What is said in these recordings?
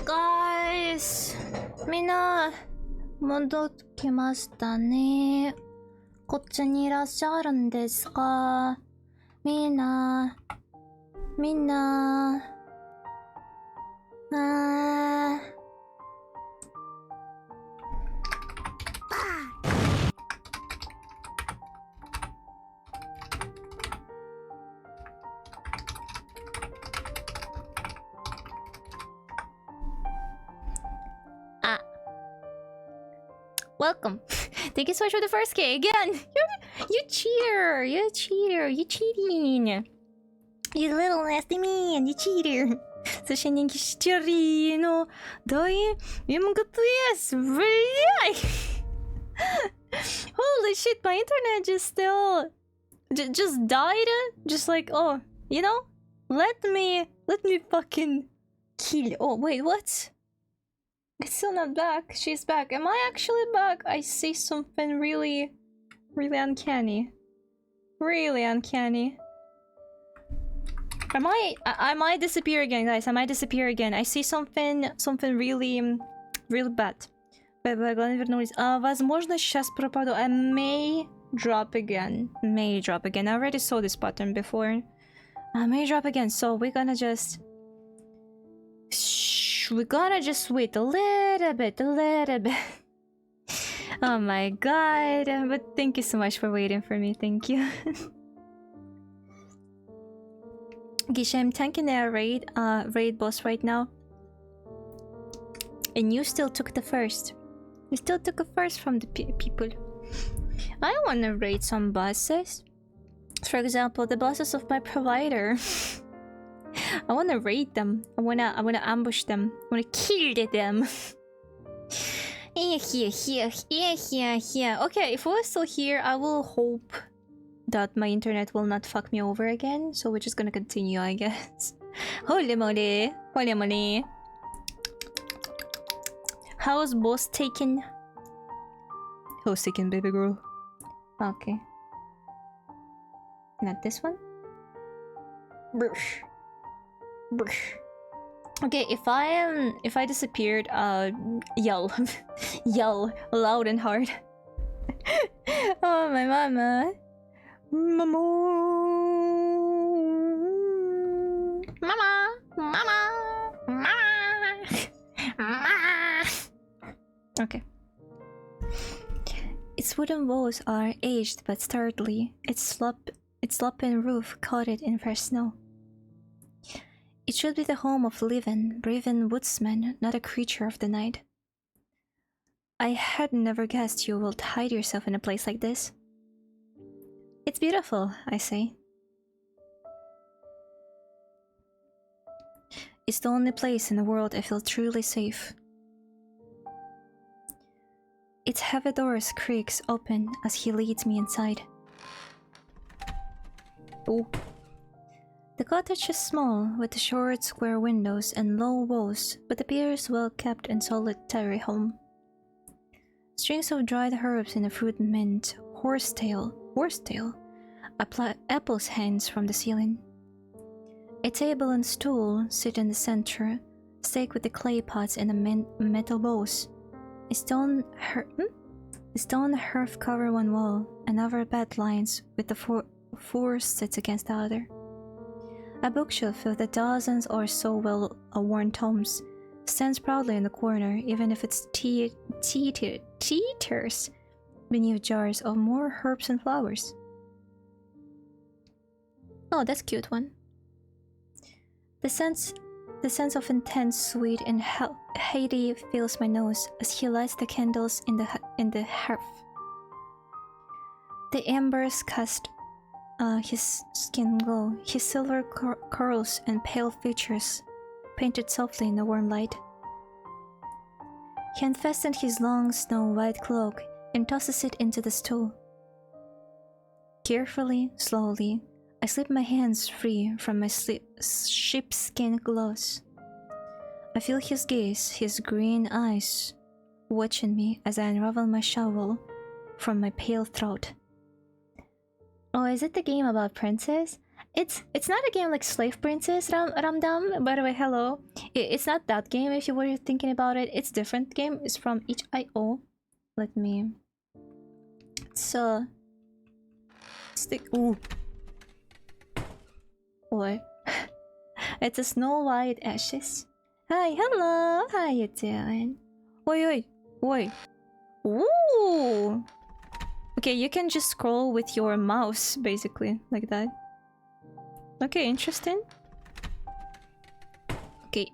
Guys, みんな戻ってきましたね。こっちにいらっしゃるんですか？みんなWelcome. Thank you so much for the first K again. You cheater. You cheater. You cheating. You little nasty man. You cheater. そして人気シチャリーの大山形です。Holy shit, my internet just still just died. Just like, oh, you know, let me fucking kill. Oh wait, what? It's still not back. She's back. Am I actually back? I see something really uncanny. Really uncanny. I might disappear again, guys. I might disappear again. I see something really bad. Возможно, сейчас пропаду. I may drop again. I already saw this pattern before. I may drop again. So we're gonna just wait a little bit. Oh my god. But thank you so much for waiting for me. Thank you. Gisha, I'm tanking their raid boss right now. And you still took the first. You still took a first from the people. I wanna raid some bosses. For example, the bosses of my provider. I wanna raid them. I wanna ambush them. I wanna kill them. Here. Okay, if we're still here, I will hope that my internet will not fuck me over again. So we're just gonna continue, I guess. Holy moly. How's boss taken? How's taken, baby girl? Okay. Not this one? Brush. Okay, if I disappeared, yell. Yell loud and hard. Oh, my mama. Mama. Okay. Its wooden walls are aged but sturdy. Its sloping roof coated in fresh snow. It should be the home of living, breathing woodsman, not a creature of the night. I had never guessed you would hide yourself in a place like this. It's beautiful, I say. It's the only place in the world I feel truly safe. Its heavy doors creaks open as he leads me inside. Oh. The cottage is small, with short square windows and low walls, but appears well kept and solitary home. Strings of dried herbs in a fruit mint, horsetail, apples hangs from the ceiling. A table and stool sit in the center, staked with the clay pots and the metal bowls. A stone hearth cover one wall, another bed lines with the four sits against the other. A bookshelf with the dozens or so well-worn tomes stands proudly in the corner, even if it teeters beneath jars of more herbs and flowers. Oh, that's a cute one. The sense of intense sweet and heady fills my nose as he lights the candles in the hearth. The embers cast his skin glow, his silver curls and pale features painted softly in the warm light. He unfastened his long snow-white cloak and tosses it into the stool. Carefully, slowly, I slip my hands free from my sheepskin gloves. I feel his gaze, his green eyes, watching me as I unravel my shovel from my pale throat. Oh, is it the game about princess? It's not a game like Slave Princess Ramdam. By the way, hello. It's not that game if you were thinking about it. It's different game. It's from itch.io. Let me. It's stick. Ooh. Boy. It's a Snow White Ashes. Hi, hello. How you doing? Oi. Ooh. Okay, you can just scroll with your mouse, basically, like that. Okay, interesting. Okay,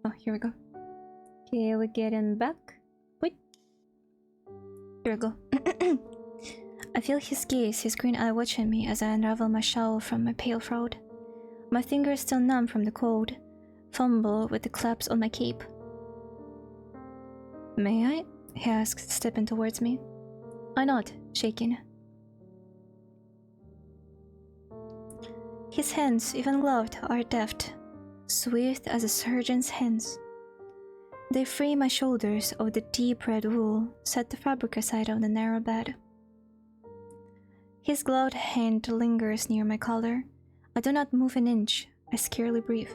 Oh, here we go. Okay, we're getting back. Wait. Here we go. I feel his gaze, his green eye watching me as I unravel my shawl from my pale throat. My fingers still numb from the cold. Fumble with the claps on my cape. May I? He asked, stepping towards me. I nod, shaking. His hands, even gloved, are deft, swift as a surgeon's hands. They free my shoulders of the deep red wool, set the fabric aside of the narrow bed. His gloved hand lingers near my collar. I do not move an inch. I scarcely breathe.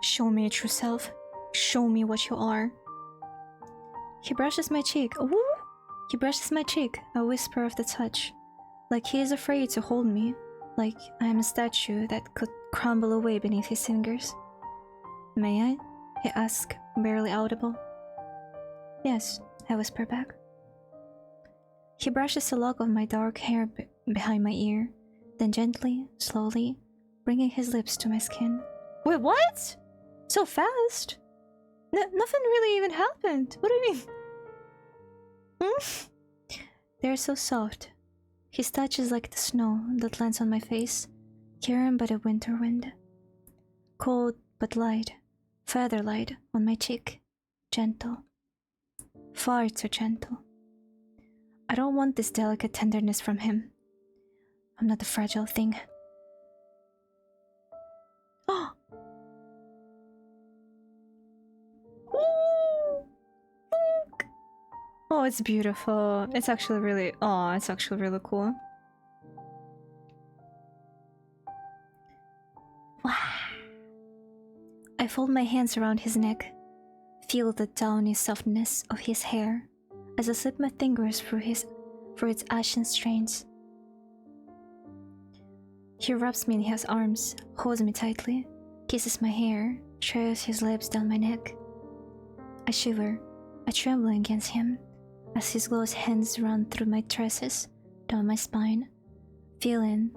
Show me your true self. Show me what you are. He brushes my cheek. Ooh! He brushes my cheek, a whisper of the touch. Like he is afraid to hold me. Like I am a statue that could crumble away beneath his fingers. May I? He asks, barely audible. Yes, I whisper back. He brushes a lock of my dark hair behind my ear, then gently, slowly, bringing his lips to my skin. Wait, what? So fast? Nothing really even happened. What do you mean? They're so soft. His touch is like the snow that lands on my face, carried by the winter wind. Cold but light, feather light on my cheek, gentle. Far too gentle. I don't want this delicate tenderness from him. I'm not a fragile thing. Oh! Oh, it's beautiful. It's actually really... Oh, it's actually really cool. Wow. I fold my hands around his neck, feel the downy softness of his hair as I slip my fingers through its ashen strands. He wraps me in his arms, holds me tightly, kisses my hair, trails his lips down my neck. I shiver, I tremble against him, as his close hands run through my tresses, down my spine, feeling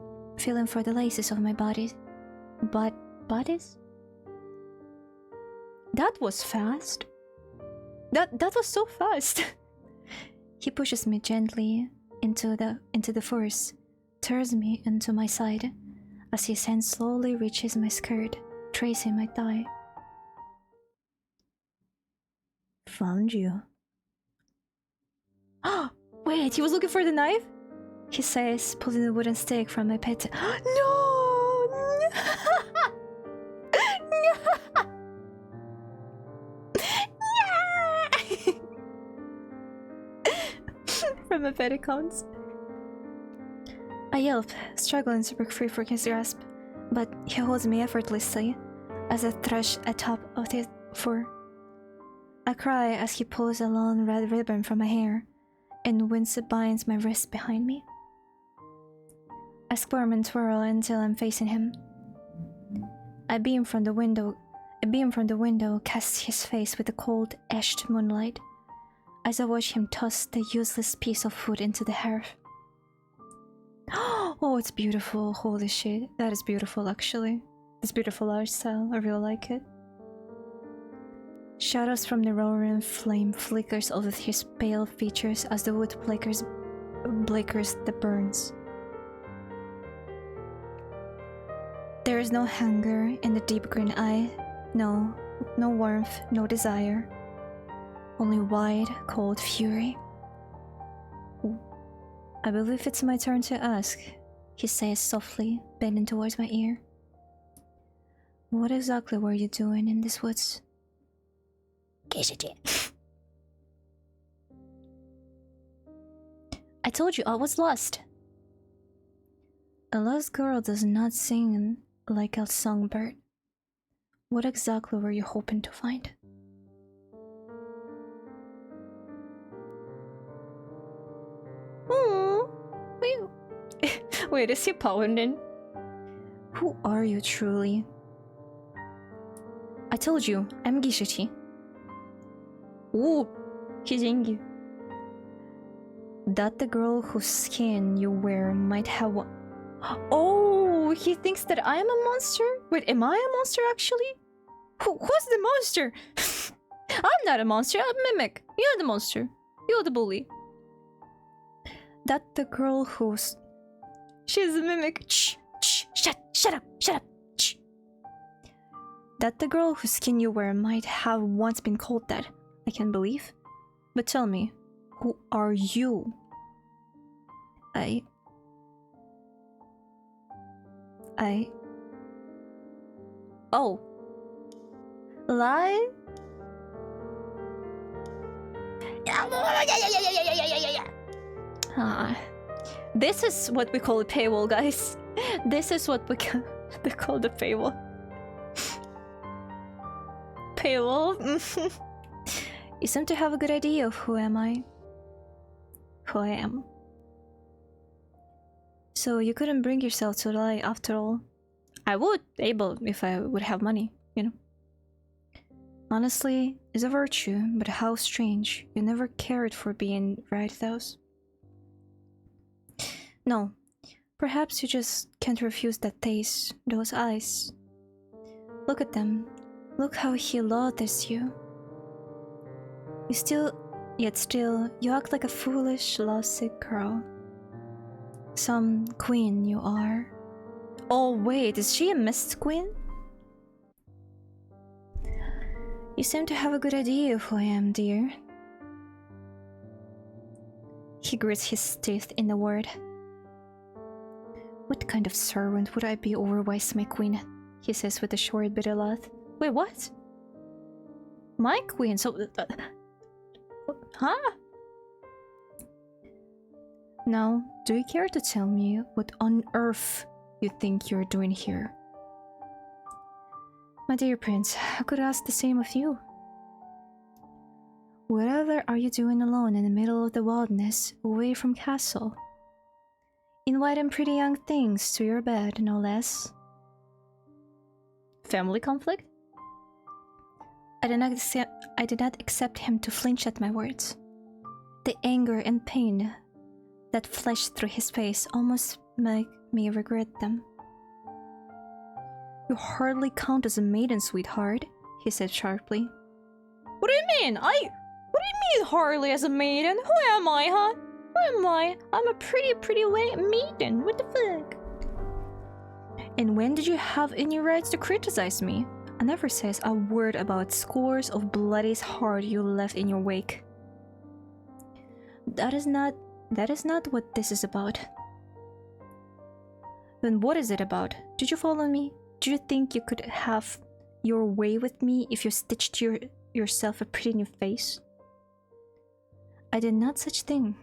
for the laces of my body. Bodies? That was fast. That was so fast. He pushes me gently into the force, turns me into my side, as his hand slowly reaches my skirt, tracing my thigh. Found you. Wait, he was looking for the knife? He says, pulling the wooden stake from my pet. No! No! From my pet accounts. I yelp, struggling to break free from his grasp, but he holds me effortlessly as I thresh atop of his fur. I cry as he pulls a long red ribbon from my hair, and winds binds my wrist behind me. I squirm and twirl until I'm facing him. A beam from the window casts his face with the cold, etched moonlight, as I watch him toss the useless piece of food into the hearth. Oh, it's beautiful. Holy shit. That is beautiful, actually. This beautiful art style. I really like it. Shadows from the roaring flame flickers over his pale features as the wood blakers the burns. There is no hunger in the deep green eye. No warmth, no desire. Only wide, cold fury. I believe it's my turn to ask, he says softly, bending towards my ear. What exactly were you doing in these woods? Gishichi. I told you I was lost. A lost girl does not sing like a songbird. What exactly were you hoping to find? Oh, wait, is he pounding? Who are you truly? I told you, I'm Gishichi. Ooh, Kijingi. That the girl whose skin you wear might have one. Oh, he thinks that I'm a monster? Wait, am I a monster actually? Who's the monster? I'm not a monster, I'm a mimic. You're the monster. You're the bully. That the girl who's... She's a mimic. Shh, shh, shut up. Shh. That the girl whose skin you wear might have once been called that. I can't believe. But tell me, who are you? Oh. Lie? This is what we call a paywall, guys. This is what they call the paywall. Paywall? You seem to have a good idea of who am I. Who I am. So you couldn't bring yourself to lie after all. I would able if I would have money, you know. Honestly, it's a virtue, but how strange. You never cared for being right those. No, perhaps you just can't refuse that taste, those eyes. Look at them. Look how he lauders you. Yet still, you act like a foolish, lovesick girl. Some queen you are. Oh wait, is she a mist queen? You seem to have a good idea of who I am, dear. He grits his teeth in the word. What kind of servant would I be otherwise, my queen? He says with a short, bitter laugh. Wait, what? My queen? So... huh? Now, do you care to tell me what on earth you think you're doing here? My dear prince, I could ask the same of you. Whatever are you doing alone in the middle of the wilderness, away from castle? Inviting pretty young things to your bed, no less. Family conflict? I did not accept him to flinch at my words. The anger and pain that flashed through his face almost make me regret them. You hardly count as a maiden, sweetheart, he said sharply. What do you mean? What do you mean hardly as a maiden? Who am I, huh? Who am I? I'm a pretty maiden. What the fuck? And when did you have any rights to criticize me? I never says a word about scores of bloody heart you left in your wake. That is not what this is about. Then what is it about? Did you follow me? Do you think you could have your way with me if you stitched yourself a pretty new face? I did not such thing.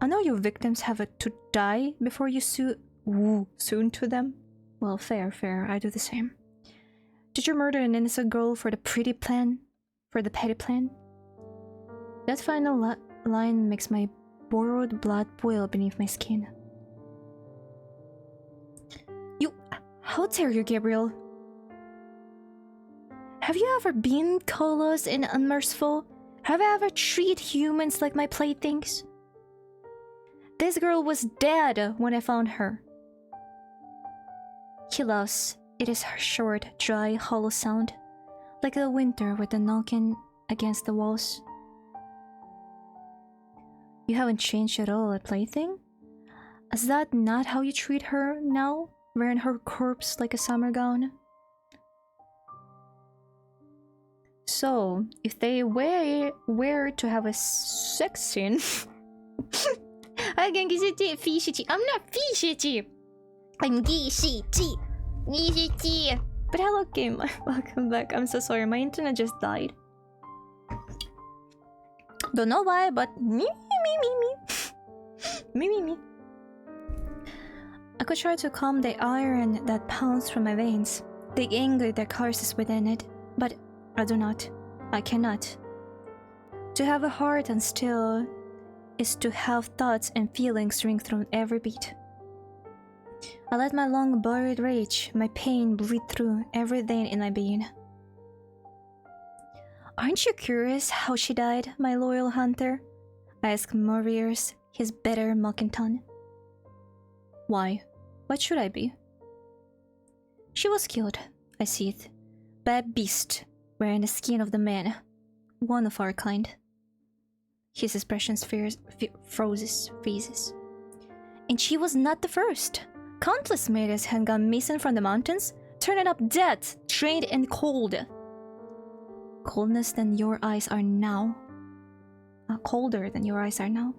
I know your victims have to die before you soon to them. Well, fair, I do the same. Did you murder an innocent girl for the petty plan? That final line makes my borrowed blood boil beneath my skin. How dare you, Gabriel? Have you ever been callous and unmerciful? Have I ever treated humans like my playthings? This girl was dead when I found her. He laughs. It is her short, dry, hollow sound, like the winter with the knocking against the walls. You haven't changed at all, a plaything? Is that not how you treat her now, wearing her corpse like a summer gown? So, if they were to have a sex scene... Again, Gishichi. I'm not Gishichi. I'm Gishichi. Gishichi. But hello, game. Welcome back. I'm so sorry. My internet just died. Don't know why, but me. I could try to calm the iron that pounds through my veins, the anger that courses within it, but I do not. I cannot. To have a heart and still is to have thoughts and feelings ring through every beat. I let my long-buried rage, my pain bleed through every vein in my being. Aren't you curious how she died, my loyal hunter? I asked Moriers, his bitter mocking tone. Why? What should I be? She was killed, I seethed, by a beast wearing the skin of the man, one of our kind. His expression freezes. And she was not the first. Countless maidens had gone missing from the mountains, turning up dead, drained and cold. Coldness than your eyes are now. Colder than your eyes are now.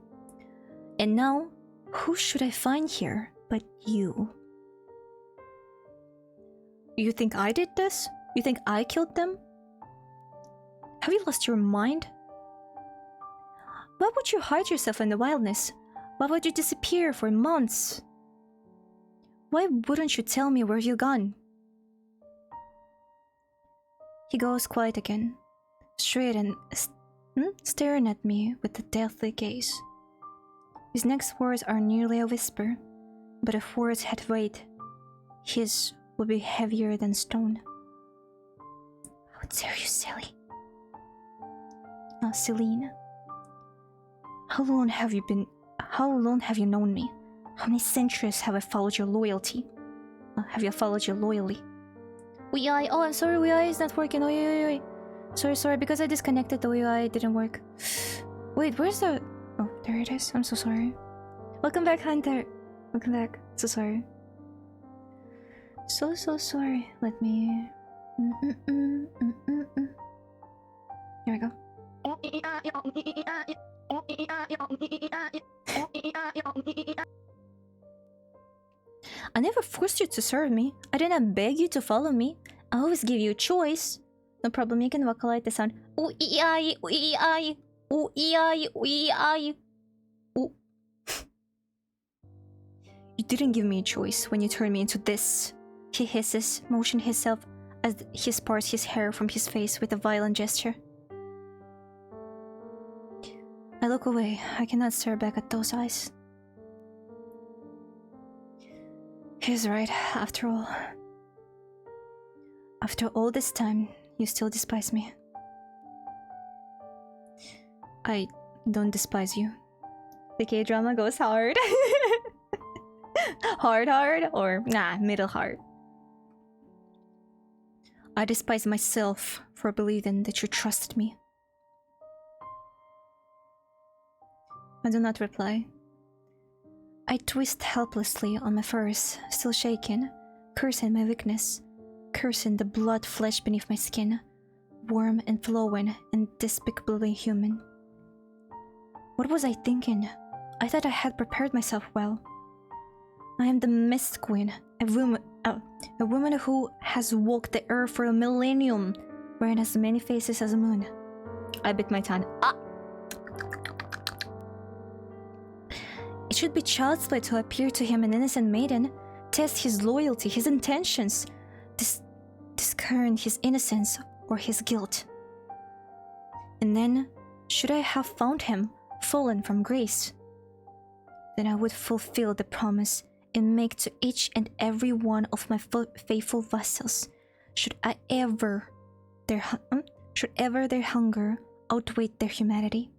And now, who should I find here but you? You think I did this? You think I killed them? Have you lost your mind? Why would you hide yourself in the wilderness? Why would you disappear for months? Why wouldn't you tell me where you've gone? He goes quiet again, straight and staring at me with a deathly gaze. His next words are nearly a whisper, but if words had weight, his would be heavier than stone. How dare you, silly? Celine. How long have you known me? How many centuries have I followed your loyalty? Have you followed you loyally? UI, oh, I'm sorry, UI is not working. Oi. Sorry, because I disconnected the UI, it didn't work. Wait, where's the... Oh, there it is. I'm so sorry. Welcome back, Hunter. Welcome back. So sorry. So sorry. Let me... Here we go. I never forced you to serve me. I did not beg you to follow me. I always give you a choice. No problem, you can vocalize the sound. Ooh-ee-ai, ooh-ee-ai, ooh-ee-ai, ooh-ee-ai. Ooh. You didn't give me a choice when you turned me into this. He hisses, motioned himself as he parts his hair from his face with a violent gesture. I look away. I cannot stare back at those eyes. He's right, after all. After all this time, you still despise me. I don't despise you. The K-drama goes hard. hard, or nah, middle hard. I despise myself for believing that you trusted me. I do not reply. I twist helplessly on my furs, still shaking, cursing my weakness, cursing the blood flesh beneath my skin, warm and flowing and despicably human. What was I thinking? I thought I had prepared myself well. I am the Mist Queen, a woman who has walked the earth for a millennium, wearing as many faces as a moon. I bit my tongue. It should be child's play to appear to him an innocent maiden, test his loyalty, his intentions, discern his innocence or his guilt. And then, should I have found him, fallen from grace, then I would fulfill the promise and make to each and every one of my faithful vassals, should ever their hunger outweigh their humanity.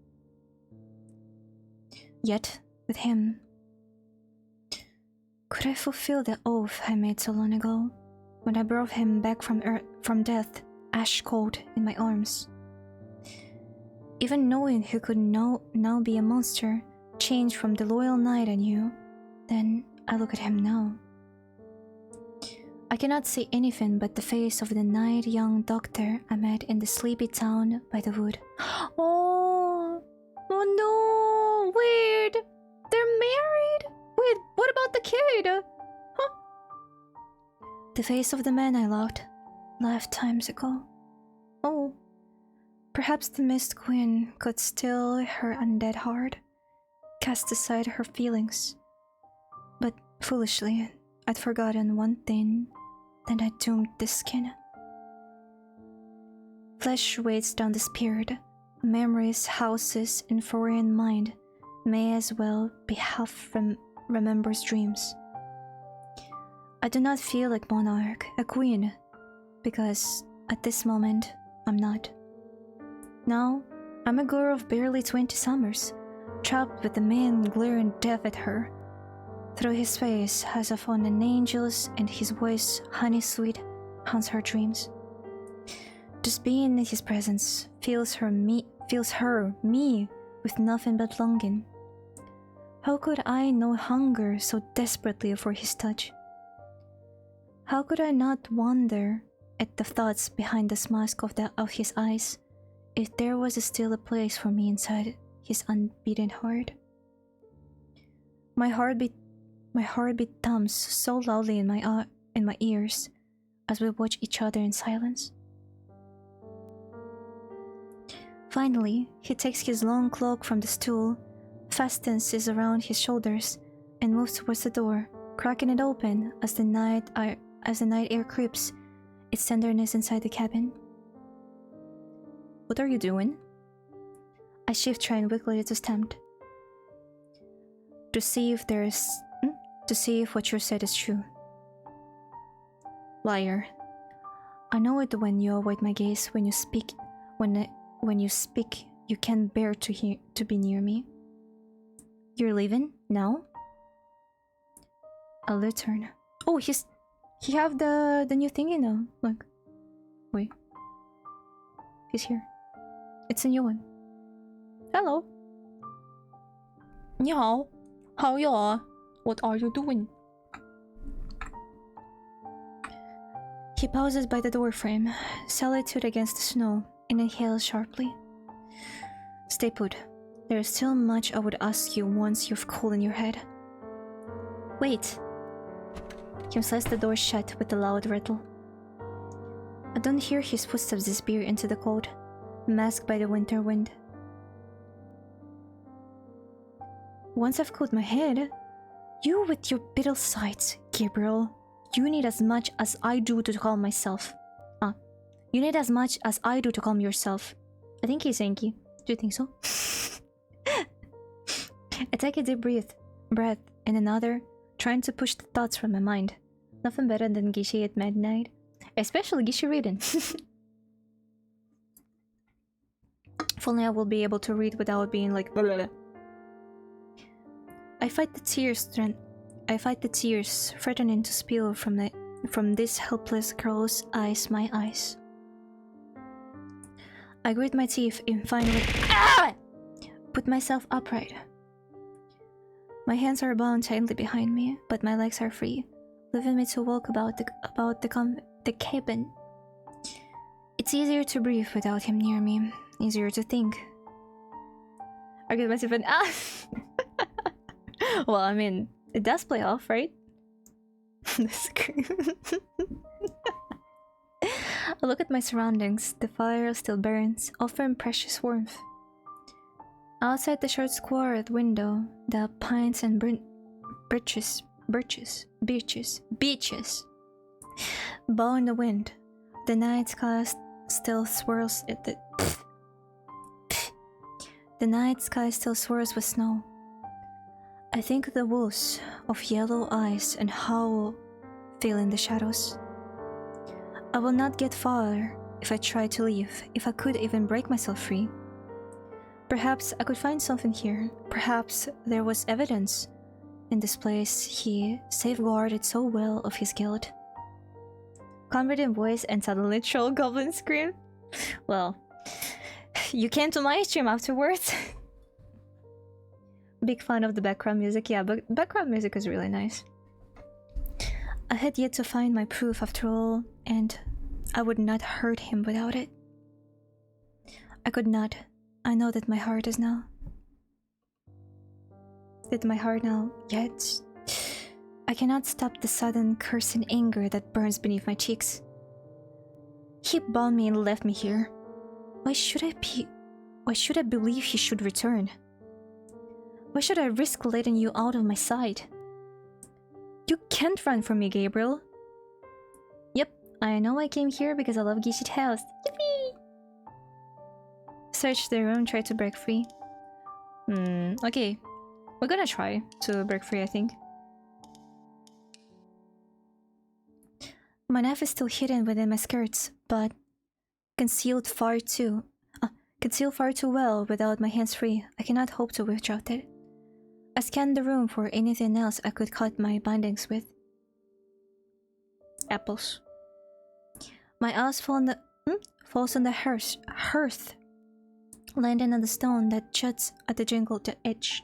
Yet, with him, could I fulfill the oath I made so long ago, when I brought him back from death, ash cold in my arms? Even knowing he could now be a monster, changed from the loyal knight I knew, then I look at him now. I cannot see anything but the face of the night young doctor I met in the sleepy town by the wood. Oh no, weird! They're married? Wait, what about the kid? Huh? The face of the man I loved, lifetimes ago. Oh, perhaps the Mist Queen could still her undead heart, cast aside her feelings. But foolishly, I'd forgotten one thing that had doomed the skin. Flesh weighs down the spirit. Memories, houses, and foreign mind may as well be half from remembers dreams. I do not feel like monarch, a queen, because at this moment, I'm not. Now, I'm a girl of barely 20 summers, trapped with the man glaring death at her. Through his face as if on an angel's, and his voice, honey sweet, haunts her dreams. Just being in his presence fills her, me, with nothing but longing. How could I not hunger so desperately for his touch? How could I not wonder at the thoughts behind the mask of his eyes, if there was still a place for me inside his unbeaten heart? My heartbeat thumps so loudly in my ears as we watch each other in silence. Finally, he takes his long cloak from the stool, fastens it around his shoulders, and moves towards the door, cracking it open as the night air creeps its tenderness inside the cabin. What are you doing? I shift trying weakly to stand. To see if what you said is true. Liar. I know it when you avoid my gaze, when you speak, when you speak, you can't bear to be near me. You're leaving now? I'll return. Oh, he have the new thingy now. Look. Wait. He's here. It's a new one. Hello. 你好. How you are? What are you doing? He pauses by the doorframe, solitude against the snow, and inhales sharply. Stay put. There is still much I would ask you once you've cooled in your head. Wait. He slams the door shut with a loud rattle. I don't hear his footsteps disappear into the cold, masked by the winter wind. Once I've cooled my head, you with your bitter sights, Gabriel, you need as much as I do to calm myself. You need as much as I do to calm yourself. I think he's Yankee. Do you think so? I take a deep breath, and another, trying to push the thoughts from my mind. Nothing better than Gishi at midnight. Especially Gishi reading. If only I will be able to read without being like blah, blah, blah. I fight the tears threatening to spill from this helpless girl's eyes, my eyes. I grit my teeth and finally put myself upright. My hands are bound tightly behind me, but my legs are free, leaving me to walk about the cabin. It's easier to breathe without him near me, easier to think. I get myself an Well, I mean, it does play off, right? The scream. I look at my surroundings. The fire still burns, offering precious warmth. Outside the short squared window, the pines and beeches bow in the wind. The night sky still swirls The night sky still swirls with snow. I think of the wolves of yellow eyes and howl feel in the shadows. I will not get far if I try to leave, if I could even break myself free. Perhaps I could find something here. Perhaps there was evidence in this place he safeguarded so well of his guilt. Confident voice and suddenly troll goblin scream. Well, you came to my stream afterwards. Big fan of the background music. Yeah, but background music is really nice. I had yet to find my proof after all, and I would not hurt him without it. I could not. I know that my heart is now. Yet I cannot stop the sudden cursing anger that burns beneath my cheeks. He bound me and left me here. Why should I believe he should return? Why should I risk letting you out of my sight? You can't run from me, Gabriel. Yep, I know I came here because I love Gishichi's house. Yippee! Search the room, try to break free. Okay. We're gonna try to break free, I think. My knife is still hidden within my skirts, but concealed far too well without my hands free. I cannot hope to withdraw it. I scanned the room for anything else I could cut my bindings with. Apples. My eyes falls on the hearth, landing on the stone that juts at the jungle edge.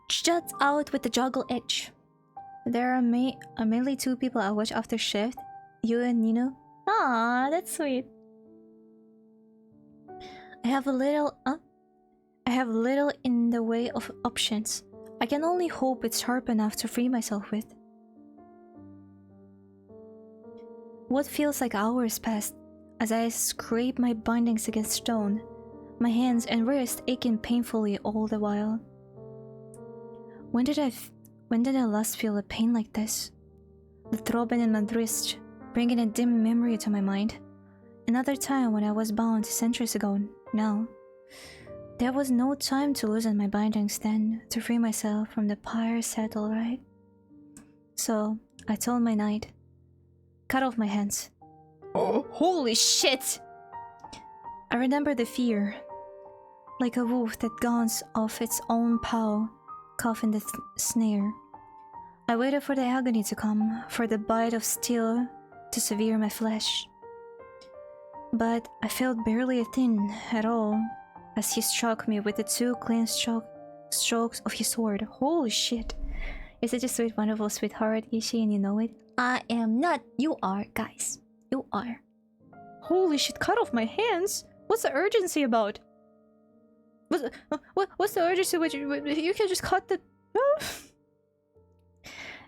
Juts out with the joggle edge. There are mainly two people I watch after shift. You and Nino. Ah, that's sweet. I have little in the way of options. I can only hope it's sharp enough to free myself with. What feels like hours passed as I scrape my bindings against stone, my hands and wrist aching painfully all the while. When did I last feel a pain like this? The throbbing in my wrist, bringing a dim memory to my mind. Another time when I was bound centuries ago now. There was no time to loosen my bindings then, to free myself from the pyre saddle, right? So, I told my knight, cut off my hands. Oh, holy shit! I remember the fear. Like a wolf that gnaws off its own paw, caught in the snare. I waited for the agony to come, for the bite of steel to sever my flesh. But I felt barely a thing at all as he struck me with the two clean strokes of his sword. Holy shit. You're such a sweet, wonderful sweetheart, Ishi, and you know it. I am not. You are, guys. You are. Holy shit, cut off my hands? What's the urgency about? What's the urgency with you can just cut the...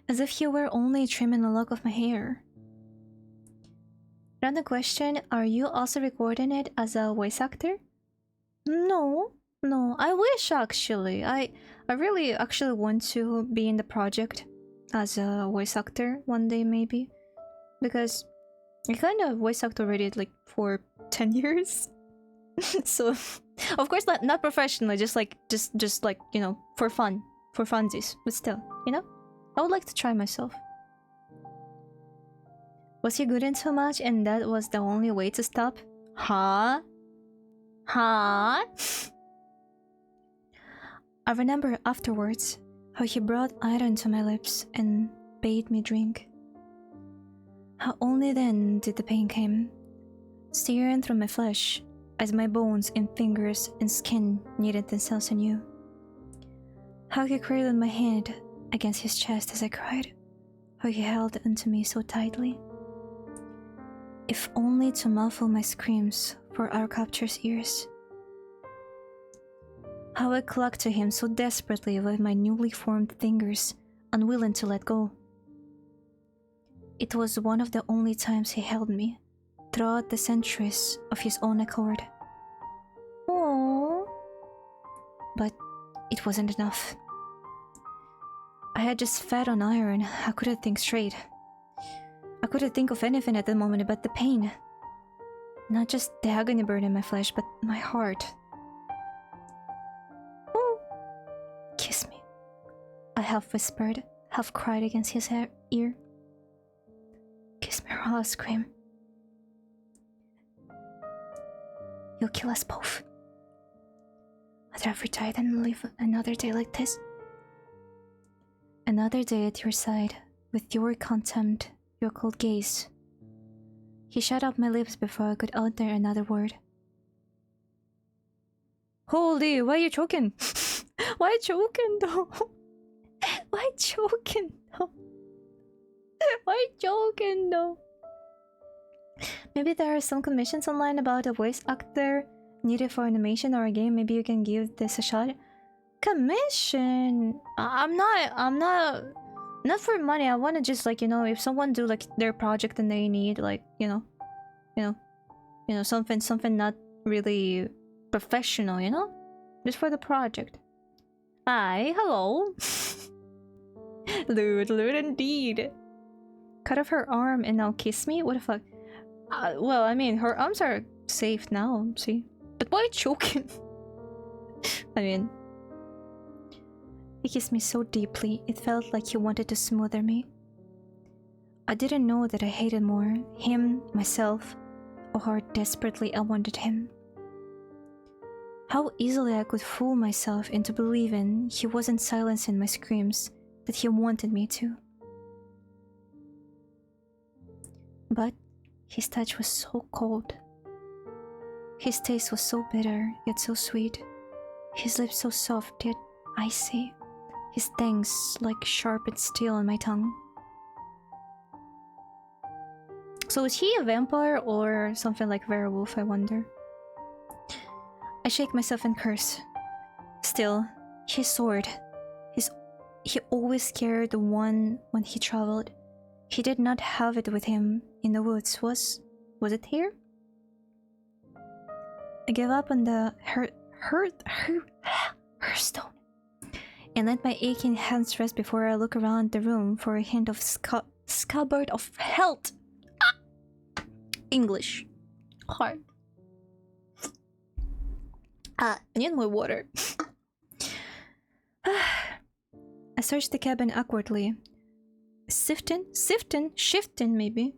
As if you were only trimming a lock of my hair. Random question, are you also recording it as a voice actor? No, I wish actually. I really actually want to be in the project as a voice actor one day maybe. Because I kind of voice act already like for 10 years. So, of course not professionally, just like, you know, for fun. For funsies, but still, you know? I would like to try myself. Was he good in so much and that was the only way to stop? Huh? I remember afterwards how he brought iron to my lips and bade me drink. How only then did the pain come, searing through my flesh as my bones and fingers and skin knitted themselves anew. How he cradled my head against his chest as I cried, how he held onto me so tightly. If only to muffle my screams for our captor's ears. How I clung to him so desperately with my newly formed fingers, unwilling to let go. It was one of the only times he held me, throughout the centuries of his own accord. Aww. But it wasn't enough. I had just fed on iron, I couldn't think straight. I couldn't think of anything at the moment but the pain. Not just the agony burn in my flesh, but my heart. Oh. Kiss me. I half whispered, half cried against his ear. Kiss me or I'll scream. You'll kill us both. I'd rather die than live another day like this. Another day at your side, with your contempt, your cold gaze. He shut up my lips before I could utter another word. Holy, why are you choking? Why choking though? Why choking though? Why choking though? Maybe there are some commissions online about a voice actor needed for animation or a game. Maybe you can give this a shot. Commission? I'm not for money. I want to just like, you know, if someone do like their project and they need like, you know, something not really professional, you know, just for the project. Hi, hello. Lewd indeed. Cut off her arm and now kiss me? What the fuck? Well, I mean, her arms are safe now, see? But why choking? I mean... He kissed me so deeply, it felt like he wanted to smother me. I didn't know that I hated more, him, myself, or how desperately I wanted him. How easily I could fool myself into believing he wasn't silencing my screams, that he wanted me to. But his touch was so cold. His taste was so bitter, yet so sweet. His lips so soft, yet icy. His fangs like sharpened steel on my tongue. So is he a vampire or something like werewolf, I wonder? I shake myself and curse. Still, his sword. He always carried the one when he traveled. He did not have it with him in the woods, was it here? I gave up on the Hearthstone and let my aching hands rest before I look around the room for a hint of scabbard of health. English. Hard. I need more water. I searched the cabin awkwardly. Shifting maybe.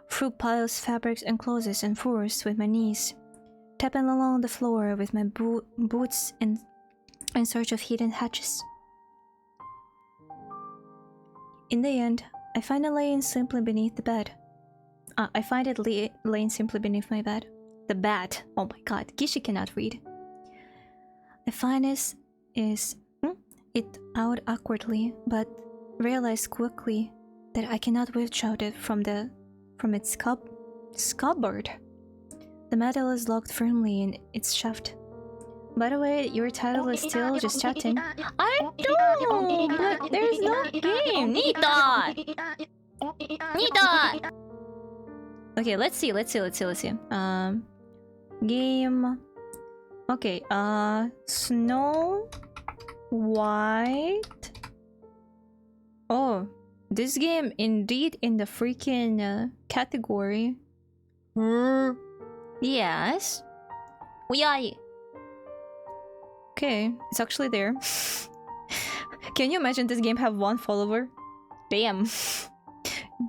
Through piles, fabrics, and clothes and furs with my knees. Tapping along the floor with my boots in search of hidden hatches. In the end, I find it laying simply beneath the bed. I find it laying simply beneath my bed. The bed. Oh my god, Gishi cannot read. I find it out awkwardly, but realize quickly that I cannot withdraw it from its scabbard. The metal is locked firmly in its shaft. By the way, your title is still just chatting. I don't, but there's no game. Nita! Okay, let's see. Game. Okay, Snow White. Oh, this game indeed in the freaking category. Yes. Yay. Okay, it's actually there. Can you imagine this game have 1 follower? Damn.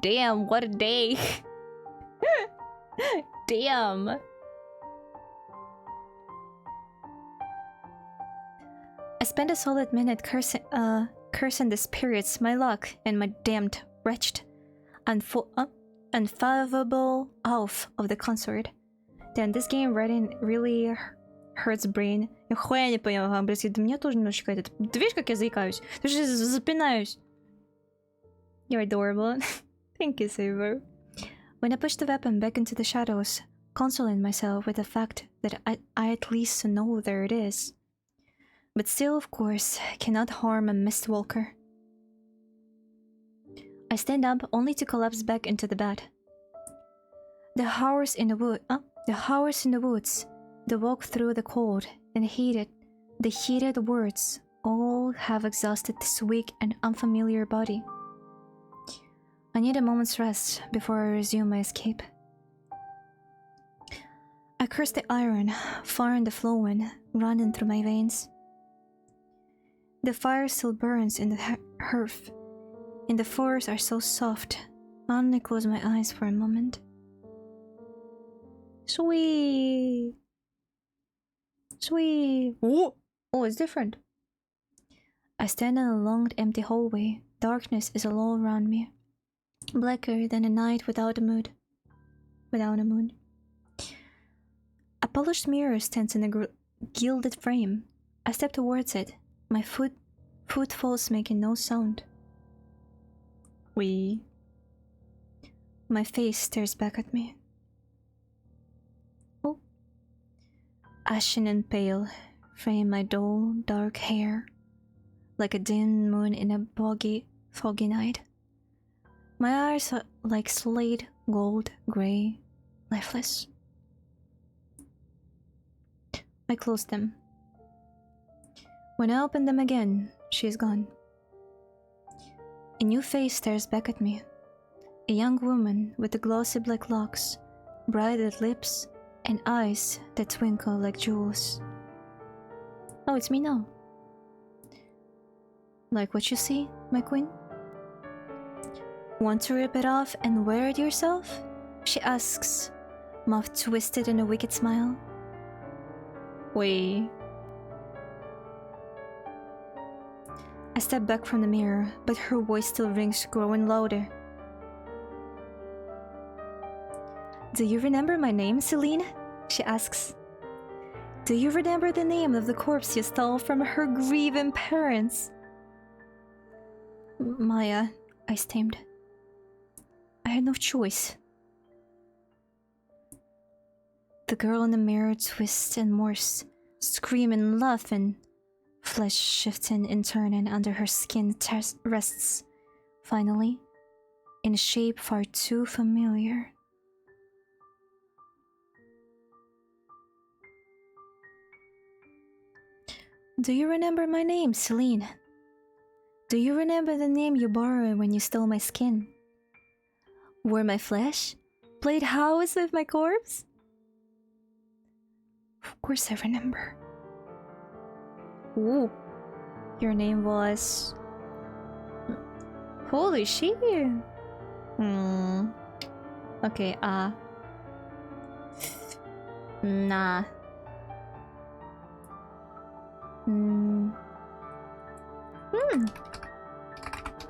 Damn, what a day. Damn. I spent a solid minute cursing the spirits, my luck, and my damned, wretched, unfathomable elf of the consort. Then this game really hurts brain. Нихуя не поняла английский. Да меня тоже немножечко этот... Ты видишь, как я заикаюсь? Ты же запинаюсь. You're adorable. Thank you, Saber. When I pushed the weapon back into the shadows, consoling myself with the fact that I at least know there it is. But still, of course, cannot harm a mistwalker. I stand up only to collapse back into the bed. The hours in the woods, the walk through the cold and the heated words all have exhausted this weak and unfamiliar body. I need a moment's rest before I resume my escape. I curse the iron, fire in the flowing, running through my veins. The fire still burns in the hearth, and the floors are so soft. I only close my eyes for a moment. Sweet. Oh, it's different. I stand in a long, empty hallway. Darkness is all around me, blacker than a night without a moon. A polished mirror stands in a gilded frame. I step towards it, my footfalls making no sound. My face stares back at me. Oh. Ashen and pale, frame my dull, dark hair, like a dim moon in a foggy night. My eyes are like slate, gold, grey, lifeless. I close them. When I open them again, she is gone. A new face stares back at me. A young woman with the glossy black locks, bright red lips, and eyes that twinkle like jewels. Oh, it's me now. Like what you see, my queen? Want to rip it off and wear it yourself? She asks, mouth twisted in a wicked smile. Wait. I step back from the mirror, but her voice still rings, growing louder. Do you remember my name, Celine? She asks. Do you remember the name of the corpse you stole from her grieving parents? Maya, I stammered. I had no choice. The girl in the mirror twists and morphs, screaming, laughing, flesh shifting and turning under her skin rests, finally, in a shape far too familiar. Do you remember my name, Celine? Do you remember the name you borrowed when you stole my skin? Wore my flesh? Played house with my corpse? Of course I remember. Ooh. Your name was... Holy shit! Okay, Nah.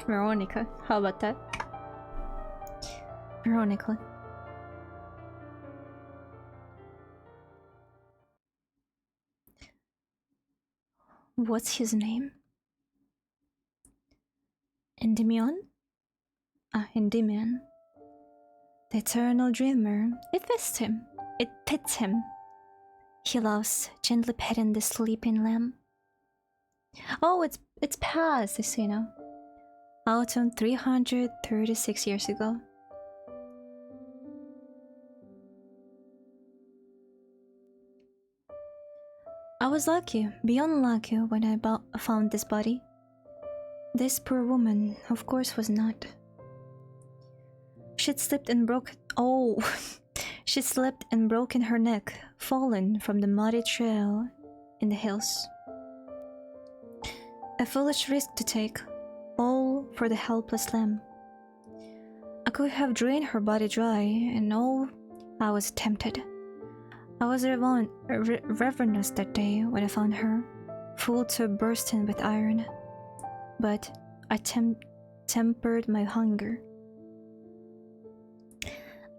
Veronica. How about that? Veronica. What's his name? Endymion? Endymion. The eternal dreamer. It fits him. It fits him. He loves gently petting the sleeping lamb. Oh, it's past, I see now. Autumn 336 years ago. I was lucky, beyond lucky, when I found this body. This poor woman, of course, was not. She'd slipped and broke... Oh! She slipped and broken her neck, fallen from the muddy trail in the hills. A foolish risk to take, all for the helpless lamb. I could have drained her body dry, and oh, I was tempted. I was ravenous that day when I found her, full to bursting with iron. But I tempered my hunger.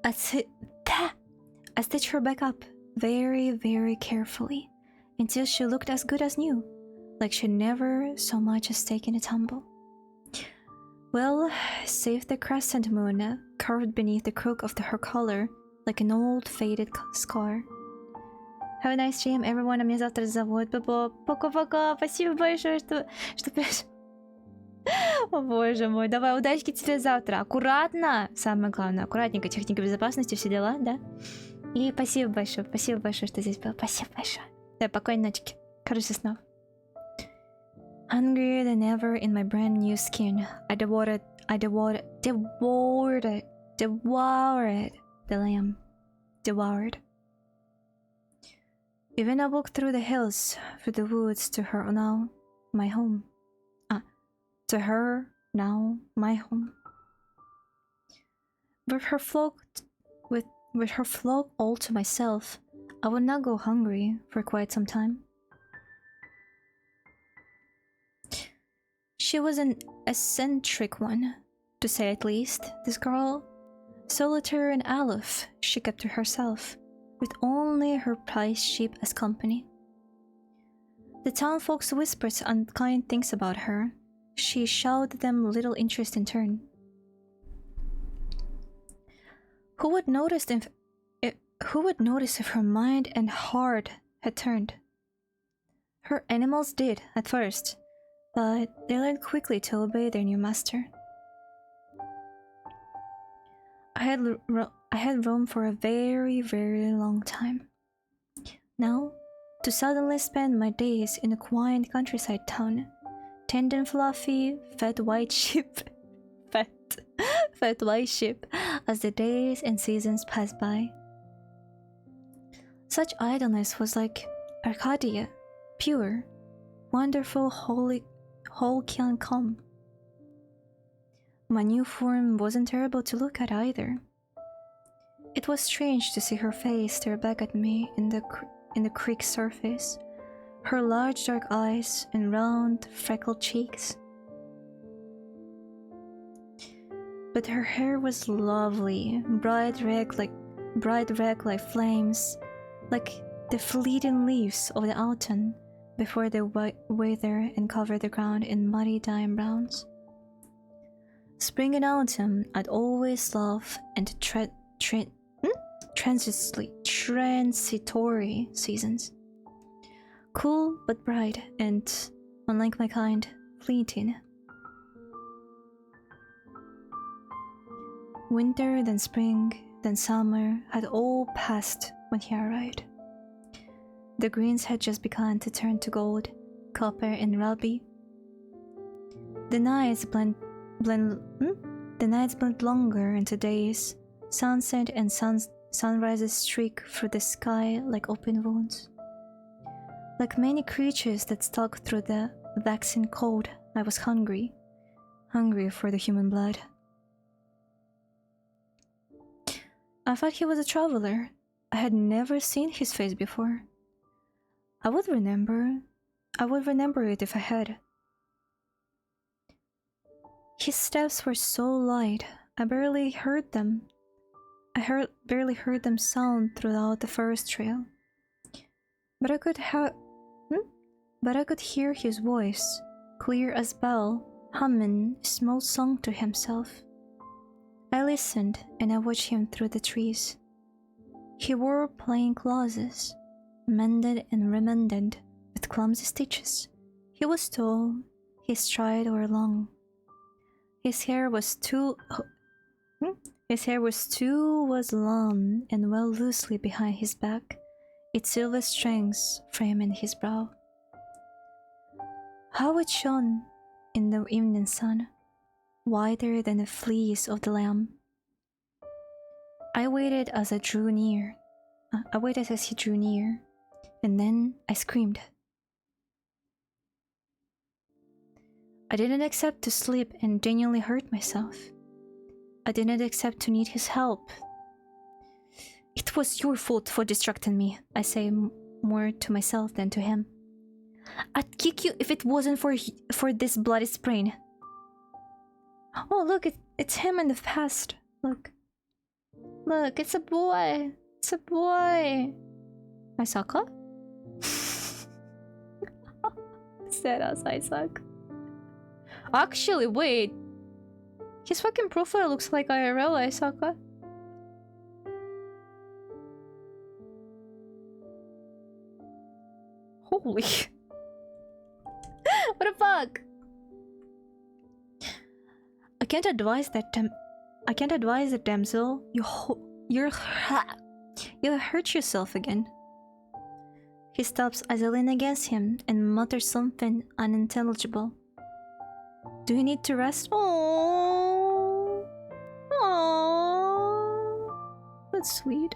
I stitched her back up, very, very carefully, until she looked as good as new, like she'd never so much as taken a tumble. Well, save the crescent moon carved beneath the crook of her collar, like an old faded scar. Have a nice stream, everyone. Меня завтра зовут. Пока-пока. Спасибо большое, что О боже мой. Давай, удачки тебе завтра. Аккуратно. Самое главное, аккуратненько. Техника безопасности, все дела, да? И спасибо большое, что здесь был. Спасибо большое. Да, покойной ночки. Хороших снов. Hungrier than ever in my brand new skin, I devoured the lamb. Devoured. Even I walked through the hills, through the woods to her now, my home. To her, now, my home. With her flock all to myself, I would not go hungry for quite some time. She was an eccentric one, to say at least, this girl. Solitary and aloof, she kept to herself, with only her prized sheep as company. The town folks whispered unkind things about her. She showed them little interest in turn. Who would notice if her mind and heart had turned? Her animals did at first, but they learned quickly to obey their new master. I had roamed for a very, very long time. Now, to suddenly spend my days in a quiet countryside town, tending fluffy, fat white sheep, felt worship as the days and seasons passed by. Such idleness was like Arcadia, pure, wonderful, holy, whole can come. My new form wasn't terrible to look at either. It was strange to see her face stare back at me in the creek's surface, her large dark eyes and round, freckled cheeks. But her hair was lovely, bright red like flames, like the fleeting leaves of the autumn before they wither and cover the ground in muddy dime browns. Spring and autumn I'd always love, and transitory seasons. Cool but bright and, unlike my kind, fleeting. Winter, then spring, then summer had all passed when he arrived. The greens had just begun to turn to gold, copper, and ruby. The nights blend longer into days. Sunset and sunrises streak through the sky like open wounds. Like many creatures that stalk through the waxing cold, I was hungry for the human blood. I thought he was a traveler. I had never seen his face before. I would remember it if I had. His steps were so light, I barely heard them. Barely heard them sound throughout the forest trail. But I could hear his voice, clear as bell, humming a small song to himself. I listened and I watched him through the trees. He wore plain clothes, mended and remended with clumsy stitches. He was tall, his stride were long. His hair was long and well loosely behind his back, its silver strings framing his brow. How it shone in the evening sun, whiter than the fleece of the lamb. I waited as he drew near, and then I screamed. I didn't accept to sleep and genuinely hurt myself. I didn't accept to need his help. It was your fault for distracting me, I say more to myself than to him. I'd kick you if it wasn't for this bloody sprain. Oh, look, it's him in the past. Look, it's a boy. It's a boy. Isaka? Said as Isaac. Actually, wait. His fucking profile looks like IRL Isaka. Holy. What the fuck? I can't advise the damsel. You'll hurt yourself again. He stops as I lean against him and mutters something unintelligible. Do you need to rest? Oh, that's sweet.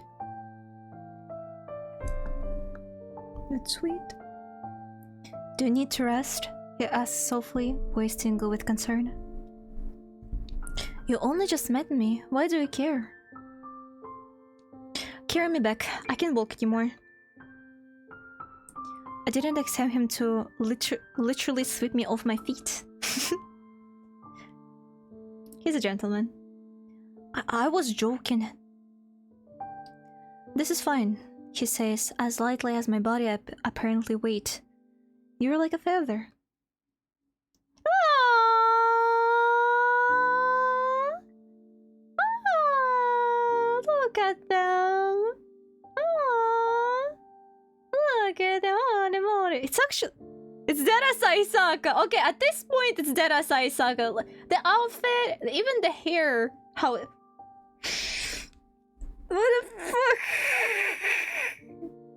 That's sweet. Do you need to rest? He asks softly, voice tingled with concern. You only just met me. Why do you care? Carry me back. I can't walk anymore. I didn't expect him to literally sweep me off my feet. He's a gentleman. I was joking. This is fine, he says, as lightly as my body apparently weighs. You're like a feather. Look at them. Look at them. It's Derasa Isaka. Okay, at this point, it's Derasa Isaka. The outfit, even the hair. How? What the fuck?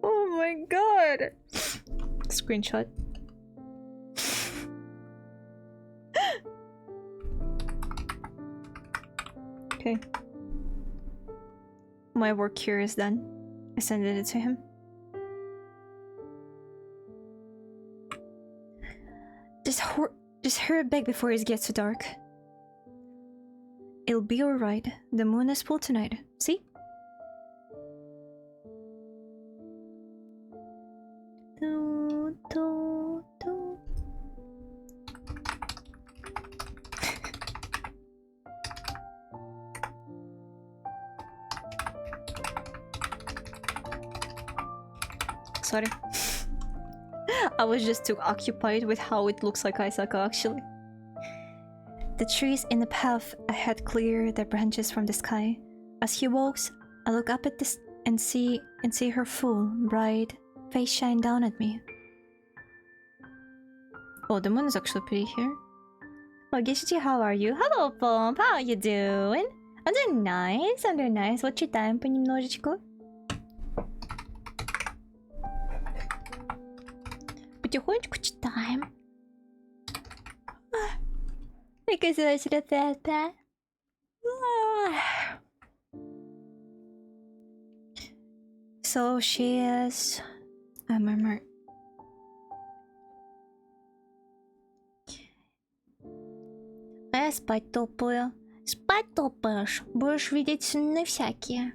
Oh my god. Screenshot. Okay. My work here is done. I sent it to him. Just hurry back before it gets too dark. It'll be alright. The moon is full tonight. See? Do, do, do. Sorry. I was just too occupied with how it looks like Isaka actually. The trees in the path ahead clear their branches from the sky. As he walks, I look up at this and see her full, bright face shine down at me. Oh, the moon is actually pretty here. Oh, Gishichi, how are you? Hello, Pomp. How are you doing? I'm doing nice. I'm doing nice. Вот читаем понемножечку. Потихонечку читаем. Because это. So she is... I murmur. А я спать топаю. Спать топаешь. Будешь видеть сны всякие.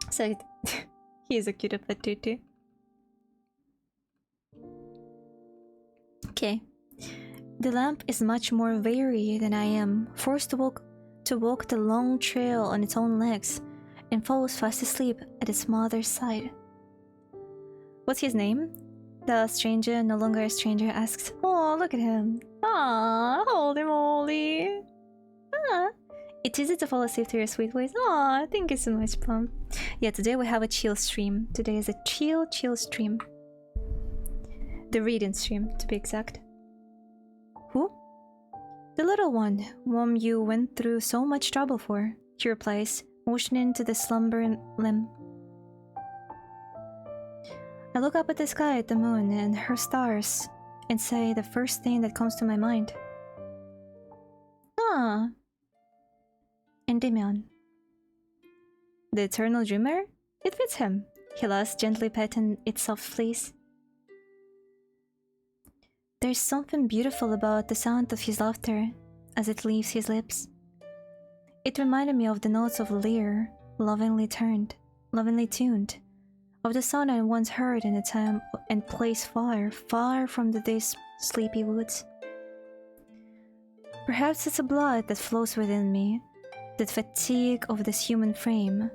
So, he's a cute petite. Okay. The lamp is much more weary than I am, forced to walk the long trail on its own legs, and falls fast asleep at its mother's side. What's his name? The stranger, no longer a stranger, asks. Oh, look at him. Ah, holy moly. Ah, it's easy to fall asleep to your sweet voice. Ah, thank you so much, Plum. Yeah, today we have a chill stream. Today is a chill stream. The reading stream, to be exact. Who? The little one, whom you went through so much trouble for, he replies, motioning to the slumbering limb. I look up at the sky at the moon and her stars and say the first thing that comes to my mind. Ah. Endymion. The eternal dreamer? It fits him. He laughs, gently petting its soft fleece. There's something beautiful about the sound of his laughter as it leaves his lips. It reminded me of the notes of a lyre, lovingly tuned, of the song I once heard in a time and place far, far from these sleepy woods. Perhaps it's a blood that flows within me, the fatigue of this human frame.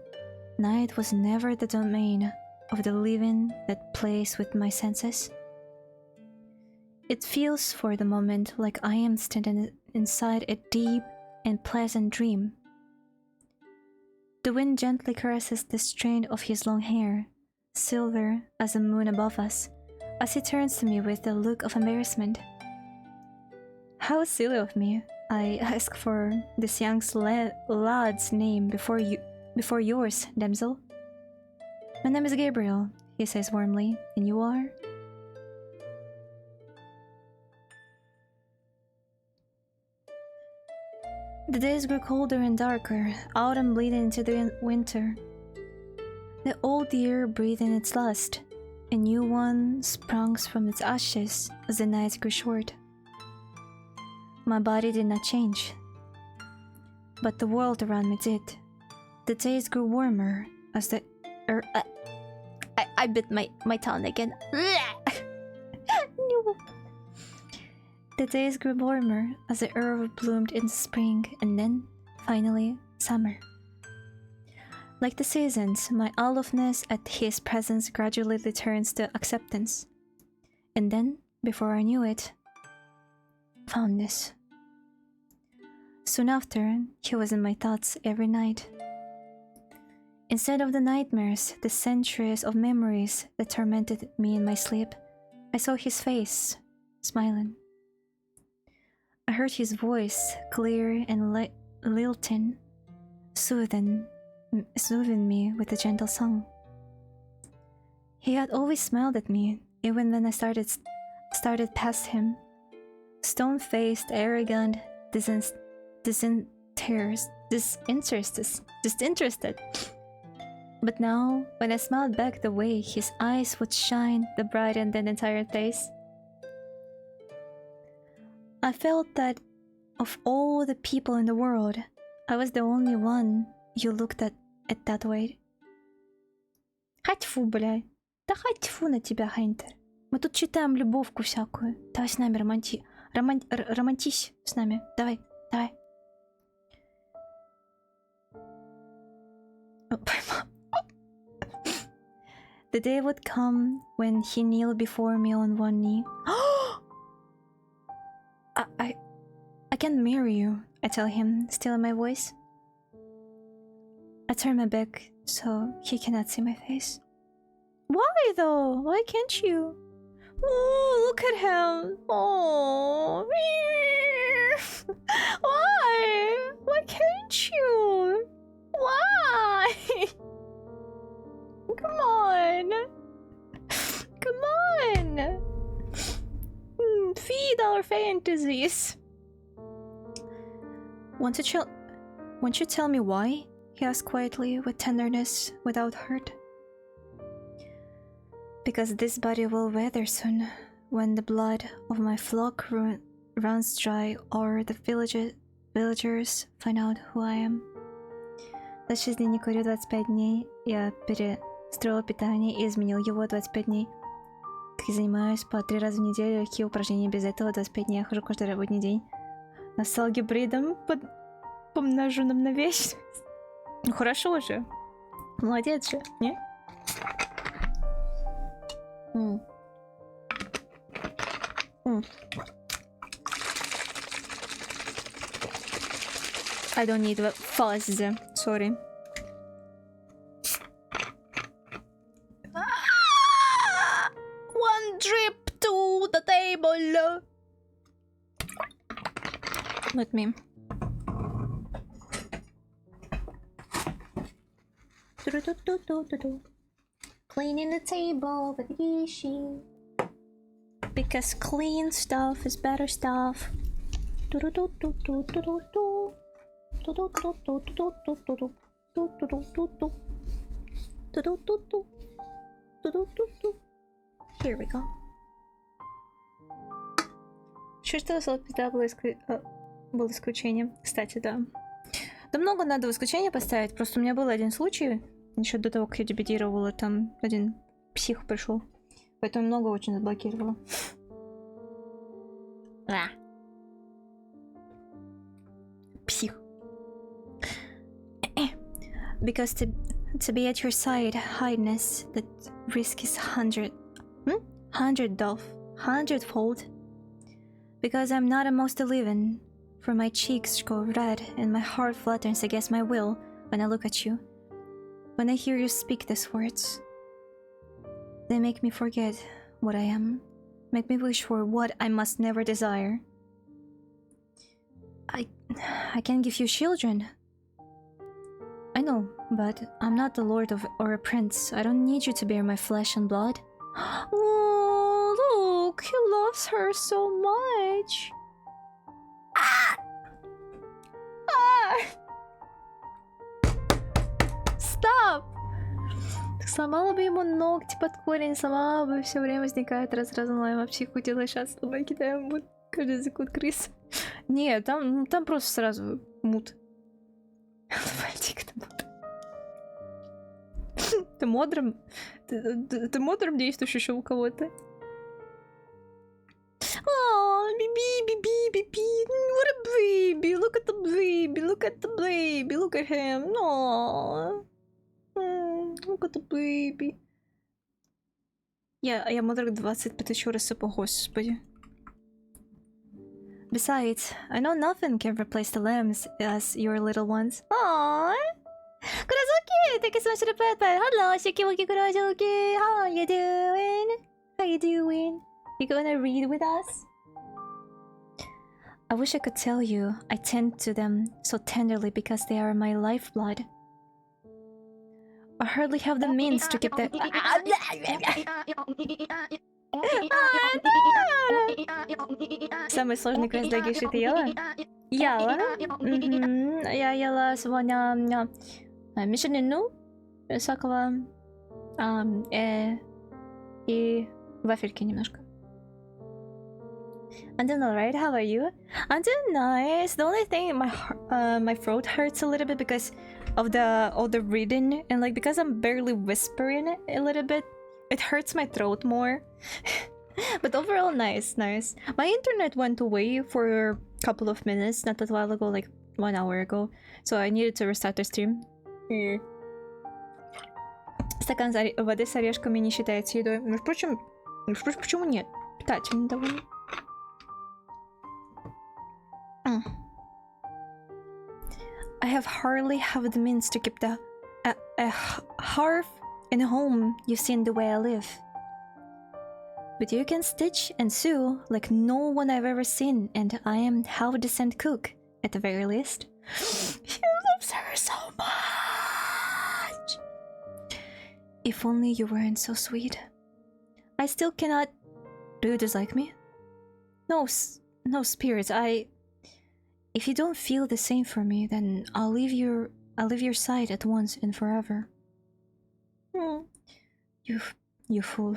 Night was never the domain of the living that plays with my senses. It feels for the moment like I am standing inside a deep and pleasant dream. The wind gently caresses the strain of his long hair, silver as the moon above us, as he turns to me with a look of embarrassment. How silly of me. I ask for this young lad's name before yours, damsel. My name is Gabriel, he says warmly, and you are? The days grew colder and darker, autumn bleeding into the winter. The old year breathing its last, a new one sprung from its ashes as the nights grew short. My body did not change, but the world around me did. The days grew warmer as the I bit my tongue again. No. The days grew warmer as the herb bloomed in spring and then, finally, summer. Like the seasons, my aloofness at his presence gradually returns to acceptance. And then, before I knew it, fondness. Soon after, he was in my thoughts every night. Instead of the nightmares, the centuries of memories that tormented me in my sleep, I saw his face, smiling. I heard his voice, clear and lilting, soothing me with a gentle song. He had always smiled at me, even when I started past him. Stone-faced, arrogant, disinterested disinterested. But now, when I smiled back the way his eyes would shine, that brightened an entire face, I felt that of all the people in the world, I was the only one you looked at it that way. Хать фу, блядь. Да хать фу на тебя, Хайнтер. Мы тут читаем любовку всякую. Давай с нами романтись с нами. Давай. The day would come when he kneeled before me on one knee. I can't marry you, I tell him, still in my voice. I turn my back so he cannot see my face. Why though? Why can't you? Oh, look at him. Oh. Why? Why can't you? Why? Come on. Come on. Feed our fantasies. Won't you tell me why? He asked quietly, with tenderness, without hurt. Because this body will wither soon, when the blood of my flock runs dry, or the villagers find out who I am. За 6 дней не курю 25 дней. Я перестроил питание и изменил его 25 дней. Так я занимаюсь по 3 раза в неделю, легкие упражнения без этого 25 дней. Я хожу каждый рабочий день. С алгебридом помноженным на вечность. Ну хорошо же. Молодец же, не? I don't need fuzz, sorry. One drip to the table. Let me. Cleaning the table with Gishi. Because clean stuff is better stuff. Here we go. Что всегда было исключением. Кстати, да. Да много надо в исключение поставить. Просто у меня был один случай, еще до того, как я дебютировала, там один псих пришел. Поэтому много очень заблокировала. Псих. Because to be at your side, highness, the risk is hundredfold. Because I'm not amongst the living, for my cheeks go red and my heart flutters against my will when I look at you. When I hear you speak these words, they make me forget what I am, make me wish for what I must never desire. I can give you children. I know, but I'm not the lord or a prince. I don't need you to bear my flesh and blood. Oh, look, he loves her so much. Stop! Сломала бы ему ногти под корень, сломала бы, все время возникает раз в психу, делай сейчас с тобой кидаем будет каждый секунд крыс. Нет, там просто сразу мут. Ты модером? Ты модером действуешь еще у кого-то? Baby, what a baby! Look at the baby! Look at the baby! Look at him! No, look at the baby. Я модер 25 еще раз по господи. Besides, I know nothing can replace the lambs as your little ones. Aww! Kurozuki! Thank you so much for the pet. Hello, Shikiwaki Kurozuki! How you doing? How you doing? You gonna read with us? I wish I could tell you I tend to them so tenderly because they are my lifeblood. I hardly have the means to keep them. Самый сложный квест для Гиши ты ела? Яла. Я ела сегодня мишленину, сакова, и вафельки немножко. I'm doing alright. How are you? I'm doing nice. The only thing, my throat hurts a little bit because of all the reading, and like because I'm barely whispering a little bit, it hurts my throat more. But overall, nice. My internet went away for a couple of minutes, not that while ago, like 1 hour ago, so I needed to restart the stream. Стакан воды с орешками не считается едой. Между прочим, почему нет? Питательно довольно. I have hardly have the means to keep a hearth and home. You've seen the way I live. But you can stitch and sew like no one I've ever seen, and I am half decent cook, at the very least. He loves her so much! If only you weren't so sweet. I still cannot... Do you dislike me? No, spirits, If you don't feel the same for me, then I'll leave your side at once and forever. You fool.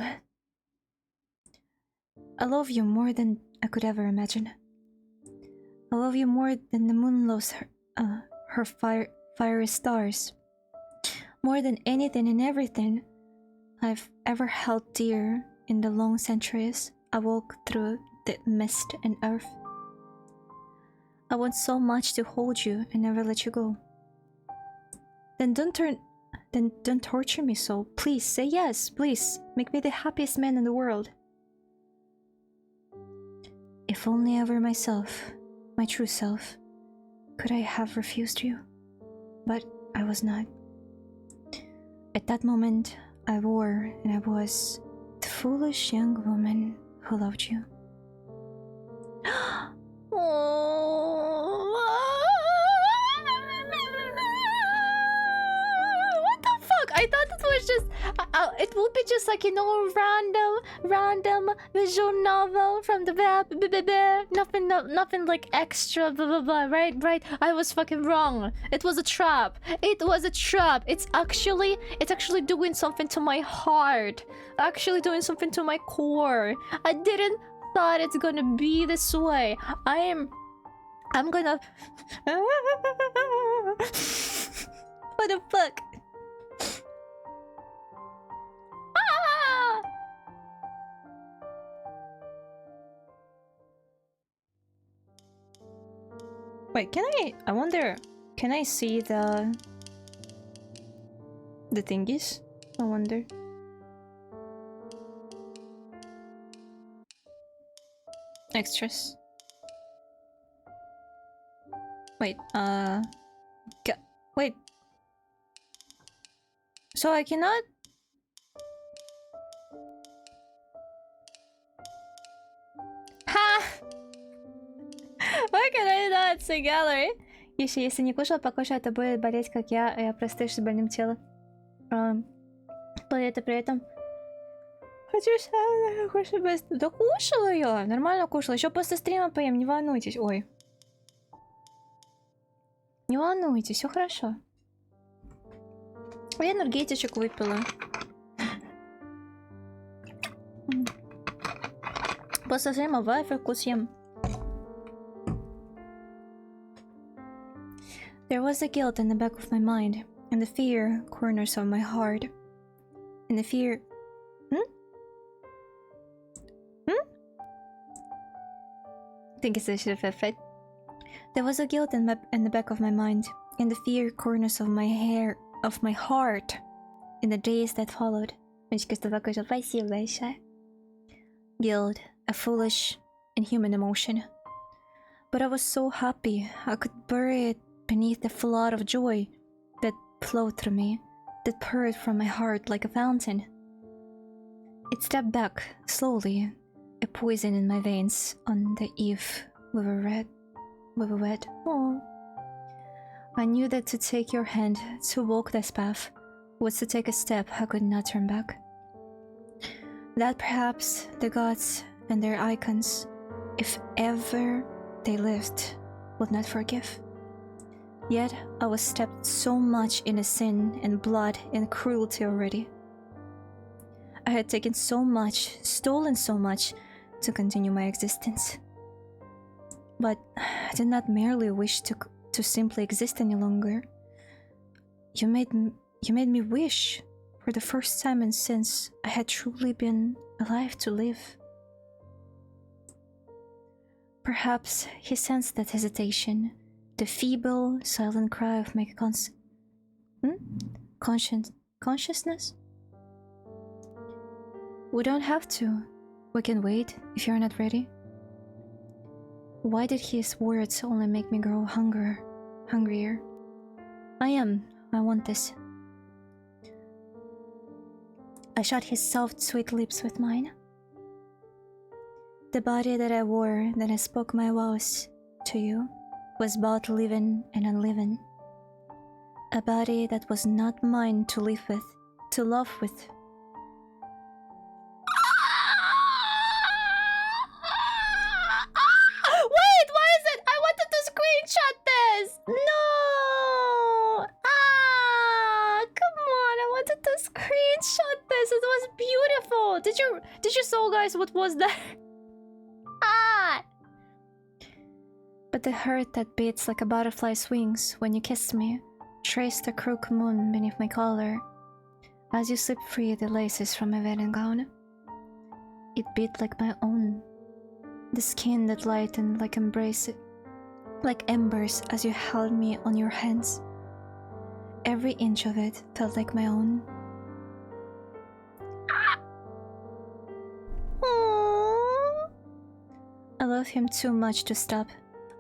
I love you more than I could ever imagine. I love you more than the moon loves her fiery stars. More than anything and everything I've ever held dear in the long centuries I walk through the mist and earth. I want so much to hold you and never let you go. Then don't torture me so. Please say yes, please. Make me the happiest man in the world. If only I were myself, my true self, could I have refused you? But I was not. At that moment, I wore and I was the foolish young woman who loved you. What the fuck? I thought it was just... it would be just like, you know, random visual novel from the nothing like extra blah blah blah, right? I was fucking wrong. It was a trap. It's actually doing something to my heart. Actually doing something to my core. I didn't thought it's gonna be this way. I'm gonna... What the fuck? Wait, I wonder, can I see the thingies? I wonder. Extras. Wait, wait. So I cannot... Ha! Why can I not see gallery? Если не кушал, покушай, то будет болеть, как я простыш с больным телом. При этом... Хочу кушать быстро. Да кушала я! Нормально кушала. Еще после стрима поем, не волнуйтесь. Ой. Не волнуйтесь, все хорошо. Я энергетичек выпила. После стрима вафельку съем. There was a guilt in the back of my mind, and the fear corners of my heart. And the fear... I think it's a shit of it. There was a guilt in the back of my mind, and the fear corners of my heart in the days that followed. Guilt, a foolish, inhuman emotion. But I was so happy I could bury it beneath the flood of joy that flowed through me, that poured from my heart like a fountain. It stepped back, slowly, a poison in my veins on the eve we were wed. Oh. I knew that to take your hand, to walk this path, was to take a step I could not turn back. That perhaps the gods and their icons, if ever they lived, would not forgive. Yet I was steeped so much in sin and blood and cruelty already. I had taken so much, stolen so much, to continue my existence. But I did not merely wish to simply exist any longer. You made me wish, for the first time and since I had truly been alive to live. Perhaps he sensed that hesitation, the feeble, silent cry of my consciousness? We don't have to. We can wait if you're not ready. Why did his words only make me grow hungrier? I want this. I shut his soft, sweet lips with mine. The body that I wore, that I spoke my vows to you, was both living and unliving. A body that was not mine to live with, to love with. Wait, why is it? I wanted to screenshot this! No! Come on, I wanted to screenshot this. It was beautiful. Did you saw, guys, what was that? But the heart that beats like a butterfly's wings when you kiss me traced the crooked moon beneath my collar. As you slip free the laces from my wedding gown, it beat like my own. The skin that lightened like embers as you held me on your hands. Every inch of it felt like my own. Aww. I loved him too much to stop.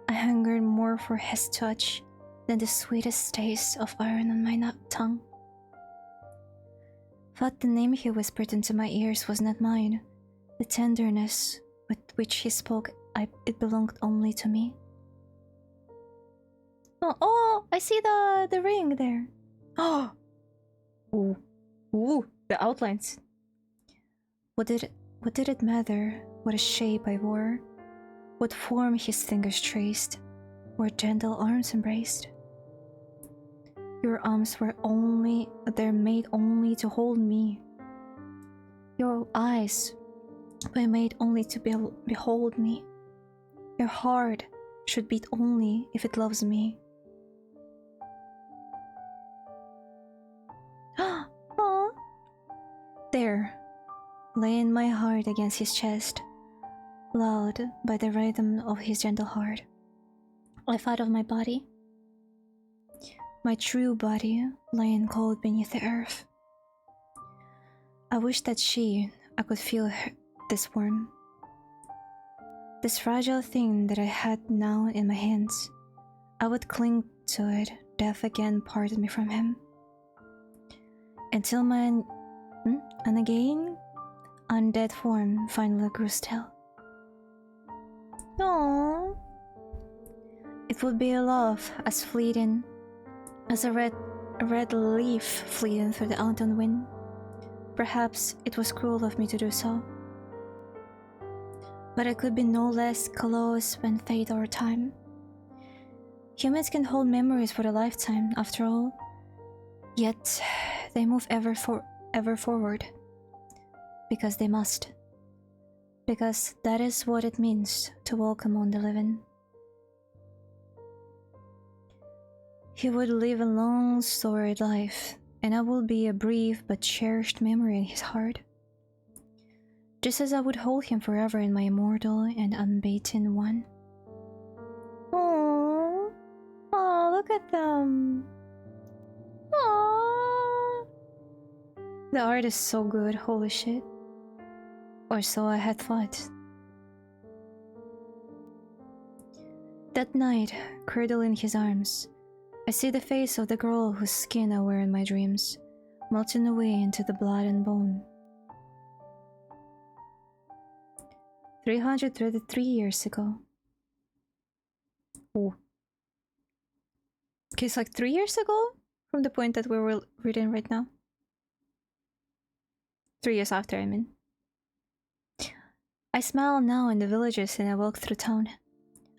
I hungered more for his touch than the sweetest taste of iron on my tongue. Thought the name he whispered into my ears was not mine. The tenderness with which he spoke, it belonged only to me. Oh, I see the ring there. Oh, ooh, the outlines. What did it matter what a shape I wore? What form his fingers traced, or gentle arms embraced? Your arms they're made only to hold me. Your eyes were made only to behold me. Your heart should beat only if it loves me. Aww. There, laying my heart against his chest, lulled by the rhythm of his gentle heart, I thought of my body. My true body lying cold beneath the earth. I wish that I could feel this warmth. This fragile thing that I had now in my hands. I would cling to it, death again parted me from him. Until my and again, undead form finally grew still. Aww. It would be a love as fleeting as a red leaf fleeting through the autumn wind. Perhaps it was cruel of me to do so, but I could be no less close when fate or time. Humans can hold memories for a lifetime, after all, yet they move ever forward, because they must. Because that is what it means to walk among the living. He would live a long, storied life, and I will be a brief but cherished memory in his heart. Just as I would hold him forever in my immortal and unbeaten one. Aww. Aww, look at them. Aww. The art is so good, holy shit. Or so I had thought. That night, cradled in his arms, I see the face of the girl whose skin I wear in my dreams, melting away into the blood and bone. 333 years ago. Oh. Okay, it's like 3 years ago from the point that we were reading right now. 3 years after, I mean. I smile now in the villages and I walk through town.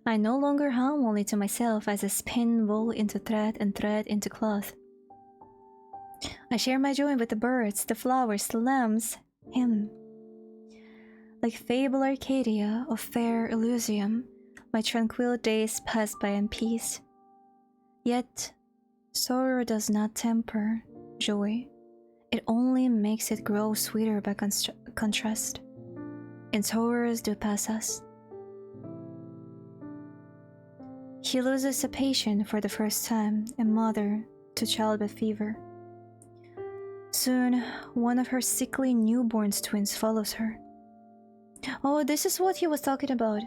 I no longer hum only to myself as I spin wool into thread and thread into cloth. I share my joy with the birds, the flowers, the lambs, him. Like fable Arcadia of fair Elysium, my tranquil days pass by in peace. Yet, sorrow does not temper joy. It only makes it grow sweeter by contrast. And sorrows do pass us. He loses a patient for the first time, a mother to child with fever. Soon, one of her sickly newborn twins follows her. Oh, this is what he was talking about.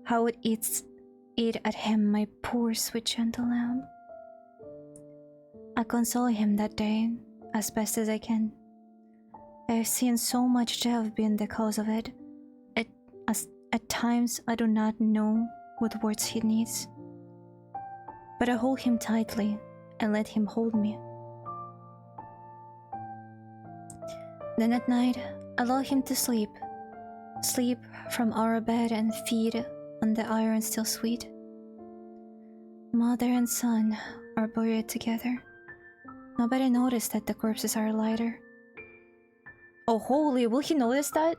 How it eat at him, my poor sweet gentle lamb. I console him that day, as best as I can. I have seen so much death being the cause of it. At times, I do not know what words he needs. But I hold him tightly and let him hold me. Then at night, I lull him to sleep. Sleep from our bed and feed on the iron still sweet. Mother and son are buried together. Nobody noticed that the corpses are lighter. Oh holy, will he notice that?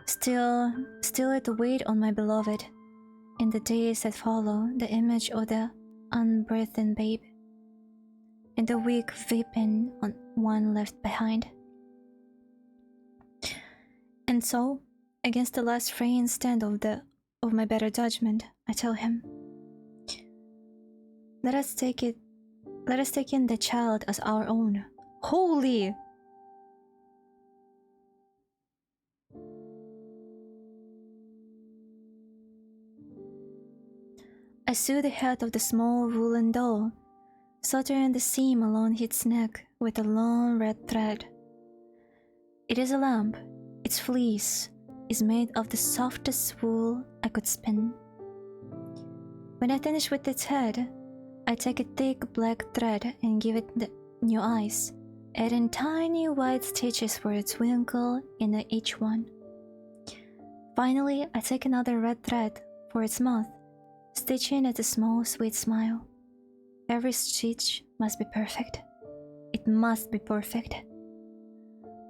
Still it wait on my beloved. In the days that follow, the image of the unbreathed babe. And the weak weeping on one left behind. And so, against the last frail stand of my better judgment, I tell him, let us take in the child as our own. Holy! I sew the head of the small woolen doll, soldering the seam along its neck with a long red thread. It is a lamp. Its fleece is made of the softest wool I could spin. When I finish with its head, I take a thick black thread and give it the new eyes, adding tiny white stitches for its twinkle in each one. Finally, I take another red thread for its mouth, stitching at a small sweet smile. Every stitch must be perfect. It must be perfect.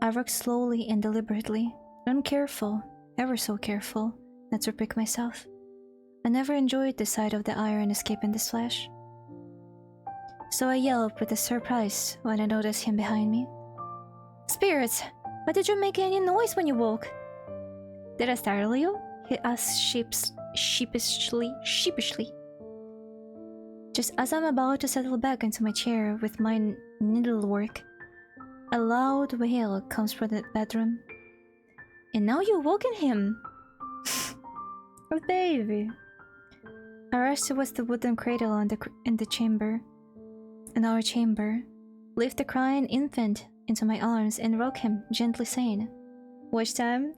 I work slowly and deliberately. I'm careful, ever so careful, not to prick myself. I never enjoyed the sight of the iron escaping this flesh. So I yelp with a surprise when I notice him behind me. Spirits, why did you make any noise when you woke? Did I startle you? He asked sheepishly. Just as I'm about to settle back into my chair with my needlework, a loud wail comes from the bedroom. And now you've woken him! Oh, baby! I rushed towards the wooden cradle in our chamber, lift the crying infant into my arms and rock him, gently saying, "Watch time?"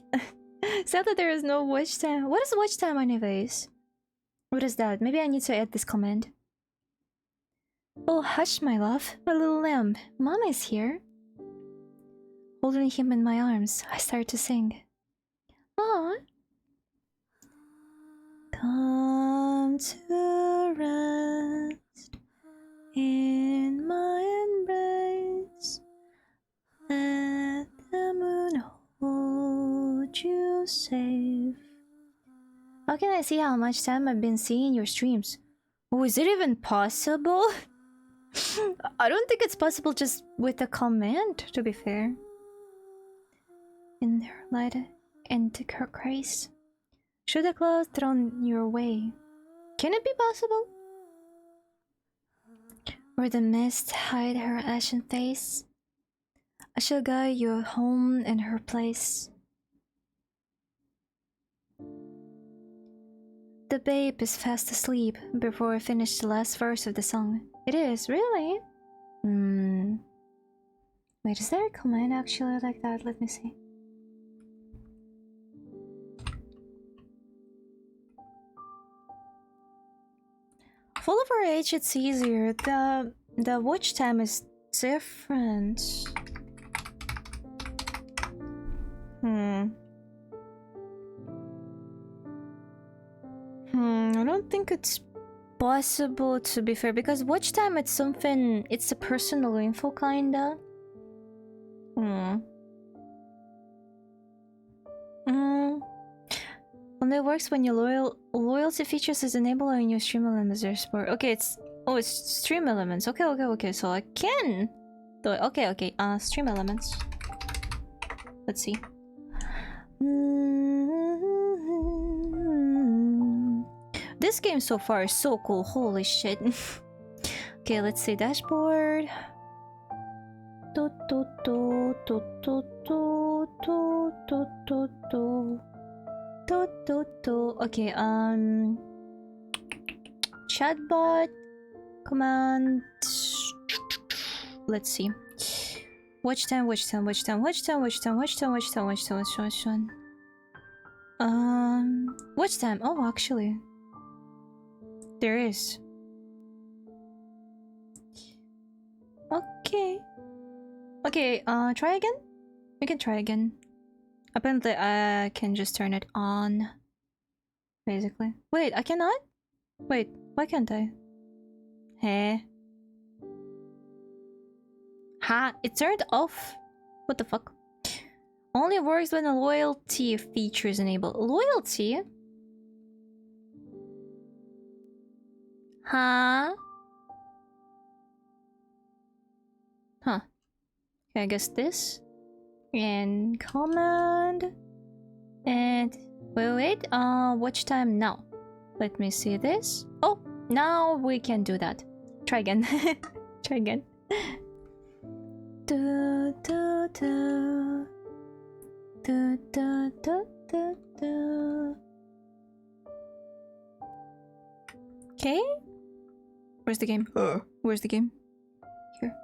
Sadly, there is no watch time. What is watch time, anyways? What is that? Maybe I need to add this comment. Oh, hush, my love, my little lamb. Mama is here. Holding him in my arms, I start to sing. Aww. Come to rest in my embrace. Let the moon hold you safe. How can I see how much time I've been seeing your streams? Oh, is it even possible? I don't think it's possible just with a comment, to be fair. In her light and her grace. Should a cloud thrown your way? Can it be possible? Where the mist hide her ashen face? I shall guide you home in her place. The babe is fast asleep before I finish the last verse of the song. It is, really? Wait, is there a comment actually like that? Let me see. Full of our age, it's easier. The watch time is different. I don't think it's possible, to be fair, because watch time it's something, it's a personal info kinda. Only works when your loyalty features is enabled on your stream elements or sport. Okay, it's stream elements. Okay. So I can do it. Okay. Stream elements. Let's see. This game so far is so cool. Holy shit. Okay, let's see dashboard. Okay, chatbot command. Let's see. Watch time. Watch time. Oh, actually, there is. Okay, try again? We can try again. Apparently I can just turn it on. Basically. Wait, I cannot? Wait, why can't I? Hey. Ha! It turned off! What the fuck? Only works when a loyalty feature is enabled. Loyalty? Huh? Huh. Okay, I guess this. And command. And wait, watch time now. Let me see this. Oh, now we can do that. Try again. Try again. Okay. Where's the game? Where's the game? Here.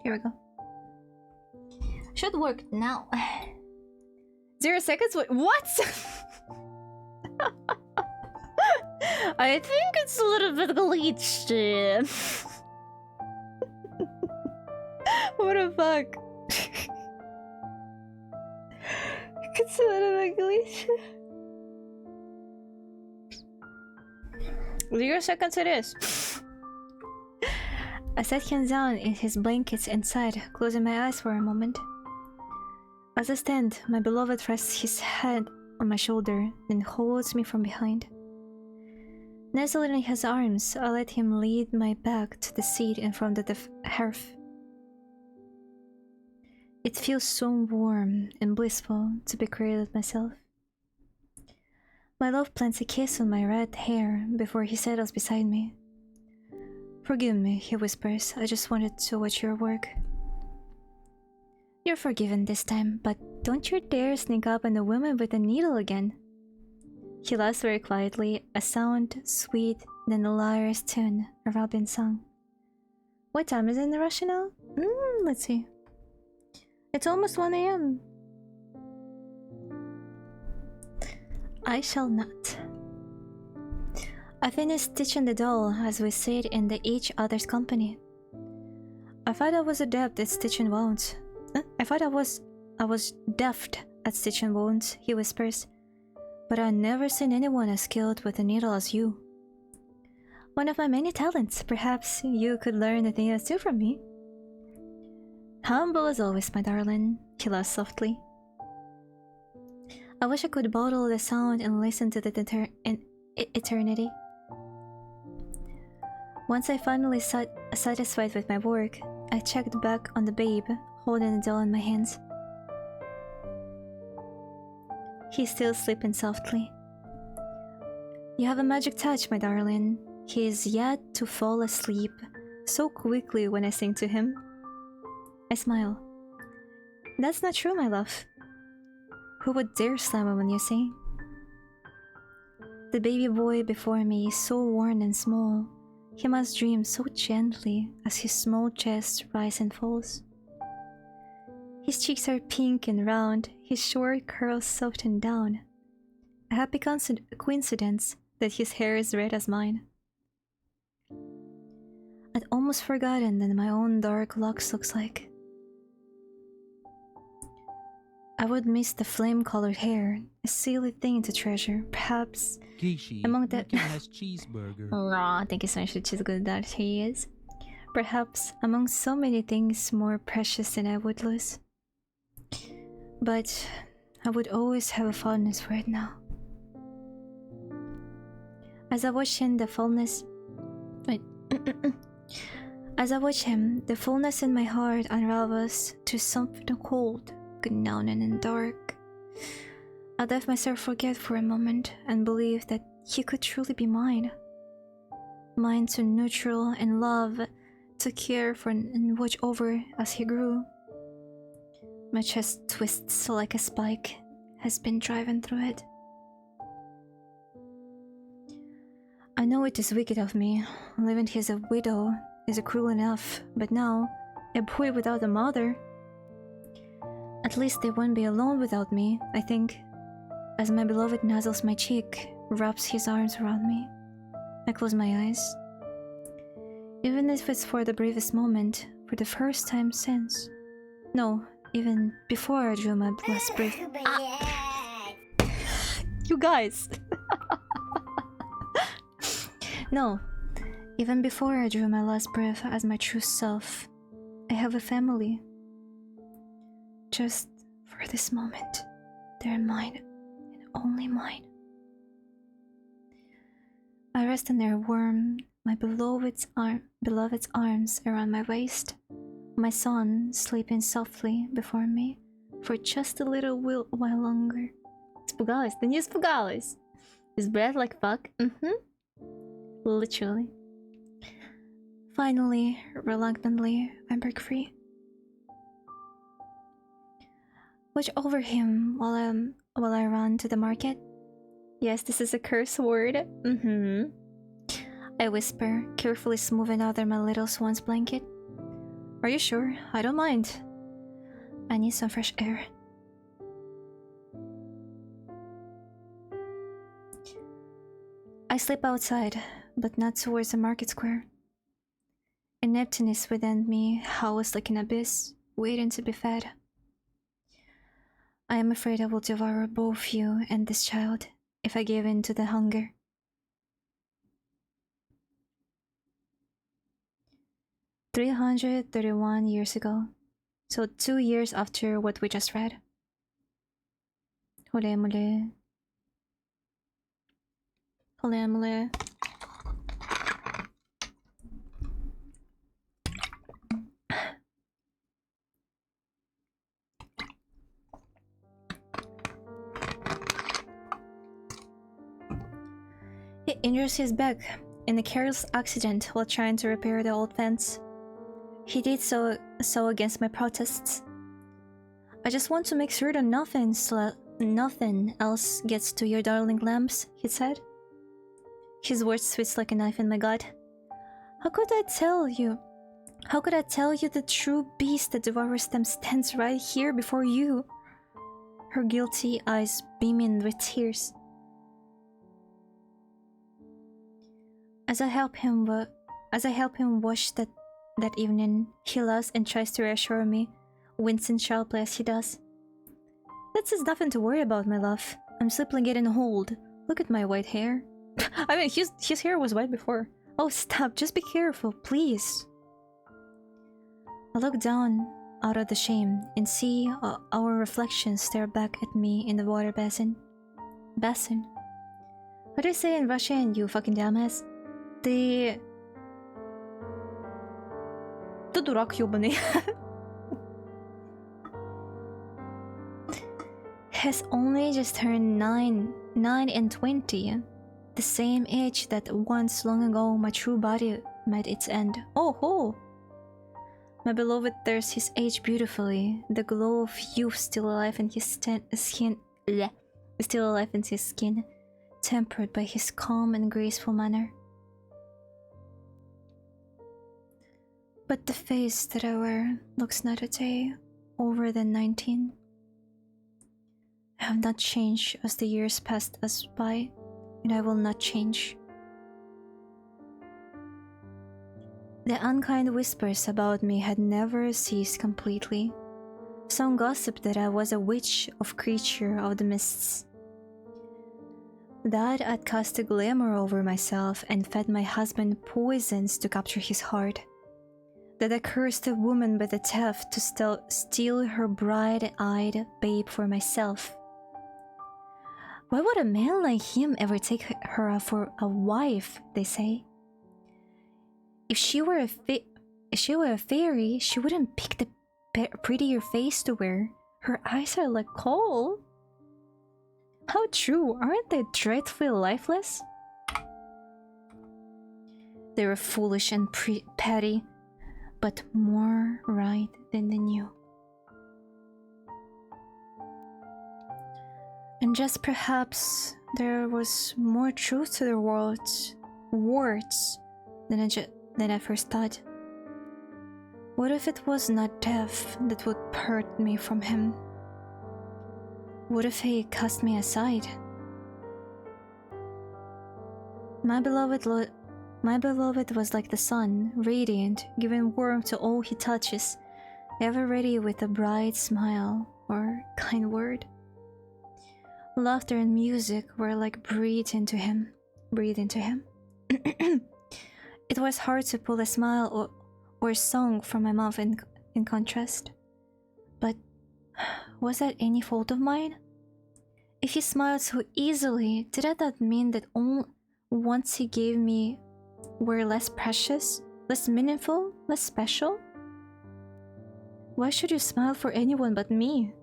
Here we go. Should work now. 0 seconds? What? I think it's a little bit glitched. What the fuck? It's a little bit glitched. 0 seconds it is. I sat him down in his blankets inside, closing my eyes for a moment. As I stand, my beloved rests his head on my shoulder, then holds me from behind. Nestled in his arms, I let him lead my back to the seat in front of the hearth. It feels so warm and blissful to be cradled myself. My love plants a kiss on my red hair before he settles beside me. Forgive me, he whispers. I just wanted to watch your work. You're forgiven this time, but don't you dare sneak up on the woman with a needle again. He laughs very quietly, a sound sweet than the lyre's tune, a robin song. What time is it in Russia now? Let's see. It's almost 1 AM. I shall not. I finished stitching the doll as we sit in each other's company. I thought I was adept at stitching wounds. I thought I was deft at stitching wounds, he whispers. But I've never seen anyone as skilled with a needle as you. One of my many talents. Perhaps you could learn a thing or two from me. Humble as always, my darling, he laughs softly. I wish I could bottle the sound and listen to the eternity. Once I finally satisfied with my work, I checked back on the babe, holding the doll in my hands. He's still sleeping softly. You have a magic touch, my darling. He is yet to fall asleep so quickly when I sing to him. I smile. That's not true, my love. Who would dare slam him when you sing? The baby boy before me is so worn and small. He must dream so gently as his small chest rises and falls. His cheeks are pink and round, his short curls soften down. A happy coincidence that his hair is red as mine. I'd almost forgotten that my own dark locks looks like. I would miss the flame-colored hair, a silly thing to treasure. Perhaps among the has cheeseburger. Aw, thank you so much for choosing good that he is. Perhaps among so many things more precious than I would lose. But I would always have a fondness for it now. As I watch him, the fullness... Wait. As I watch him, the fullness in my heart unravels to something cold, unknown and dark. I let myself forget for a moment and believe that he could truly be mine. Mine to nurture and love, to care for and watch over as he grew. My chest twists like a spike has been driven through it. I know it is wicked of me. Leaving his a widow is cruel enough, but now, a boy without a mother. At least they won't be alone without me, I think, as my beloved nuzzles my cheek, wraps his arms around me. I close my eyes. Even if it's for the briefest moment, for the first time since. No, even before I drew my last breath. Ah! You guys! No, even before I drew my last breath as my true self. I have a family. Just for this moment, they're mine, and only mine. I rest in their warm, my beloved's arms around my waist, my son sleeping softly before me for just a little while longer. Испугалась? Да не испугалась! Is breath like fuck? Literally. Finally, reluctantly, I break free. Watch over him while I run to the market. Yes, this is a curse word. I whisper, carefully smoothing out my little swan's blanket. Are you sure? I don't mind. I need some fresh air. I slip outside, but not towards the market square. An emptiness within me howls like an abyss, waiting to be fed. I am afraid I will devour both you and this child if I give in to the hunger. "331 years ago, so 2 years after what we just read. Holemole. Holemole. He injures his back in a careless accident while trying to repair the old fence. He did so against my protests. I just want to make sure that nothing else gets to your darling lambs, he said. His words twist like a knife in my gut. How could I tell you the true beast that devours them stands right here before you? Her guilty eyes beaming with tears. As I help him wash that evening, he laughs and tries to reassure me, wincing sharply as he does. That is nothing to worry about, my love. I'm simply getting old. Look at my white hair. I mean, his hair was white before. Oh, stop, just be careful, please. I look down out of the shame and see our reflections stare back at me in the water basin. What do you say in Russian, you fucking dumbass? Ты дурак ёбаный. Has only just turned 9 and 20. The same age that once long ago my true body met its end. Oh ho! My beloved bears his age beautifully, the glow of youth still alive in his skin, tempered by his calm and graceful manner. But the face that I wear looks not a day over than 19. I have not changed as the years passed us by, and I will not change. The unkind whispers about me had never ceased completely. Some gossiped that I was a witch of creature of the mists. That I'd cast a glamour over myself and fed my husband poisons to capture his heart. That I cursed a woman by the theft to steal her bright-eyed babe for myself. Why would a man like him ever take her for a wife, they say? If she were a fairy, she wouldn't pick the prettier face to wear. Her eyes are like coal. How true, aren't they dreadfully lifeless? They were foolish and petty, but more right than they knew. And just perhaps there was more truth to their words than I first thought. What if it was not death that would part me from him? What if he cast me aside? My beloved was like the sun, radiant, giving warmth to all he touches, ever ready with a bright smile or kind word. Laughter and music were like breathe into him. It was hard to pull a smile or song from my mouth in contrast. But was that any fault of mine? If he smiled so easily, did that mean that once he gave me were less precious, less meaningful, less special? Why should you smile for anyone but me?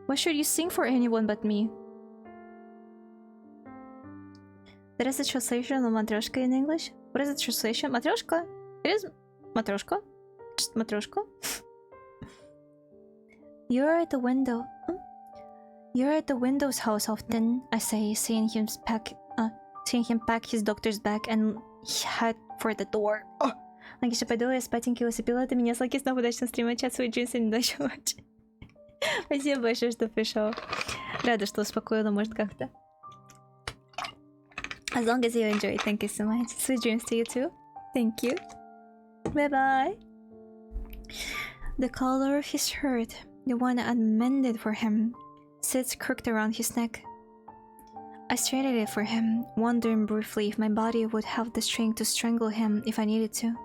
Why should you sing for anyone but me? That is the translation of Matryoshka in English. What is the translation? Matryoshka? It is Matryoshka? Just Matryoshka? You're at the window. You're at the window's house often, I say, seeing him pack his doctor's bag and head for the door. Логично, пойду я спатеньки усыпила, ты меня сладкий снов, удачного стрима, чат, свои джинсы, не дальше ночи. Спасибо большое, что пришел. Рада, что успокоила, может, как-то. As long as you enjoy, thank you so much. Sweet dreams to you too. Thank you. Bye-bye. The collar of his shirt, the one I'd mended for him, sits crooked around his neck. I straightened it for him, wondering briefly if my body would have the strength to strangle him if I needed to.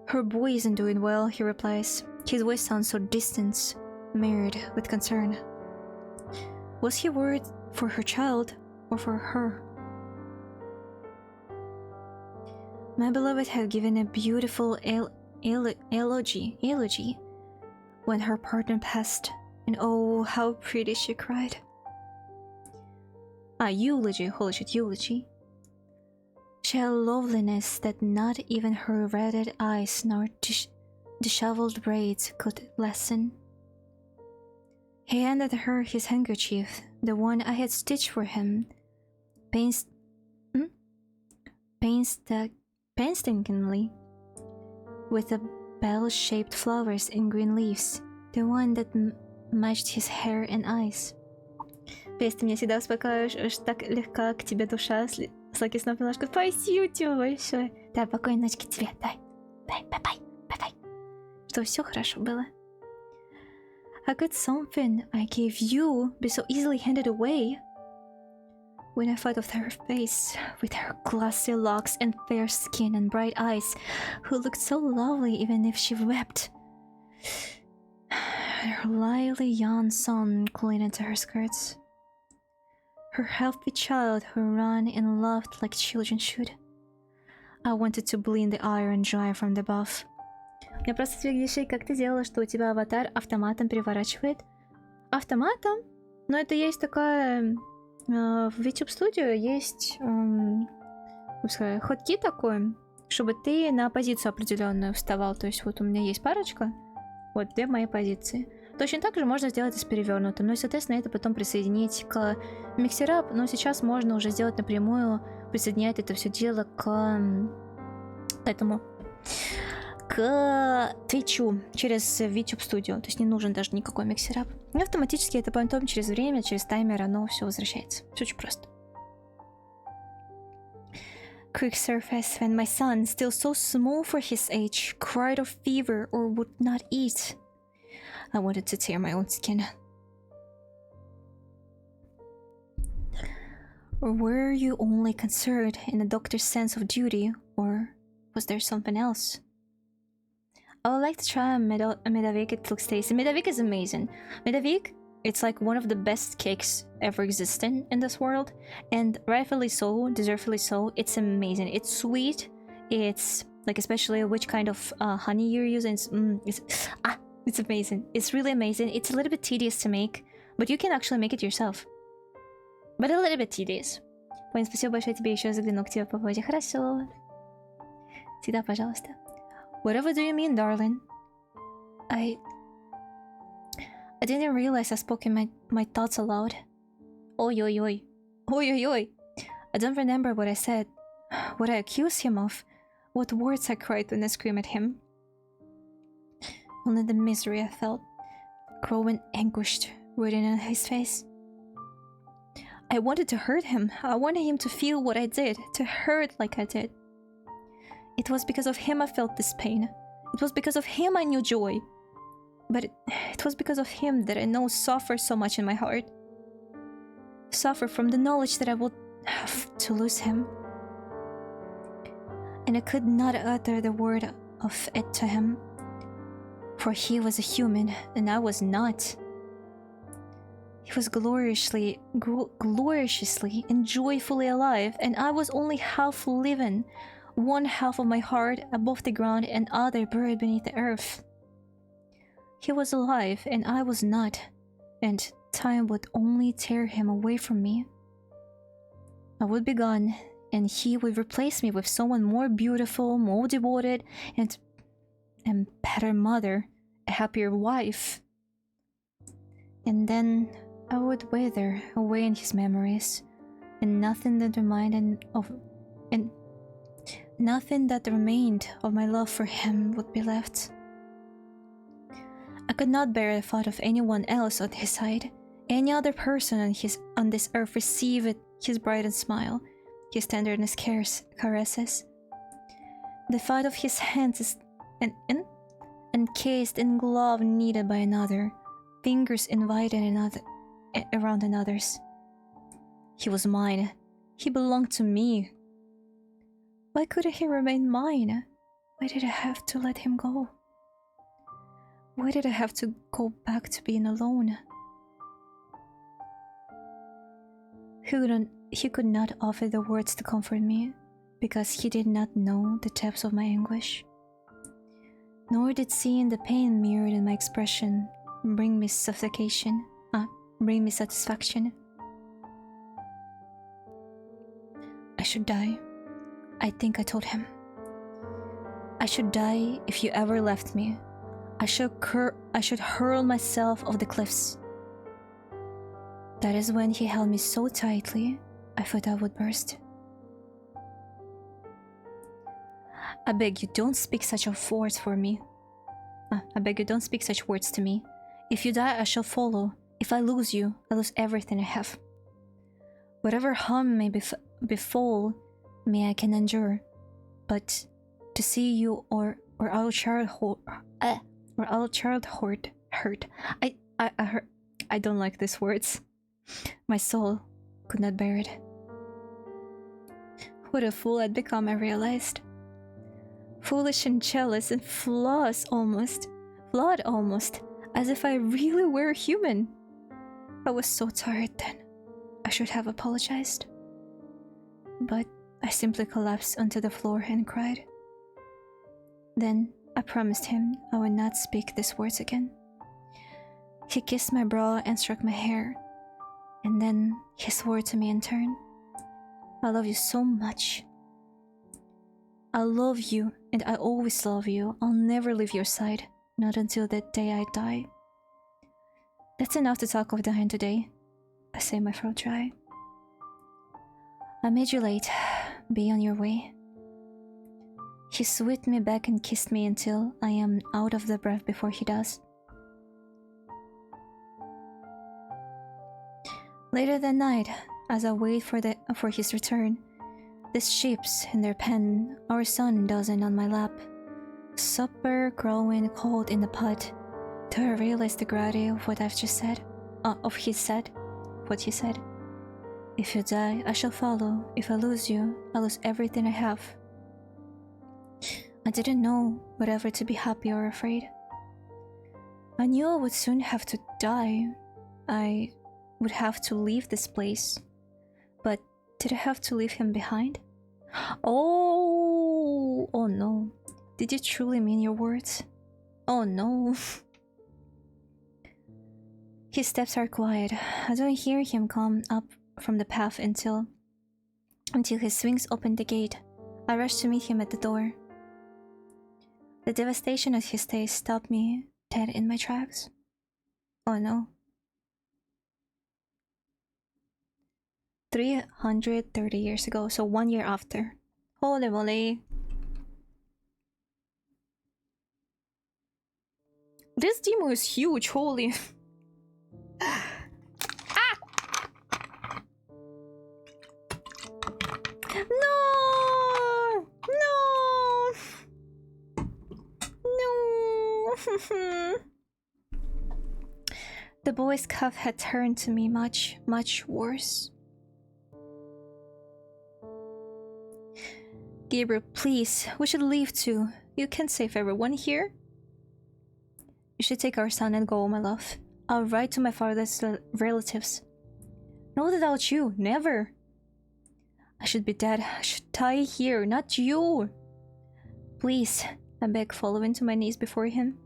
Her boy isn't doing well, he replies. His voice sounds so distant, mirrored with concern. Was he worried for her child or for her? My beloved had given a beautiful eulogy when her partner passed, and oh, how pretty she cried. Eulogy, holy shit, eulogy. She had a loveliness that not even her reddened eyes nor disheveled braids could lessen. He handed her his handkerchief, the one I had stitched for him, painstakingly, with the bell-shaped flowers and green leaves, the one that matched his hair and eyes. Пес, ты меня всегда успокаиваешь, так легка к тебе душа, сладкий снов, немножко. Спасибо тебе большое. Да, покойной ночки тебе. Давай, бай-бай. Чтобы все хорошо было. How could something I gave you be so easily handed away? When I thought of her face, with her glossy locks and fair skin and bright eyes, who looked so lovely even if she wept, her lively young son clinging to her skirts, her healthy child who ran and laughed like children should, I wanted to blend the iron dry from the buff. Я просто тебе, Гиши, как ты делала, что у тебя аватар автоматом переворачивает? Автоматом? Но это есть такая... В VTuber Studio есть ходки такой, чтобы ты на позицию определенную вставал. То есть вот у меня есть парочка, вот две мои позиции. Точно так же можно сделать и с перевернутым. Ну и, соответственно, это потом присоединить к миксерап. Но сейчас можно уже сделать напрямую, присоединять это все дело к этому... к Твичу через VTuber Studio. То есть не нужен даже никакой миксерап. И автоматически это потом через время, через таймер оно все возвращается. Все очень просто. Quick surface when my son, still so small for his age, cried of fever or would not eat. I wanted to tear my own skin. Or were you only concerned in the doctor's sense of duty, or was there something else? I would like to try a Medavik. It looks tasty. Medavik is amazing. Medavik, it's like one of the best cakes ever existing in this world, and rightfully so, deservedly so. It's amazing. It's sweet. It's like, especially which kind of honey you're using. It's amazing. It's really amazing. It's a little bit tedious to make, but you can actually make it yourself. But a little bit tedious. Понятно, спасибо большое тебе, еще загляну к тебе попозже. Хорошо. Всегда, пожалуйста. Whatever do you mean, darling? I didn't realize I spoke in my thoughts aloud. Oi, oi, oi. Oi, oi, oi. I don't remember what I said, what I accused him of, what words I cried when I screamed at him. Only the misery I felt, growing anguished, written on his face. I wanted to hurt him. I wanted him to feel what I did, to hurt like I did. It was because of him I felt this pain. It was because of him I knew joy. But it was because of him that I now suffer so much in my heart. Suffer from the knowledge that I would have to lose him. And I could not utter the word of it to him. For he was a human, and I was not. He was gloriously and joyfully alive, and I was only half living, one half of my heart above the ground and other buried beneath the earth. He was alive, and I was not, and time would only tear him away from me. I would be gone, and he would replace me with someone more beautiful, more devoted, and better mother, a happier wife. And then I would wither away in his memories, and nothing that remained of my love for him would be left. I could not bear the thought of anyone else on his side, any other person on this earth receive his brightened smile, his tenderness caresses. The thought of his hands encased in glove needed by another, fingers invited around another's. He was mine. He belonged to me. Why couldn't he remain mine? Why did I have to let him go? Why did I have to go back to being alone? He could not offer the words to comfort me, because he did not know the depths of my anguish. Nor did seeing the pain mirrored in my expression bring me satisfaction. I should die. I think I told him. I should die if you ever left me. I should hurl myself off the cliffs. That is when he held me so tightly, I thought I would burst. I beg you, don't speak such words for me. I beg you, don't speak such words to me. If you die, I shall follow. If I lose you, I lose everything I have. Whatever harm may befall me, I can endure. But to see you or our childhood hurt, I don't like these words. My soul could not bear it. What a fool I'd become, I realized. Foolish and jealous and flawed almost, as if I really were human. I was so tired then. I should have apologized. But I simply collapsed onto the floor and cried. Then I promised him I would not speak these words again. He kissed my brow and stroked my hair, and then he swore to me in turn, I love you so much. I love you, and I always love you. I'll never leave your side, not until the day I die. That's enough to talk of dying today. I say, my throat dry. I made you late. Be on your way. He swept me back and kissed me until I am out of the breath before he does. Later that night, as I wait for his return, the ships in their pen, our son dozing on my lap, supper growing cold in the pot, Do I realize the gravity of what I've just said? What he said. If you die, I shall follow. If I lose you, I lose everything I have. I didn't know whether to be happy or afraid. I knew I would soon have to die. I would have to leave this place. But did I have to leave him behind? Oh no. Did you truly mean your words? Oh no. His steps are quiet. I don't hear him come up from the path until he swings open the gate. I rush to meet him at the door. The devastation of his face stopped me dead in my tracks. Oh no. 330 years ago, so 1 year after. Holy moly. This demo is huge, holy. No! No! No! The boy's cough had turned to me much, much worse. Gabriel, please, we should leave too. You can't save everyone here. You should take our son and go, my love. I'll write to my father's relatives. Not without you, never. I should be dead. I should die here, not you. Please, I beg, following to my knees before him.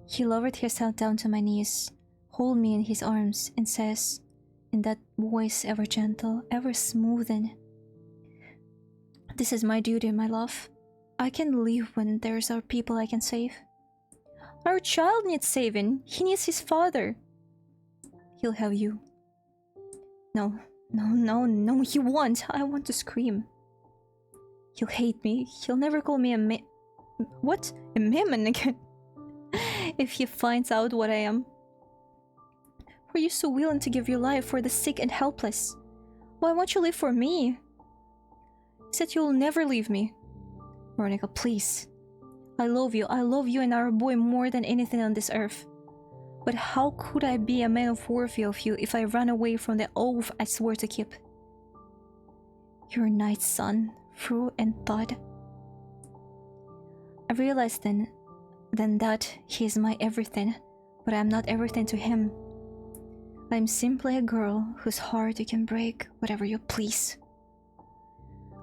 He lowered himself down to my knees, hold me in his arms, and says, in that voice ever gentle, ever smoothing, "This is my duty, my love. I can leave when there's our people I can save. Our child needs saving. He needs his father. He'll have you." No, he won't. I want to scream. He'll hate me. He'll never call me a Mammon again. If he finds out what I am. Were you so willing to give your life for the sick and helpless? Why won't you live for me? You said you'll never leave me. Veronica, please. I love you and our boy more than anything on this earth. But how could I be a man worthy of you if I ran away from the oath I swore to keep? You're a knight's son, through and thought. I realized then that he is my everything, but I'm not everything to him. I'm simply a girl whose heart you can break whatever you please.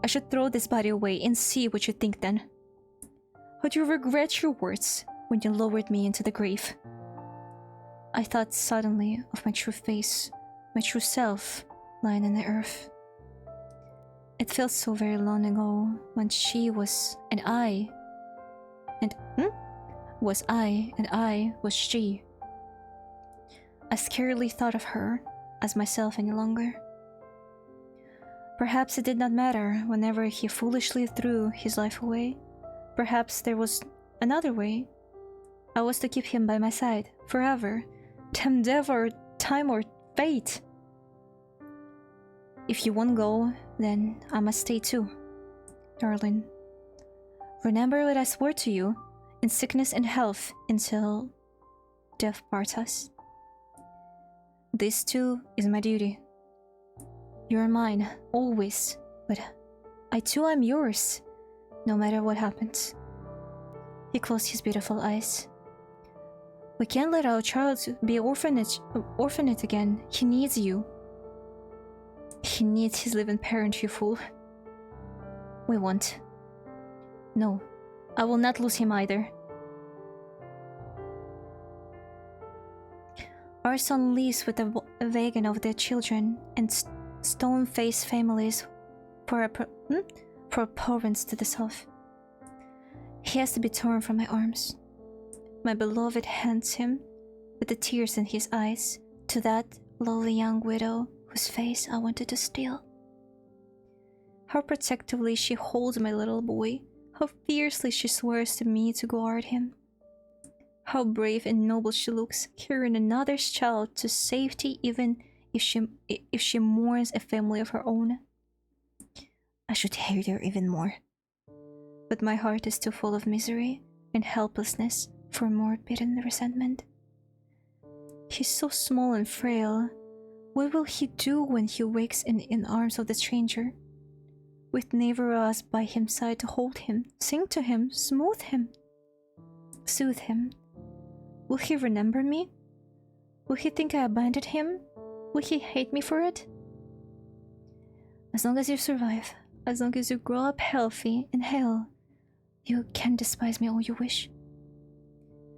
I should throw this body away and see what you think then. Would you regret your words when you lowered me into the grave? I thought suddenly of my true face, my true self, lying in the earth. It felt so very long ago when she was and I was she. I scarcely thought of her as myself any longer. Perhaps it did not matter whenever he foolishly threw his life away. Perhaps there was another way. I was to keep him by my side forever, damn death or time or fate. If you won't go, then I must stay too, darling. Remember what I swore to you, in sickness and health, until death parts us. This too is my duty. You're mine, always, but I too am yours, no matter what happens. He closed his beautiful eyes. We can't let our child be orphaned again. He needs you. He needs his living parent, you fool. We won't. No, I will not lose him either. Our son lives with a wagon of their children and stone-faced families for a province to the south. He has to be torn from my arms. My beloved hands him, with the tears in his eyes, to that lowly young widow whose face I wanted to steal. How protectively she holds my little boy, how fiercely she swears to me to guard him. How brave and noble she looks, carrying another's child to safety even if she mourns a family of her own. I should hate her even more. But my heart is too full of misery and helplessness for more bitter resentment. He's so small and frail. What will he do when he wakes in arms of the stranger? With neither of us by his side to hold him, sing to him, soothe him. Will he remember me? Will he think I abandoned him? Will he hate me for it? As long as you survive, as long as you grow up healthy in hell, you can despise me all you wish.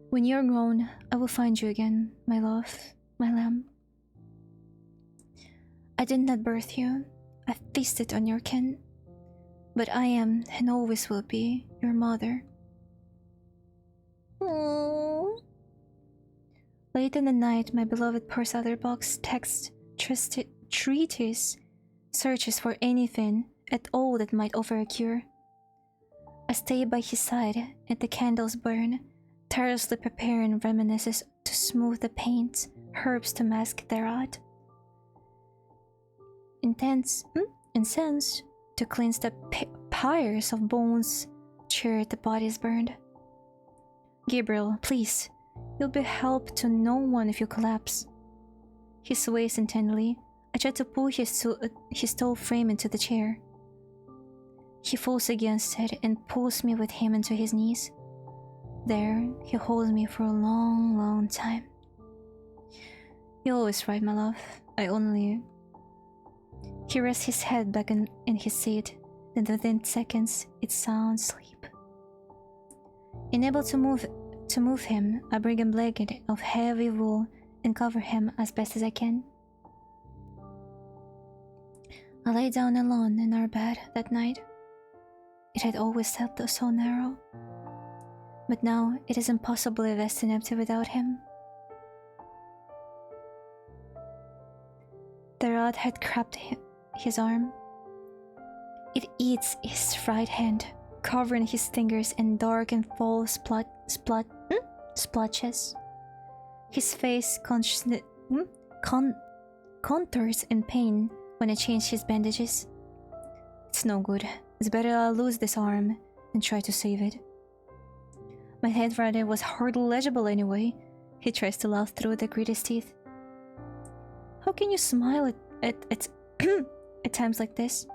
When you're grown, I will find you again, my love, my lamb. I did not birth you. I feasted on your kin. But I am, and always will be, your mother. Aww. Late in the night, my beloved pours out her box, text, treatise, searches for anything at all that might offer a cure. I stay by his side, and the candles burn, tirelessly preparing reminiscences to smooth the paint, herbs to mask their rot. Incense to cleanse the pyres of bones, cheer the bodies burned. Gabriel, please, you'll be help to no one if you collapse. He sways intently. I try to pull his tall frame into the chair. He falls against it and pulls me with him into his knees. There, he holds me for a long, long time. You're always right, my love. He rests his head back in his seat, then within seconds, it's sound sleep. Unable to move him, I bring a blanket of heavy wool and cover him as best as I can. I lay down alone in our bed that night. It had always felt so narrow, but now it is impossibly vast and empty without him. The rod had grabbed his arm. It eats his right hand, covering his fingers in dark and full splotches. His face contours in pain when I change his bandages. It's no good. It's better I lose this arm and try to save it. My handwriting was hardly legible anyway. He tries to laugh through the gritted teeth. How can you smile at at times like this?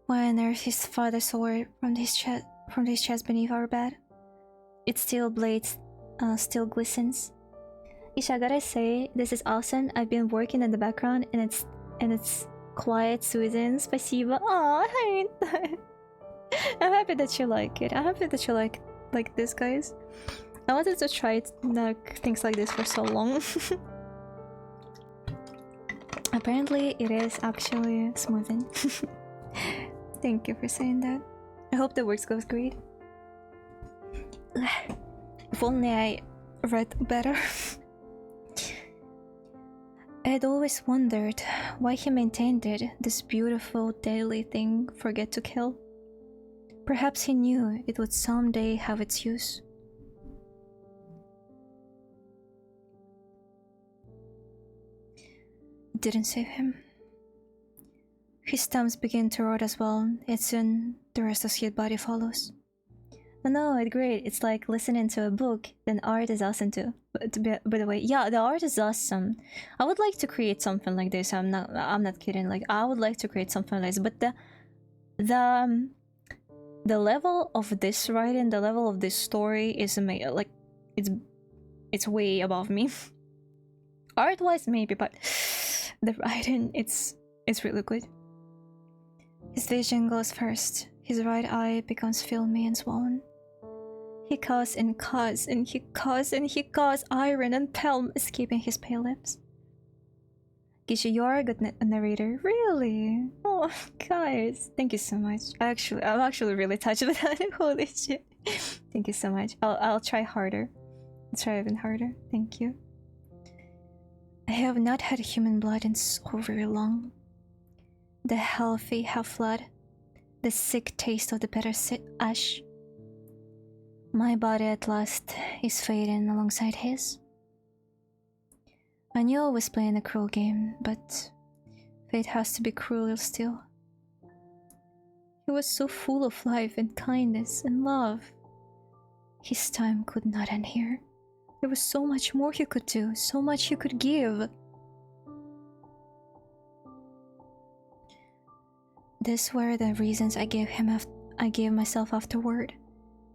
Why on earth his father's sword from his chest beneath our bed? Its steel blades still glistens. Isha, I gotta say, this is awesome. I've been working in the background and it's quiet, soothing. Спасибо. Aw, I'm happy that you like it. I'm happy that you like this, guys. I wanted to try things like this for so long. Apparently, it is actually smoothing. Thank you for saying that. I hope the works goes great. If only I read better. I had always wondered why he maintained it, this beautiful daily thing, forget to kill. Perhaps he knew it would someday have its use. It didn't save him. His thumbs begin to rot as well, and soon the rest of his body follows. Oh no, it's great. It's like listening to a book, then art is awesome too. By the way, yeah, the art is awesome. I would like to create something like this. I'm not kidding. Like, I would like to create something like this, but the level of this writing, the level of this story is amazing. Like, it's way above me. Art-wise, maybe, but the writing, it's really good. His vision goes first. His right eye becomes filmy and swollen. He coughs and coughs and he coughs and he coughs, iron and pelm escaping his pale lips. Gishi, you're a good narrator. Really? Oh, guys, thank you so much. I'm actually really touched with that. Holy shit. Thank you so much. I'll try harder. I'll try even harder. Thank you. I have not had human blood in so very long. The healthy half-blood. The sick taste of the bitter ash. My body at last is fading alongside his. I knew I was playing a cruel game, but fate has to be cruel still. He was so full of life and kindness and love. His time could not end here. There was so much more he could do, so much he could give. These were the reasons I gave myself afterward.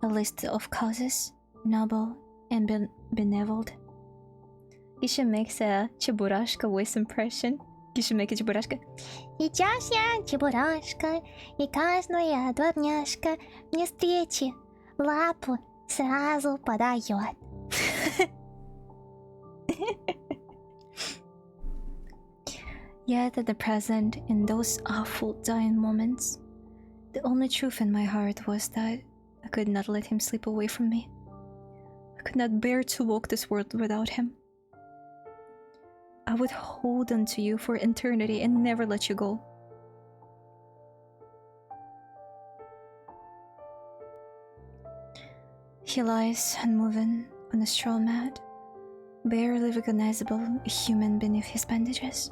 A list of causes, noble and benevolent. You should make a Cheburashka voice impression. You should make a Cheburashka. Сейчас я Чебурашка, и каждая дворняжка мне встречи лапу сразу подает. Yet at the present, in those awful dying moments, the only truth in my heart was that I could not let him slip away from me. I could not bear to walk this world without him. I would hold on to you for eternity and never let you go. He lies unmoving on a straw mat, barely recognizable, a human beneath his bandages.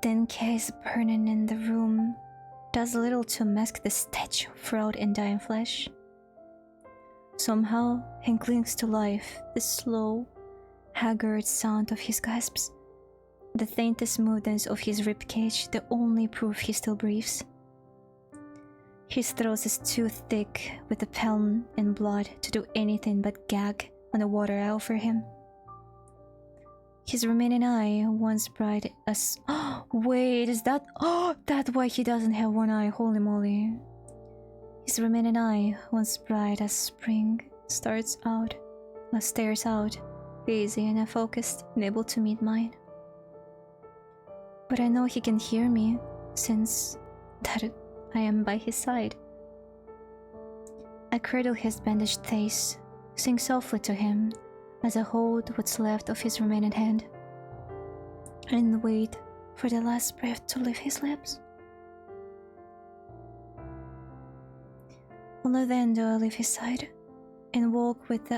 The case burning in the room does little to mask the stench of fraud and dying flesh. Somehow he clings to life, the slow, haggard sound of his gasps, the faintest movements of his ribcage, the only proof he still breathes. His throat is too thick with the pain and blood to do anything but gag on the water I offer him. His remaining eye, once bright as... wait, is that... that's why he doesn't have one eye, holy moly. His remaining eye, once bright as spring, stares out, hazy and unfocused, unable to meet mine. But I know he can hear me, since that I am by his side. I cradle his bandaged face, sing softly to him, as I hold what's left of his remaining hand, and wait for the last breath to leave his lips. Only then do I leave his side, and walk with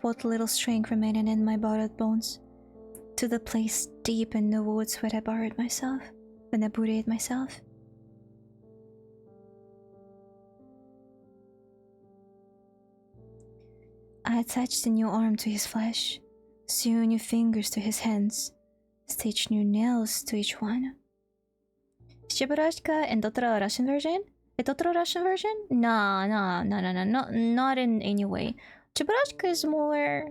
what little strength remaining in my battered bones, to the place deep in the woods where I buried myself, when I buried myself. I attached a new arm to his flesh, sew new fingers to his hands, stitch new nails to each one. Shibarashka and Dotra Russian version? A Dotra Russian version? No, not in any way. Shibarashka is more...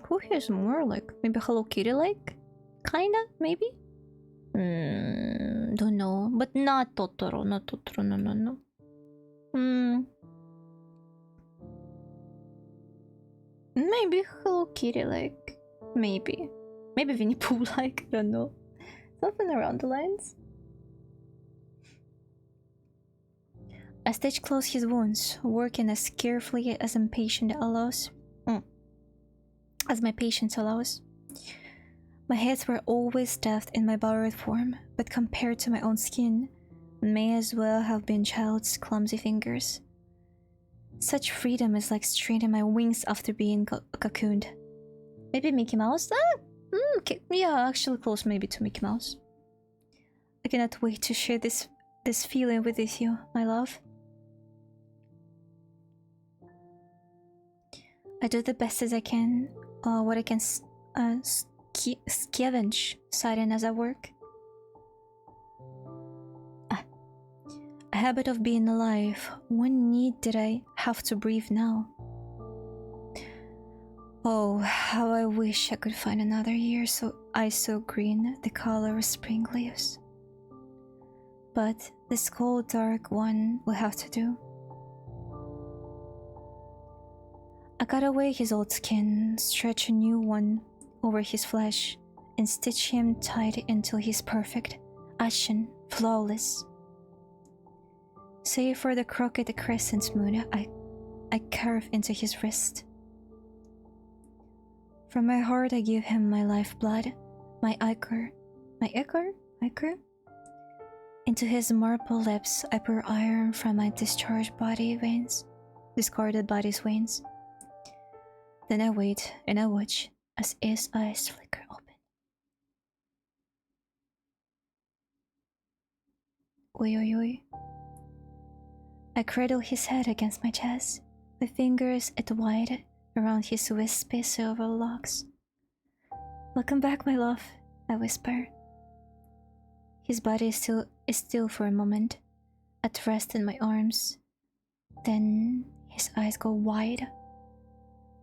Who hears more like? Maybe Hello Kitty like? Kinda, maybe? Don't know, but not Totoro, no. Maybe Hello Kitty like, maybe Winnie Pooh like, I don't know. Something around the lines. I stitch close his wounds, working as carefully as my patience allows. My hands were always deft in my borrowed form, but compared to my own skin, may as well have been child's clumsy fingers. Such freedom is like straining my wings after being cocooned. Maybe Mickey Mouse? Yeah, actually close maybe to Mickey Mouse. I cannot wait to share this feeling with you, my love. I do the best as I can, what I can scavenge, sighing as I work. A habit of being alive. What need did I have to breathe now? Oh, how I wish I could find another year so green, the color of spring leaves. But this cold, dark one will have to do. I cut away his old skin, stretch a new one over his flesh, and stitch him tight until he's perfect, ashen, flawless. Save for the crooked crescent moon I carve into his wrist. From my heart I give him my lifeblood, my ichor. Into his marble lips I pour iron from my discarded body's veins. Then I wait and I watch as his eyes flicker open. Oi, oi, oi. I cradle his head against my chest, my fingers at wide around his wispy silver locks. Welcome back, my love, I whisper. His body is still for a moment, at rest in my arms. Then his eyes go wide.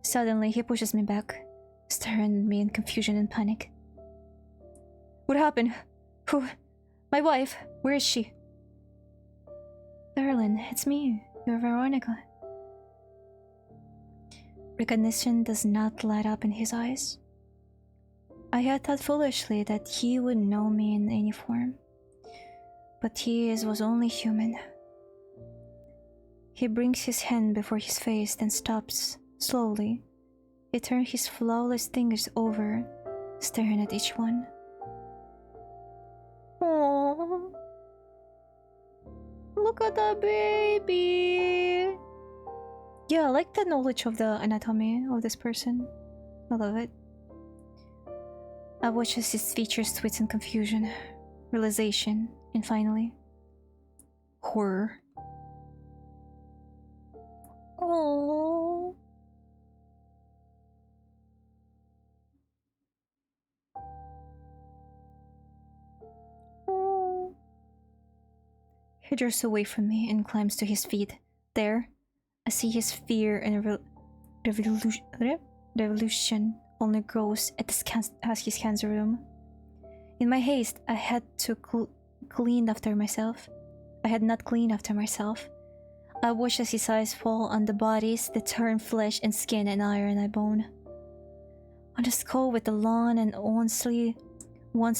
Suddenly, he pushes me back, staring at me in confusion and panic. What happened? Who? My wife? Where is she? Darling, it's me, your Veronica. Recognition does not light up in his eyes. I had thought foolishly that he would know me in any form, but he was only human. He brings his hand before his face, then stops, slowly. He turns his flawless fingers over, staring at each one. Aww. Look at the baby! Yeah, I like the knowledge of the anatomy of this person. I love it. I watch as his features twitch in confusion, realization, and finally, horror. Oh. Oh. He draws away from me and climbs to his feet. There, I see his fear and revolution only grows as his hands room. In my haste, I had to clean after myself. I had not cleaned after myself. I watched as his eyes fall on the bodies that turn flesh and skin and iron and bone. On the skull with the long and once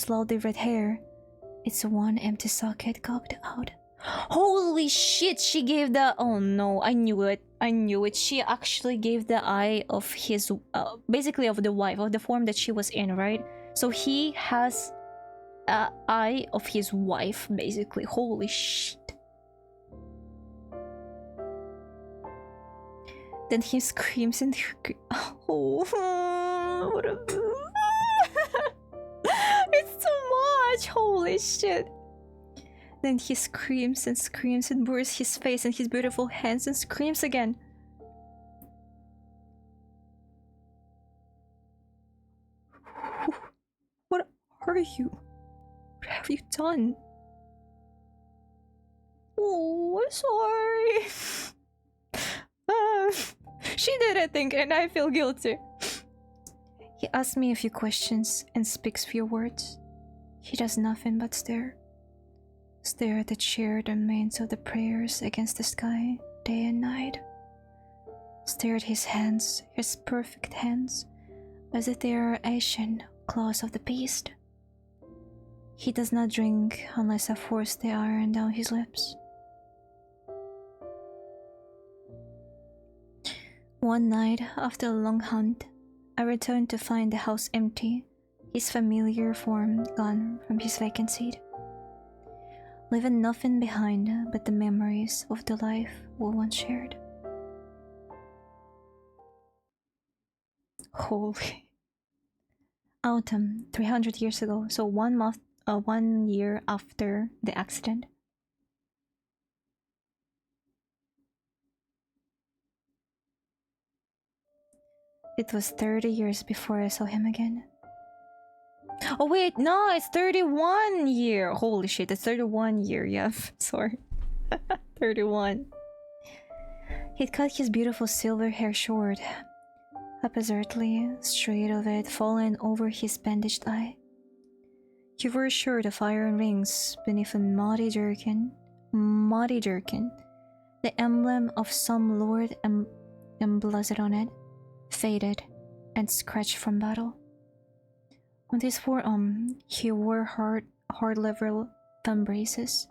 lovely red hair, it's one empty socket gobbled out. Holy shit, she gave the... Oh no, I knew it. I knew it. She actually gave the eye of his... basically of the wife, of the form that she was in, right? So he has an eye of his wife, basically. Holy shit. Then he screams and... Oh, what a... It's too much! Holy shit. Then he screams and bursts his face in his beautiful hands and screams again. What are you? What have you done? Oh, sorry. She did a thing and I feel guilty. He asks me a few questions and speaks few words. He does nothing but stare. Stare at the cheered remains of the prayers against the sky, day and night. Stare at his hands, his perfect hands, as if they are ashen claws of the beast. He does not drink unless I force the iron down his lips. One night, after a long hunt, I returned to find the house empty, his familiar form gone from his vacant seat. Leaving nothing behind but the memories of the life we once shared. Holy. Autumn, 300 years ago, so 1 year after the accident. It was 30 years before I saw him again. Oh wait, no, it's 31 year. Holy shit, it's 31 year, yeah, sorry. 31. He'd cut his beautiful silver hair short, haphazardly, straight of it falling over his bandaged eye. He wore a shirt of iron rings beneath a muddy jerkin, the emblem of some lord emblazoned on it, faded and scratched from battle. On his forearm, he wore hard-level thumb braces.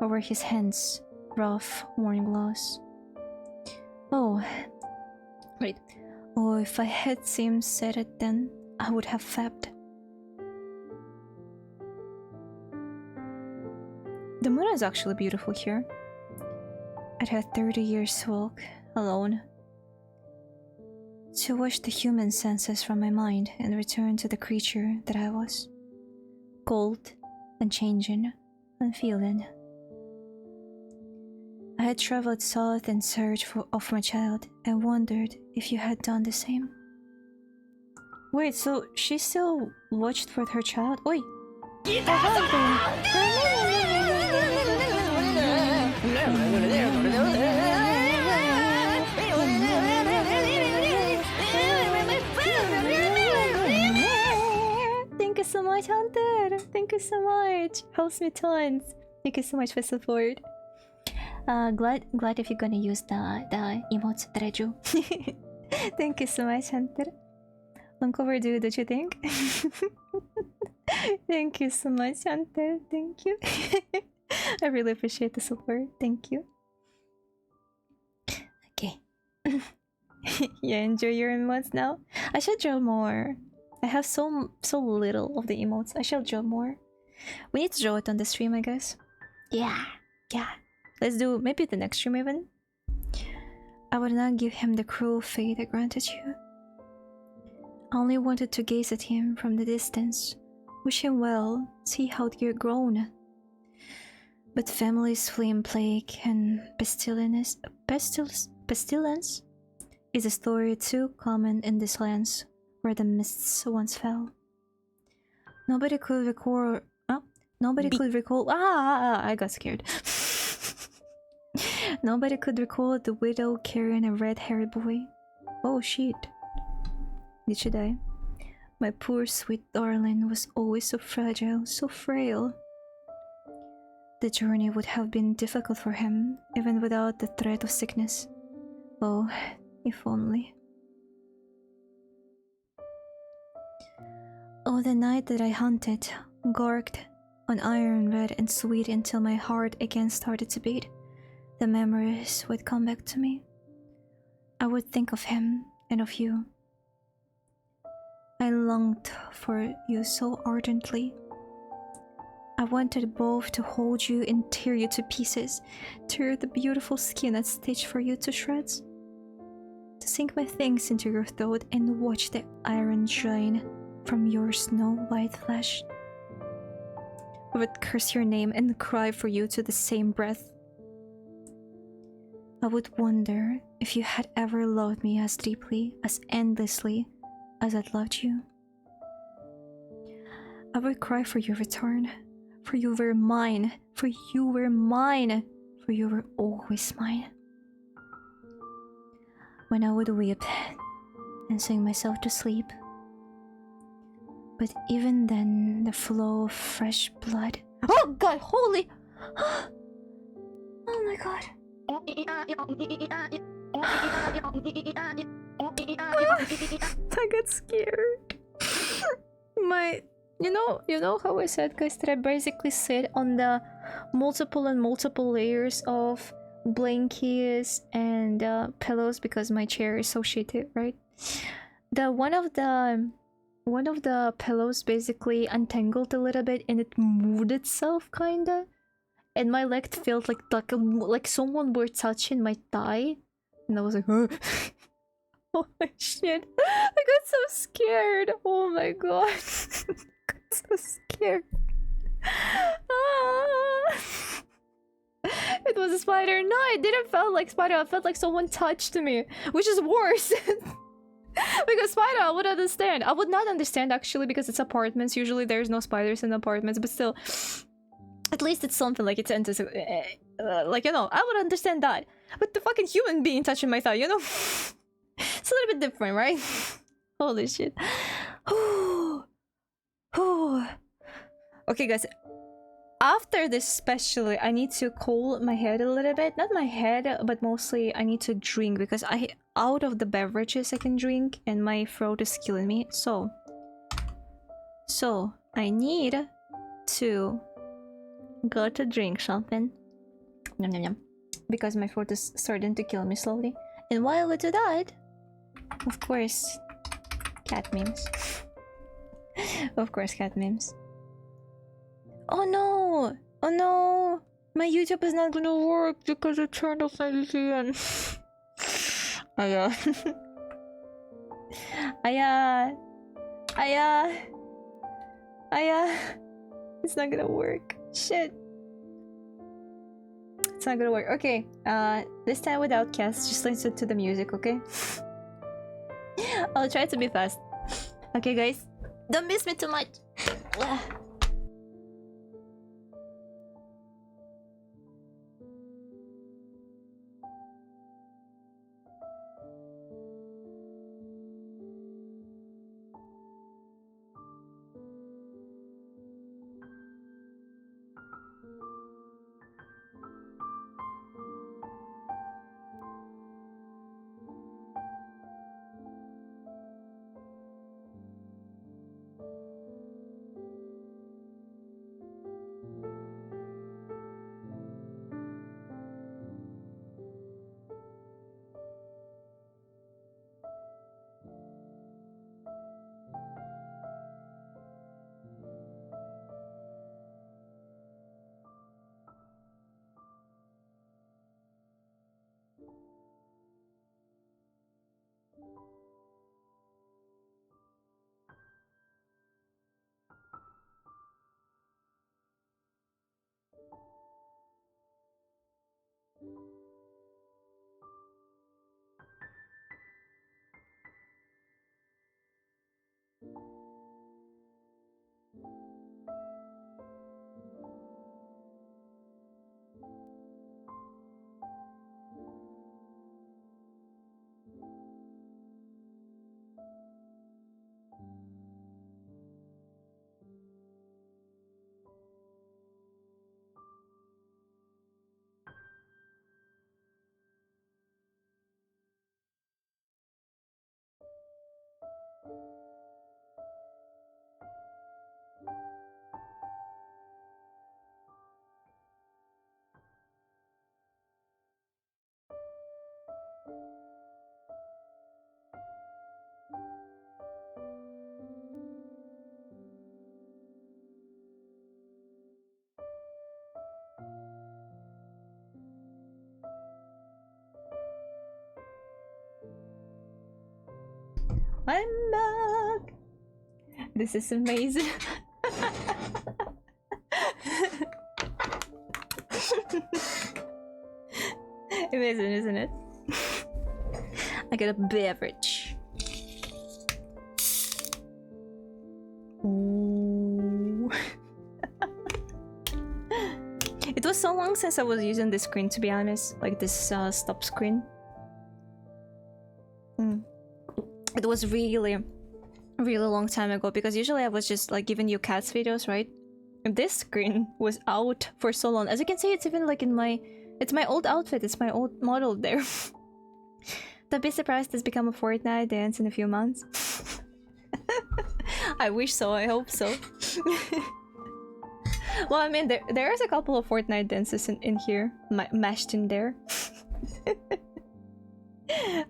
Over his hands, rough, worn gloves. Oh, wait. Oh, if I had said it then, I would have fapped. The moon is actually beautiful here. I'd had 30 years to walk, alone. To wash the human senses from my mind and return to the creature that I was. Cold, unchanging, unfeeling. I had traveled south in search of my child and wondered if you had done the same. Wait, so she still watched for her child? Oi! Thank you so much, Hunter! Thank you so much! Helps me tons! Thank you so much for support. Glad if you're gonna use the emotes that I drew. Thank you so much, Hunter. Long overdue, don't you think? Thank you so much, Hunter. Thank you. I really appreciate the support. Thank you. Okay. Yeah, enjoy your emotes now. I should draw more. I have so little of the emotes. I shall draw more. We need to draw it on the stream, I guess. Yeah. Let's do maybe the next stream even. I would not give him the cruel fate I granted you. I only wanted to gaze at him from the distance, wish him well, see how you're grown. But families flee in plague and pestilence is a story too common in these lands where the mists once fell. Nobody could recall. I got scared. Nobody could recall the widow carrying a red-haired boy. Oh shit. Did she die? My poor sweet darling was always so fragile, so frail. The journey would have been difficult for him, even without the threat of sickness. Oh, if only. Oh, the night that I hunted, gorged on iron red and sweet until my heart again started to beat. The memories would come back to me. I would think of him and of you. I longed for you so ardently. I wanted both to hold you and tear you to pieces, tear the beautiful skin and stitch for you to shreds. To sink my things into your throat and watch the iron drain from your snow-white flesh. I would curse your name and cry for you to the same breath. I would wonder if you had ever loved me as deeply, as endlessly as I'd loved you. I would cry for your return, for you were mine, for you were mine, for you were always mine. When I would weep and sing myself to sleep. But even then, the flow of fresh blood. Oh god, holy! Oh my god. I got scared. You know how I said, guys, that I basically sit on the multiple layers of blankets and pillows because my chair is so shitty, right? One of the pillows basically untangled a little bit and it moved itself kinda. And my leg felt like someone were touching my thigh. And I was like, oh, holy shit. I got so scared. Oh my god. I got so scared. It was a spider. No, it didn't feel like spider. I felt like someone touched me. Which is worse. Because spider, I would understand. I would not understand actually because it's apartments. Usually there's no spiders in apartments. But still... At least it's something like it's like, you know, I would understand that. But the fucking human being touching my thigh, you know? It's a little bit different, right? Holy shit. Okay, guys. After this especially, I need to cool my head a little bit. Not my head, but mostly I need to drink because out of the beverages I can drink and my throat is killing me. So I need to go to drink something. Yum, yum, yum. Because my throat is starting to kill me slowly. And while we do that, of course, cat memes. Of course, cat memes. Oh no! Oh no! My YouTube is not gonna work because I turned off my VPN. Oh yeah. Aya. Aya. Aya. It's not gonna work. Shit. It's not gonna work. Okay. This time without cast, just listen to the music, okay? I'll try to be fast. Okay, guys. Don't miss me too much. I'm back. This is amazing. Amazing, isn't it? I got a beverage. Ooh. It was so long since I was using this screen, to be honest. Like this stop screen. It was really long time ago, because usually I was just like giving you cats videos, right? And this screen was out for so long. As you can see, it's even like in my... It's my old outfit, it's my old model there. Don't be surprised it's become a Fortnite dance in a few months. I wish so, I hope so. Well, I mean, there's a couple of Fortnite dances in here, mashed in there.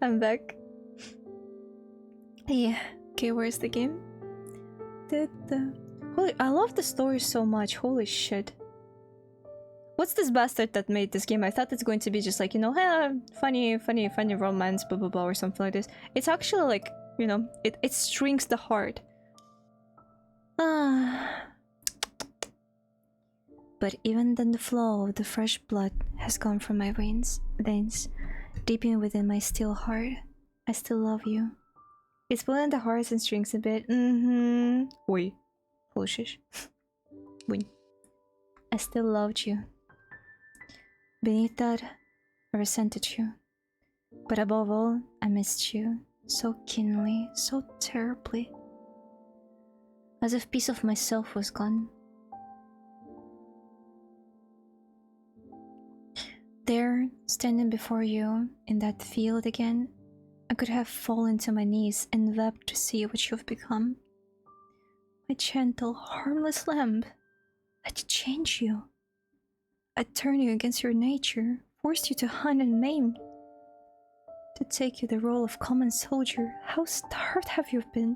I'm back. Yeah, okay, where's the game? Holy, I love the story so much, holy shit. What's this bastard that made this game? I thought it's going to be just like, you know, funny romance, blah blah blah, or something like this. It's actually like, you know, it strings the heart. But even then the flow of the fresh blood has gone from my veins, deep in within my still heart. I still love you. It's pulling the hearts and strings a bit. Oi. Bullshit. Win. I still loved you. Beneath that, I resented you. But above all, I missed you. So keenly, so terribly. As if piece of myself was gone. There, standing before you, in that field again, I could have fallen to my knees and wept to see what you've become. My gentle, harmless lamb. I'd change you. I'd turn you against your nature, forced you to hunt and maim. To take you the role of common soldier. How starved have you been?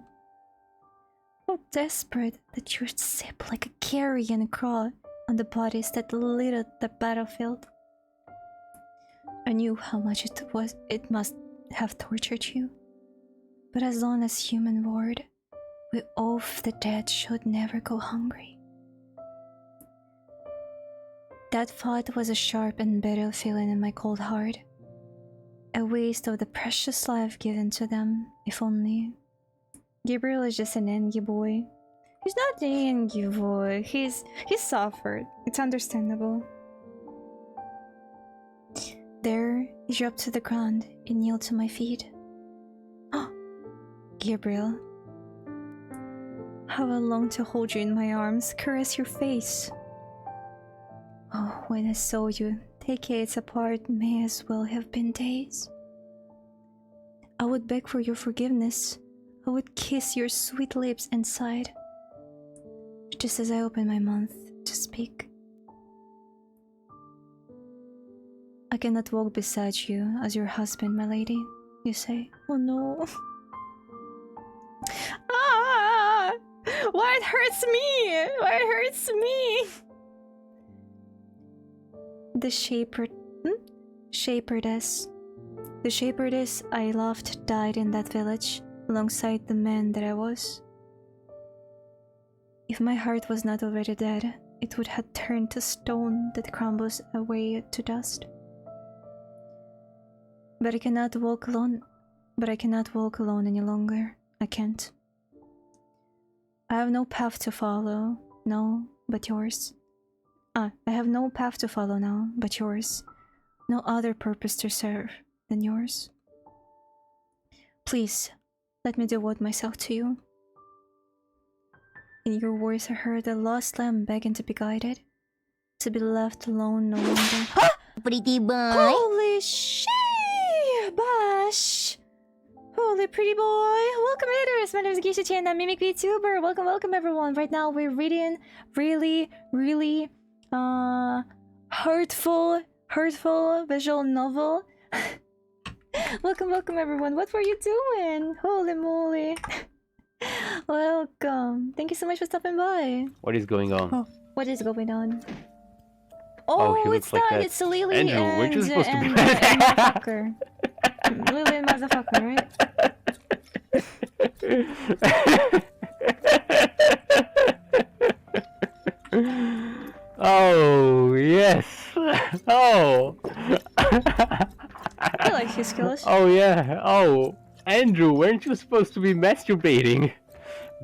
How desperate that you'd sip like a carrion crawl on the bodies that littered the battlefield. I knew how much it must have tortured you. But as long as human ward, we oath the dead should never go hungry. That thought was a sharp and bitter feeling in my cold heart. A waste of the precious life given to them, if only. Gabriel is just an Engie boy. He's not an Engie boy. He's suffered. It's understandable. There, he dropped to the ground and kneeled to my feet. Gabriel. How I long to hold you in my arms, caress your face. Oh, when I saw you, decades apart may as well have been days. I would beg for your forgiveness. I would kiss your sweet lips and sighed, just as I opened my mouth to speak. I cannot walk beside you as your husband, my lady, you say. Oh no. Ah! Why it hurts me? Why it hurts me? The shepherdess I loved died in that village, alongside the man that I was. If my heart was not already dead, it would have turned to stone that crumbles away to dust. But I cannot walk alone any longer. I can't. I have no path to follow, no, but yours. I have no path to follow now, but yours. No other purpose to serve than yours. Please, let me devote myself to you. In your words I heard a lost lamb begging to be guided, to be left alone no longer. Pretty boy. Holy shit, Bash! Holy pretty boy! Welcome readers! My name is Gishichi and I'm Mimic VTuber. Welcome everyone. Right now we're reading really hurtful visual novel. Welcome everyone. What were you doing? Holy moly. Welcome. Thank you so much for stopping by. What is going on? Oh, what is going on? Oh, he looks it's like that. that. It's Lily Andrew, and, weren't you supposed to be- and motherfucker. Lily and motherfucker, right? Oh, yes. Oh. I like his skills. Oh, yeah. Oh, Andrew, weren't you supposed to be masturbating?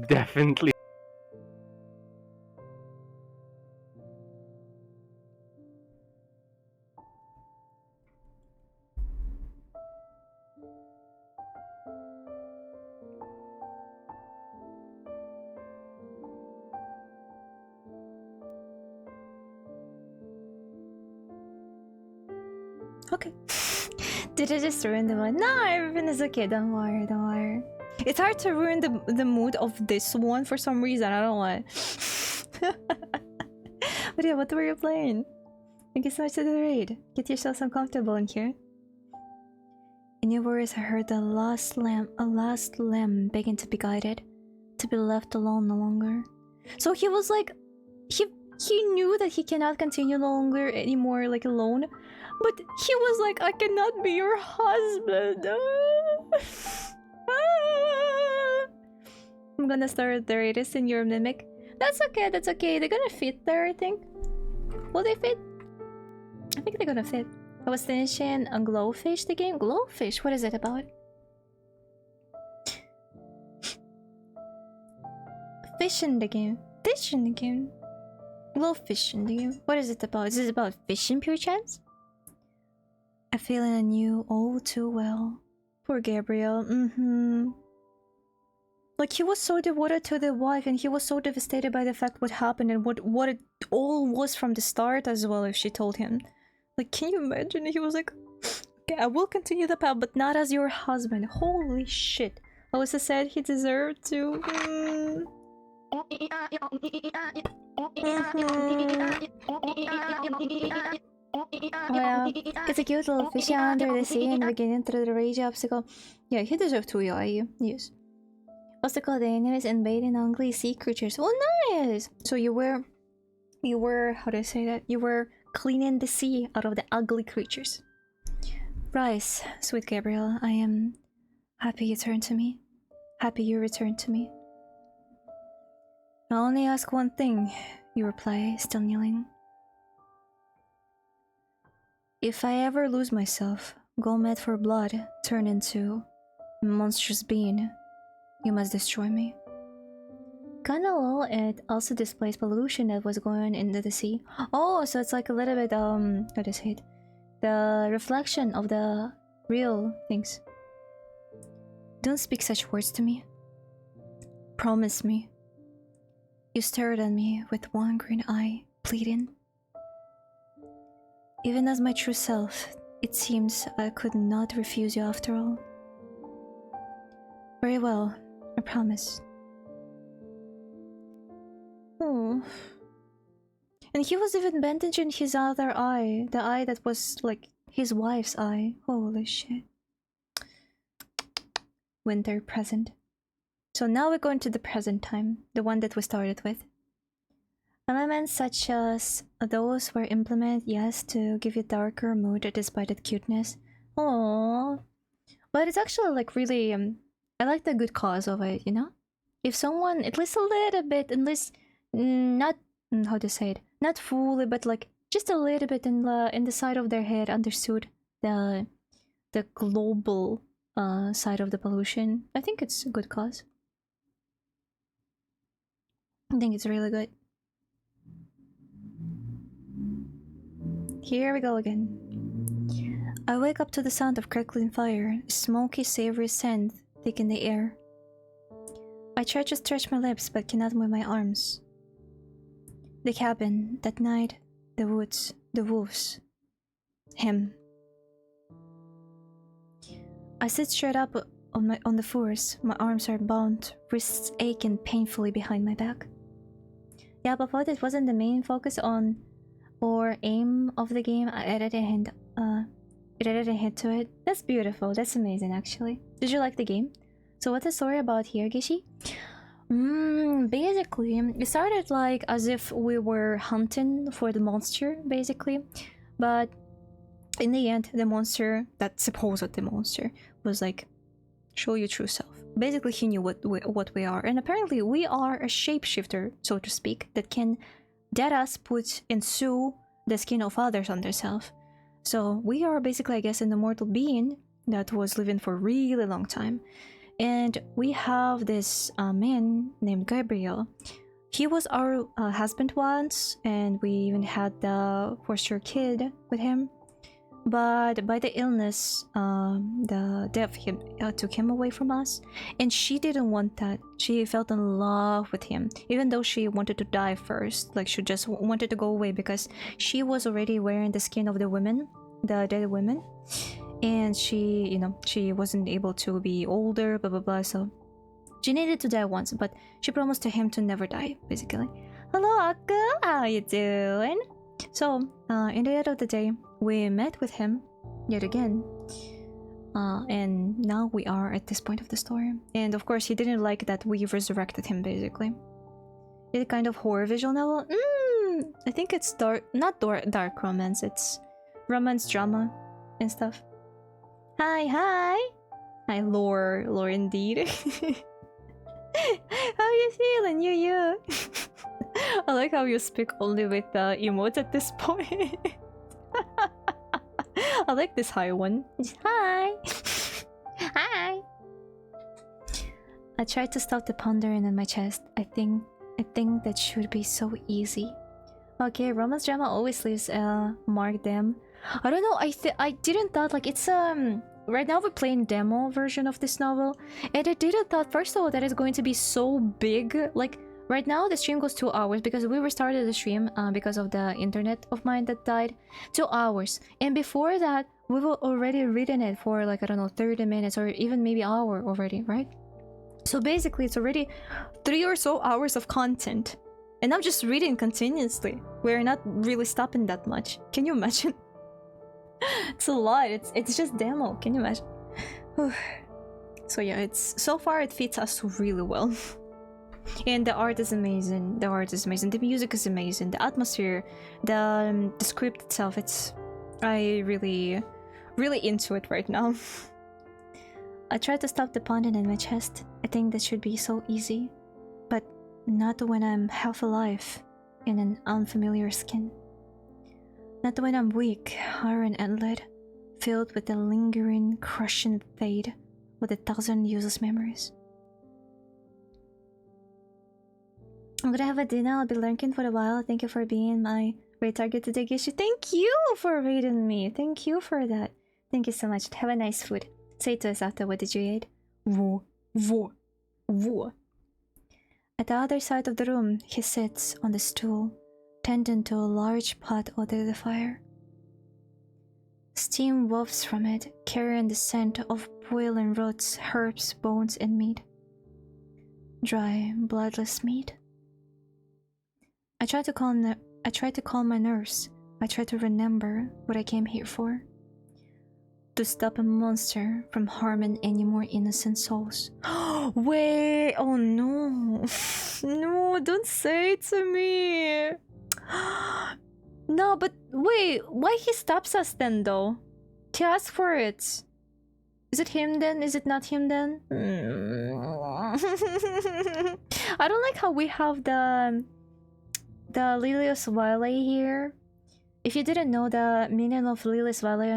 Definitely. Okay. Did I just ruin the mood? No, everything is okay. Don't worry. It's hard to ruin the mood of this one for some reason. I don't know why. But yeah, what were you playing? Thank you so much for the raid. Get yourself some comfortable in here. In your words, I heard a lost lamb begging to be guided, to be left alone no longer. So he was like, he knew that he cannot continue no longer anymore, like alone. But he was like, I cannot be your husband. I'm gonna start the raiders in your mimic. That's okay. They're gonna fit there, I think. Will they fit? I think they're gonna fit. I was finishing a Glowfish, the game. Glowfish? What is it about? Fish in the game. Glowfish in the game. What is it about? Is it about fishing, pure chance? A feeling I knew all too well. Poor Gabriel. Like, he was so devoted to the wife and he was so devastated by the fact what happened and what it all was from the start as well, if she told him. Like, can you imagine? He was like, okay, I will continue the path, but not as your husband. Holy shit. Alyssa said he deserved to... Well, it's a cute little fish under the sea and beginning through the rage obstacle. Yeah, he deserved to, yeah, yes. Obstacle the enemies invading ugly sea creatures. Well, nice! So you were, how do I say that? You were cleaning the sea out of the ugly creatures. Rise, sweet Gabriel, I am happy you turned to me. Happy you returned to me. I only ask one thing, you reply, still kneeling. If I ever lose myself, go mad for blood, turn into a monstrous being, you must destroy me. Kinda low, it also displays pollution that was going into the sea. Oh, so it's like a little bit, how to say it? The reflection of the real things. Don't speak such words to me. Promise me. You stared at me with one green eye, pleading. Even as my true self, it seems I could not refuse you after all. Very well, I promise. Oh. And he was even bandaging his other eye, the eye that was like his wife's eye. Holy shit. Winter present. So now we're going to the present time, the one that we started with. Elements such as those were implemented, yes, to give you darker mood despite its cuteness. Aww. But it's actually like really, I like the good cause of it, you know? If someone, at least a little bit, at least not, how to say it, not fully, but like just a little bit in the side of their head understood the global side of the pollution, I think it's a good cause. I think it's really good. Here we go again. I wake up to the sound of crackling fire, a smoky, savory scent thick in the air. I try to stretch my lips but cannot move my arms. The cabin, that night, the woods, the wolves. Him. I sit straight up on the force. My arms are bound, wrists aching painfully behind my back. Yeah, but what it wasn't the main focus on or aim of the game. I added a hint to it. That's beautiful. That's amazing, actually. Did you like the game? So what's the story about here, Gishi? Basically, it started like as if we were hunting for the monster, basically. But in the end, the monster, that supposed the monster, was like, show your true self. Basically, he knew what we are. And apparently, we are a shapeshifter, so to speak, that can deadass put and sew the skin of others on themselves. So we are basically, I guess, an immortal being that was living for a really long time. And we have this man named Gabriel. He was our husband once, and we even had the foster kid with him. But by the illness, the death took him away from us, and she didn't want that. She felt in love with him, even though she wanted to die first. Like, she just wanted to go away because she was already wearing the skin of the women, the dead women, and she, you know, she wasn't able to be older, blah blah blah. So she needed to die once, but she promised to him to never die, basically. Hello, Akka, how you doing? So, in the end of the day, we met with him yet again, and now we are at this point of the story. And of course, he didn't like that we resurrected him, basically. It's a kind of horror visual novel. I think it's not dark romance, it's romance drama and stuff. Hi, lore indeed. How you feeling, you? I like how you speak only with emotes at this point. I like this high one. Hi! Hi! I tried to stop the pondering in my chest. I think that should be so easy. Okay, romance drama always leaves mark them. I don't know, I didn't thought like it's right now we're playing demo version of this novel, and I didn't thought first of all that it's going to be so big. Like right now the stream goes 2 hours because we restarted the stream because of the internet of mine that died. 2 hours, and before that we were already reading it for like, I don't know, 30 minutes or even maybe an hour already, right? So basically it's already 3 or so hours of content, and I'm just reading continuously. We're not really stopping that much. Can you imagine? It's a lot. It's just demo. Can you imagine? So yeah, it's so far it fits us really well. And the art is amazing. The music is amazing. The atmosphere, the script itself. I really into it right now. I tried to stop the pounding in my chest. I think that should be so easy. But not when I'm half alive in an unfamiliar skin. Not when I'm weak, iron ended, filled with the lingering, crushing fade with 1,000 useless memories. I'm gonna have a dinner. I'll be lurking for a while. Thank you for being my raid target today, Gishi. Thank you for raiding me. Thank you for that. Thank you so much. Have a nice food. Say to us after, what did you eat? Wo. At the other side of the room, he sits on the stool, tending to a large pot under the fire. Steam wafts from it, carrying the scent of boiling roots, herbs, bones, and meat. Dry, bloodless meat. I tried to call my nurse. I tried to remember what I came here for. To stop a monster from harming any more innocent souls. Wait, oh no. No, don't say it to me. No, but wait, why he stops us then though? He asked for it. Is it him then? Is it not him then? I don't like how we have the Lilius Vale here. If you didn't know the meaning of Lilius Vale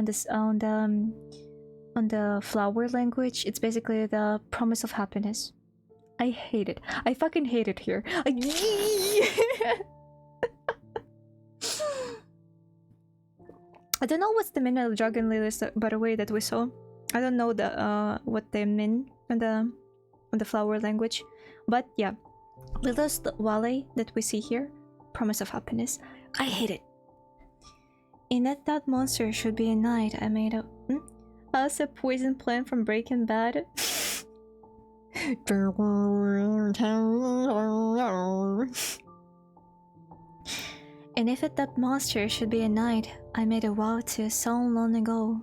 on the flower language, it's basically the promise of happiness. I hate it. I fucking hate it here. I don't know what's the meaning of dragon lilies, by the way, that we saw. I don't know the what they mean on the flower language, but yeah, Lilius Vale that we see here, promise of happiness. I hate it. In that monster should be a knight. I made a a poison plant from Breaking Bad. And if that monster should be a knight, I made a vow to so long ago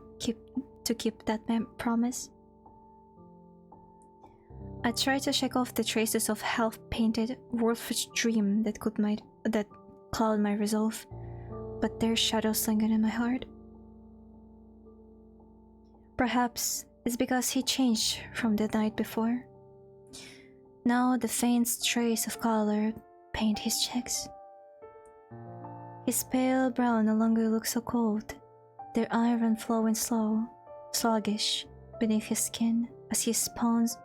to keep that promise. I tried to shake off the traces of half-painted, worthless dream that cloud my resolve, but their shadows lingered in my heart. Perhaps it's because he changed from the night before. Now the faint trace of color paint his cheeks. His pale brown no longer looks so cold, their iron flowing sluggish beneath his skin as he spoons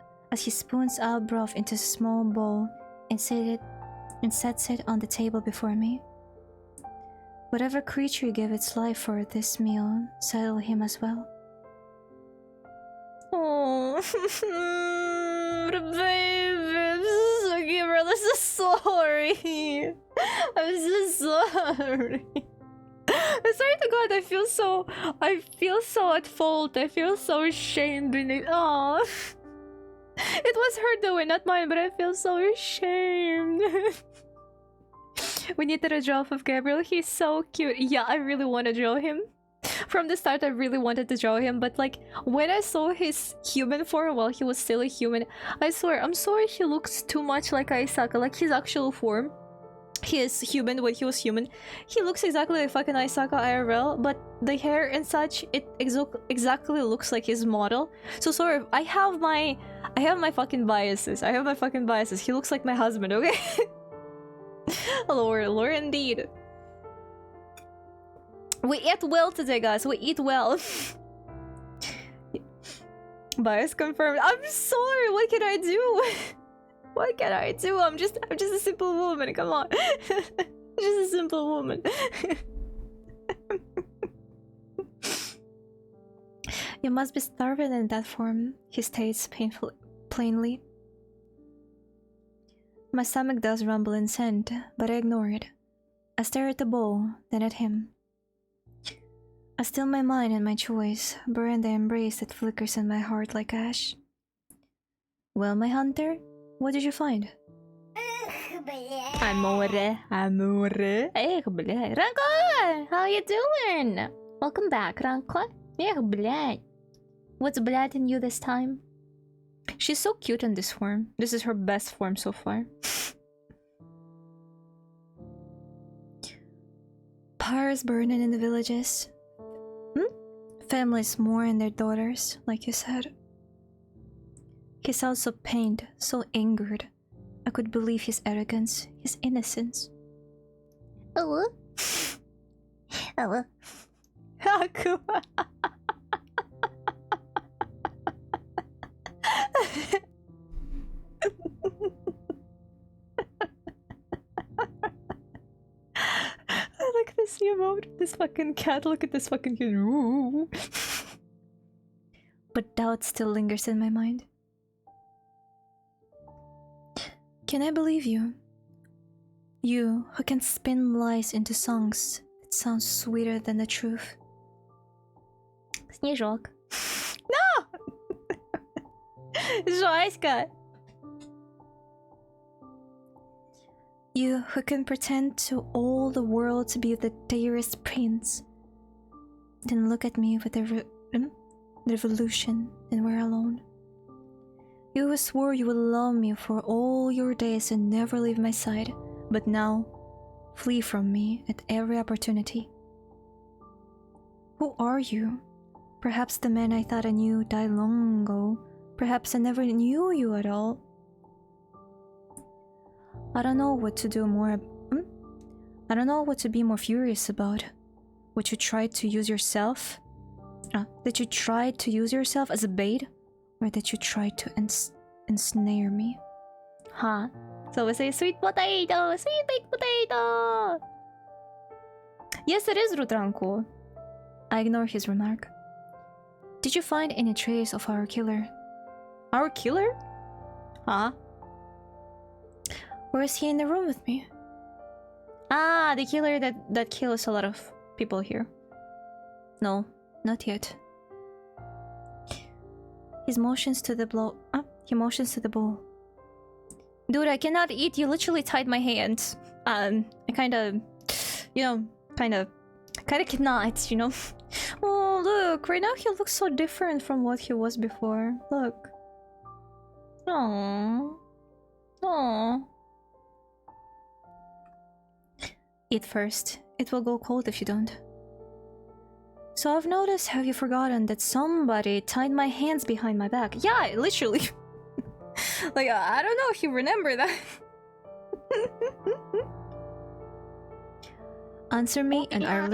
out broth into a small bowl and sets it on the table before me. Whatever creature gave its life for this meal settled him as well. Oh, baby, I'm so sorry. I'm so sorry. I swear to God, I feel so at fault. I feel so ashamed in it. Oh, it was her doing, not mine, but I feel so ashamed. We need to draw of Gabriel. He's so cute. Yeah, I really want to draw him. From the start, I really wanted to draw him, but like when I saw his human form while he was still a human, I swear, I'm sorry, he looks too much like Aisaka, like his actual form. He is human when he was human. He looks exactly like fucking Aisaka IRL, but the hair and such, it exactly looks like his model. So sorry, I have my fucking biases. He looks like my husband, okay? Lore indeed. We eat well today, guys. We eat well. Bias confirmed. I'm sorry. What can I do? What can I do? I'm just a simple woman. Come on. Just a simple woman. You must be starving in that form, he states plainly. My stomach does rumble in scent, but I ignore it. I stare at the bowl, then at him. I still my mind and my choice, burn the embrace that flickers in my heart like ash. Well, my hunter, what did you find? Amore. Ranko, how you doing? Welcome back, Ranko. What's blood in you this time? She's so cute in this form. This is her best form so far. Pyres burning in the villages. Families mourn their daughters, like you said. He sounds so pained, so angered. I could believe his arrogance, his innocence. Oh. Oh. Haku. I like this emote. This fucking cat. Look at this fucking kid. Ooh. But doubt still lingers in my mind. Can I believe you? You who can spin lies into songs that sound sweeter than the truth. Снежок. No! Жесть. You who can pretend to all the world to be the dearest prince, then look at me with the revolution and we're alone. You who swore you would love me for all your days and never leave my side, but now flee from me at every opportunity. Who are you? Perhaps the man I thought I knew died long ago. Perhaps I never knew you at all. I don't know what to do more. I don't know what to be more furious about. What you tried to use yourself? That you tried to use yourself as a bait? Or that you tried to ensnare me? Huh? So we say sweet potato! Sweet baked potato! Yes, it is Rudranko. I ignore his remark. Did you find any trace of our killer? Our killer? Huh? Or is he in the room with me? Ah, the killer that kills a lot of people here. No, not yet. He motions to the bowl. Dude, I cannot eat. You literally tied my hands. I kinda, kinda cannot, Oh, look, right now he looks so different from what he was before. Look. Aww. Aww. Eat first. It will go cold if you don't. So I've noticed, have you forgotten that somebody tied my hands behind my back? Yeah, literally. Like, I don't know if you remember that. Answer me and I'll...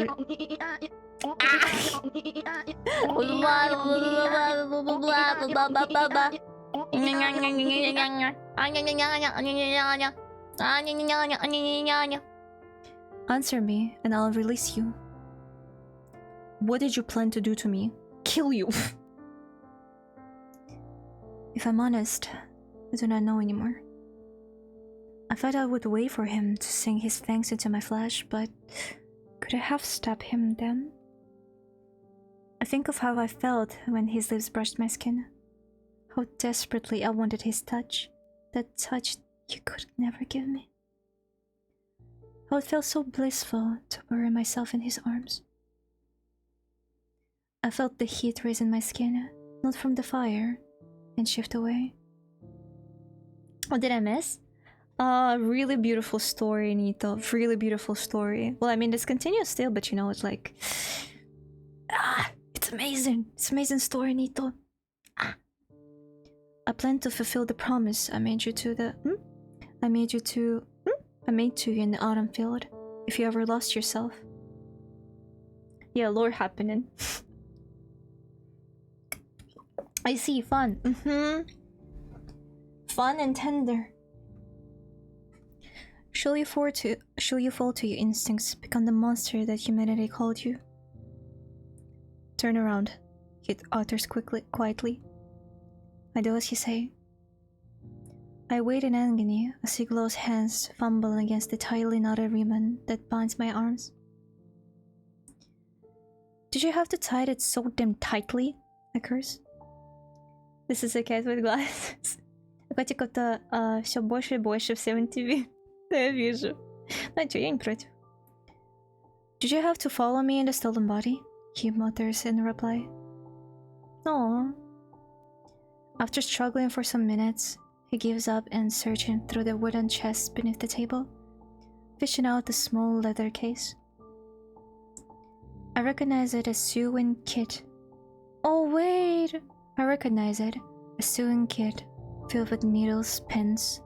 Answer me and I'll release you. What did you plan to do to me? Kill you. If I'm honest, I do not know anymore. I thought I would wait for him to sink his fangs into my flesh, but could I have stabbed him then? I think of how I felt when his lips brushed my skin. How desperately I wanted his touch. That touch you could never give me. How it felt so blissful to bury myself in his arms. I felt the heat rise in my skin, not from the fire, and shift away. What did I miss? Really beautiful story, Nito. Really beautiful story. Well, I mean, this continues still, but it's like... it's amazing. It's amazing story, Nito. I plan to fulfill the promise I made you to the... I made to you in the autumn field, if you ever lost yourself. Yeah, lore happening. I see, fun. Fun and tender. Shall you fall to your instincts, become the monster that humanity called you? Turn around, he utters quietly. I do as you say. I wait in agony as he glows hands fumble against the tightly knotted ribbon that binds my arms. Did you have to tie it so damn tightly? I curse. This is a cat with glasses. Котика-то все больше и больше в 7TV. Да, я вижу. Ну чё, я не против. Did you have to follow me in the stolen body? He mutters in reply. Aww. After struggling for some minutes, he gives up and searching through the wooden chest beneath the table, fishing out a small leather case. I recognize it as sewing kit. Oh wait! I recognize it. A sewing kit filled with needles, pins,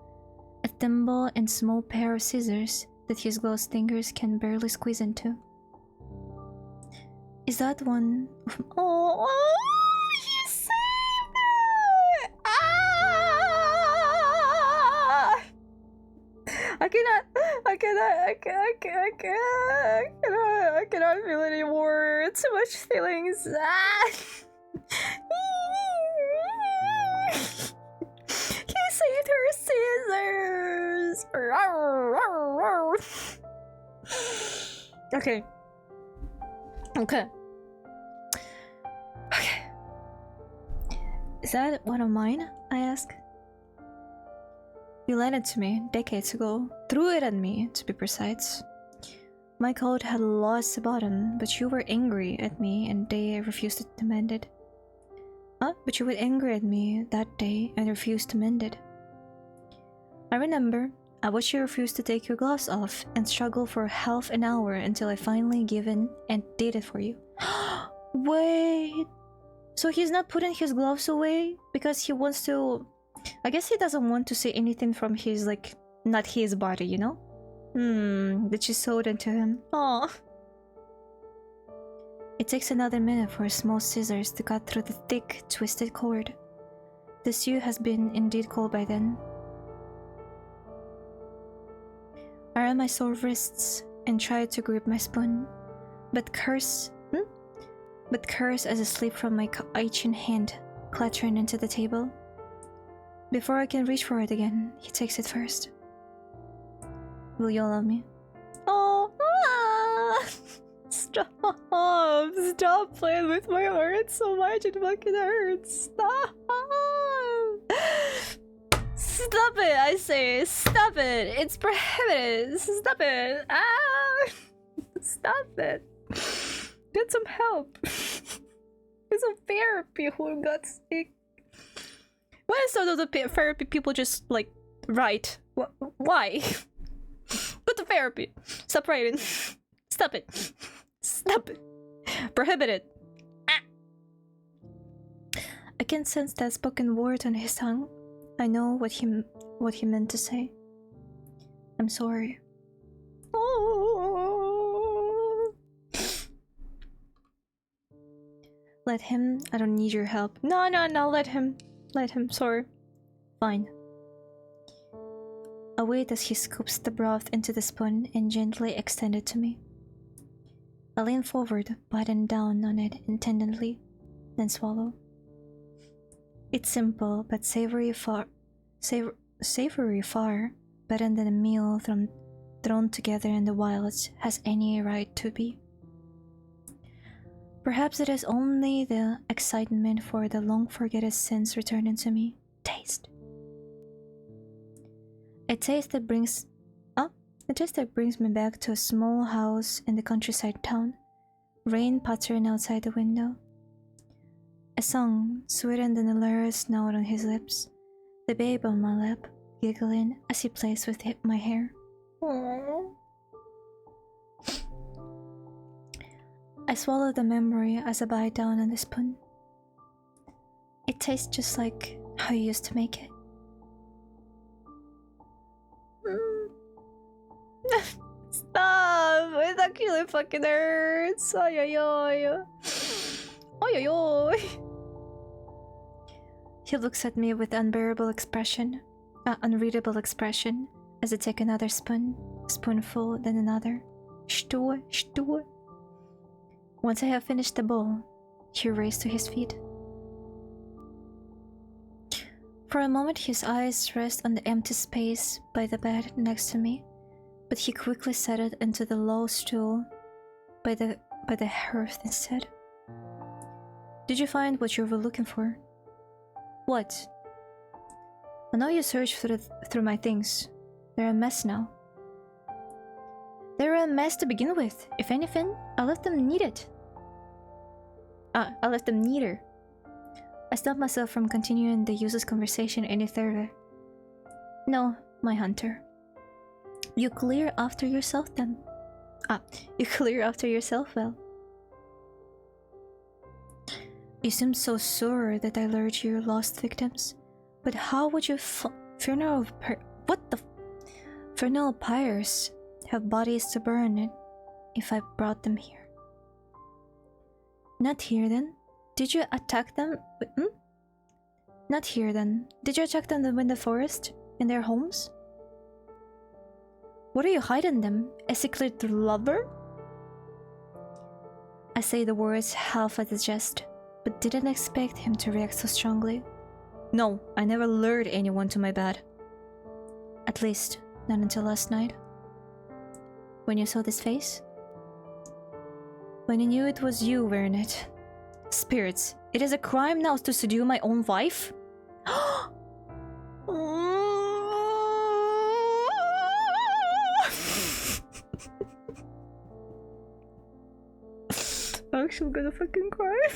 a thimble, and small pair of scissors that his gloved fingers can barely squeeze into. Is that one of... Oh, you saved it! Ah! I cannot feel anymore. Too much feelings. Ah! He saved her scissors. Okay. Okay. Okay. Is that one of mine? I ask. You lent it to me decades ago. Threw it at me, to be precise. My coat had lost a button, but you were angry at me and they refused to mend it. But you were angry at me that day and refused to mend it. I remember. I watched you refuse to take your gloves off and struggle for half an hour until I finally gave in and did it for you. Wait. So he's not putting his gloves away because he wants to... I guess he doesn't want to say anything from his, like, not his body, you know? That she sewed into him. Aw. It takes another minute for small scissors to cut through the thick, twisted cord. The stew has been indeed cold by then. I ran my sore wrists and tried to grip my spoon, but curse as I slip from my itching hand, clattering into the table. Before I can reach for it again, he takes it first. Will you allow me? Oh, stop playing with my heart so much, it fucking hurts. Stop! Stop it, I say, stop it. It's prohibited. Stop it. Ah! Stop it. Get some help. Get some therapy, who got sick. Why is some of the therapy people just like write? Why? Go to therapy. Stop writing. Stop it. Stop it. Prohibited. Ah! I can sense that spoken word on his tongue. I know what he meant to say. I'm sorry. Oh. Let him. I don't need your help. No, let him. Let him. Sorry. Fine. I wait as he scoops the broth into the spoon and gently extends it to me. I lean forward, biting down on it intently, then swallow. It's simple, but savory far better than a meal thrown together in the wilds has any right to be. Perhaps it is only the excitement for the long-forgotten sins returning to me. Taste. A taste that brings me back to a small house in the countryside town. Rain pattering outside the window. A song sweeter than the lyrics note on his lips. The babe on my lap, giggling as he plays with my hair. Aww. I swallow the memory as I bite down on the spoon. It tastes just like how you used to make it. Stop! It actually fucking hurts. Oy oy oy. Oy oy oy. He looks at me with unreadable expression as I take another spoonful, then another. Stur. Once I have finished the bowl, he raised to his feet. For a moment his eyes rest on the empty space by the bed next to me, but he quickly settled into the low stool by the hearth instead. Did you find what you were looking for? What? I know you searched through my things. They're a mess now. They were a mess to begin with. If anything, I left them needed. I left them neater. I stopped myself from continuing the useless conversation any further. No, my hunter. You clear after yourself then. You clear after yourself well. You seemed so sure that I lured your lost victims. But how would you what the funeral pyres have bodies to burn it if I brought them here? Not here then? Did you attack them? Not here then. Did you attack them in the forest? In their homes? What are you hiding them? A secret lover? I say the words half as a jest, but didn't expect him to react so strongly. No, I never lured anyone to my bed. At least, not until last night. When you saw this face? When you knew it was you wearing it. Spirits, it is a crime now to seduce my own wife? I'm actually gonna fucking cry.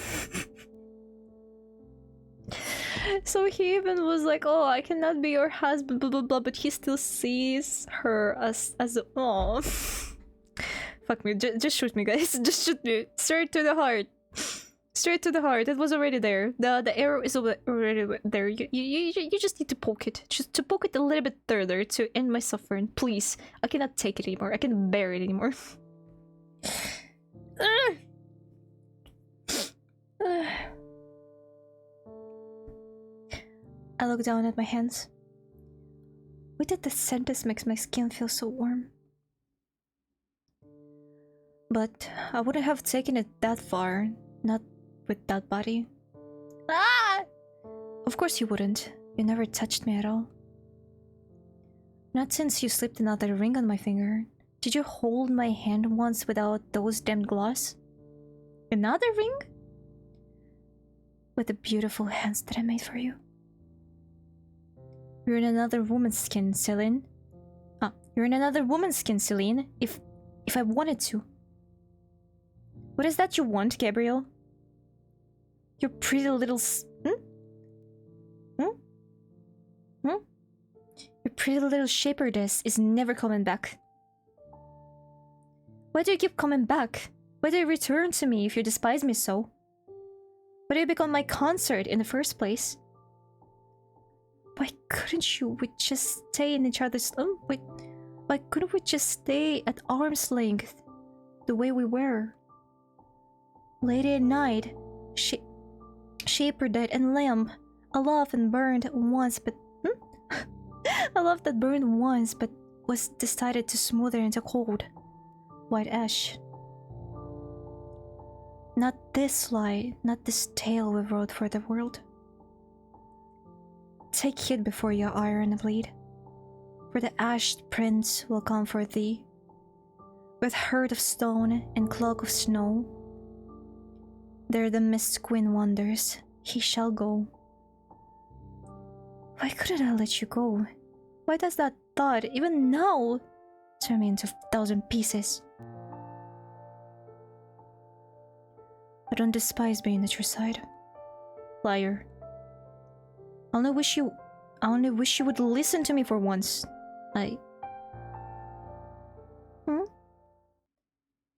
So he even was like, oh, I cannot be your husband, blah blah blah, but he still sees her as oh. Fuck me, just shoot me, guys. Just shoot me. Straight to the heart. Straight to the heart. It was already there. The arrow is already there. You just need to poke it. Just to poke it a little bit further to end my suffering. Please. I cannot take it anymore. I can't bear it anymore. I look down at my hands. Why did the scent makes my skin feel so warm? But I wouldn't have taken it that far, not with that body. Ah! Of course you wouldn't. You never touched me at all. Not since you slipped another ring on my finger. Did you hold my hand once without those damned gloves? Another ring? With the beautiful hands that I made for you. You're in another woman's skin, Celine. You're in another woman's skin, Celine. If I wanted to. What is that you want, Gabriel? Your pretty little Your pretty little shepherdess is never coming back. Why do you keep coming back? Why do you return to me if you despise me so? Why do you become my consort in the first place? Why couldn't we just stay in each other's... why couldn't we just stay at arm's length the way we were? Late at night, shepherd and lamb, a love and burned once, but a love that burned once, but was decided to smother into cold, white ash. Not this light, not this tale we wrote for the world. Take heed before your iron bleed, for the ashed prince will come for thee, with herd of stone and cloak of snow. There the mist queen wanders, he shall go. Why couldn't I let you go? Why does that thought, even now, turn me into 1,000 pieces? I don't despise being at your side. Liar. I only wish you would listen to me for once. He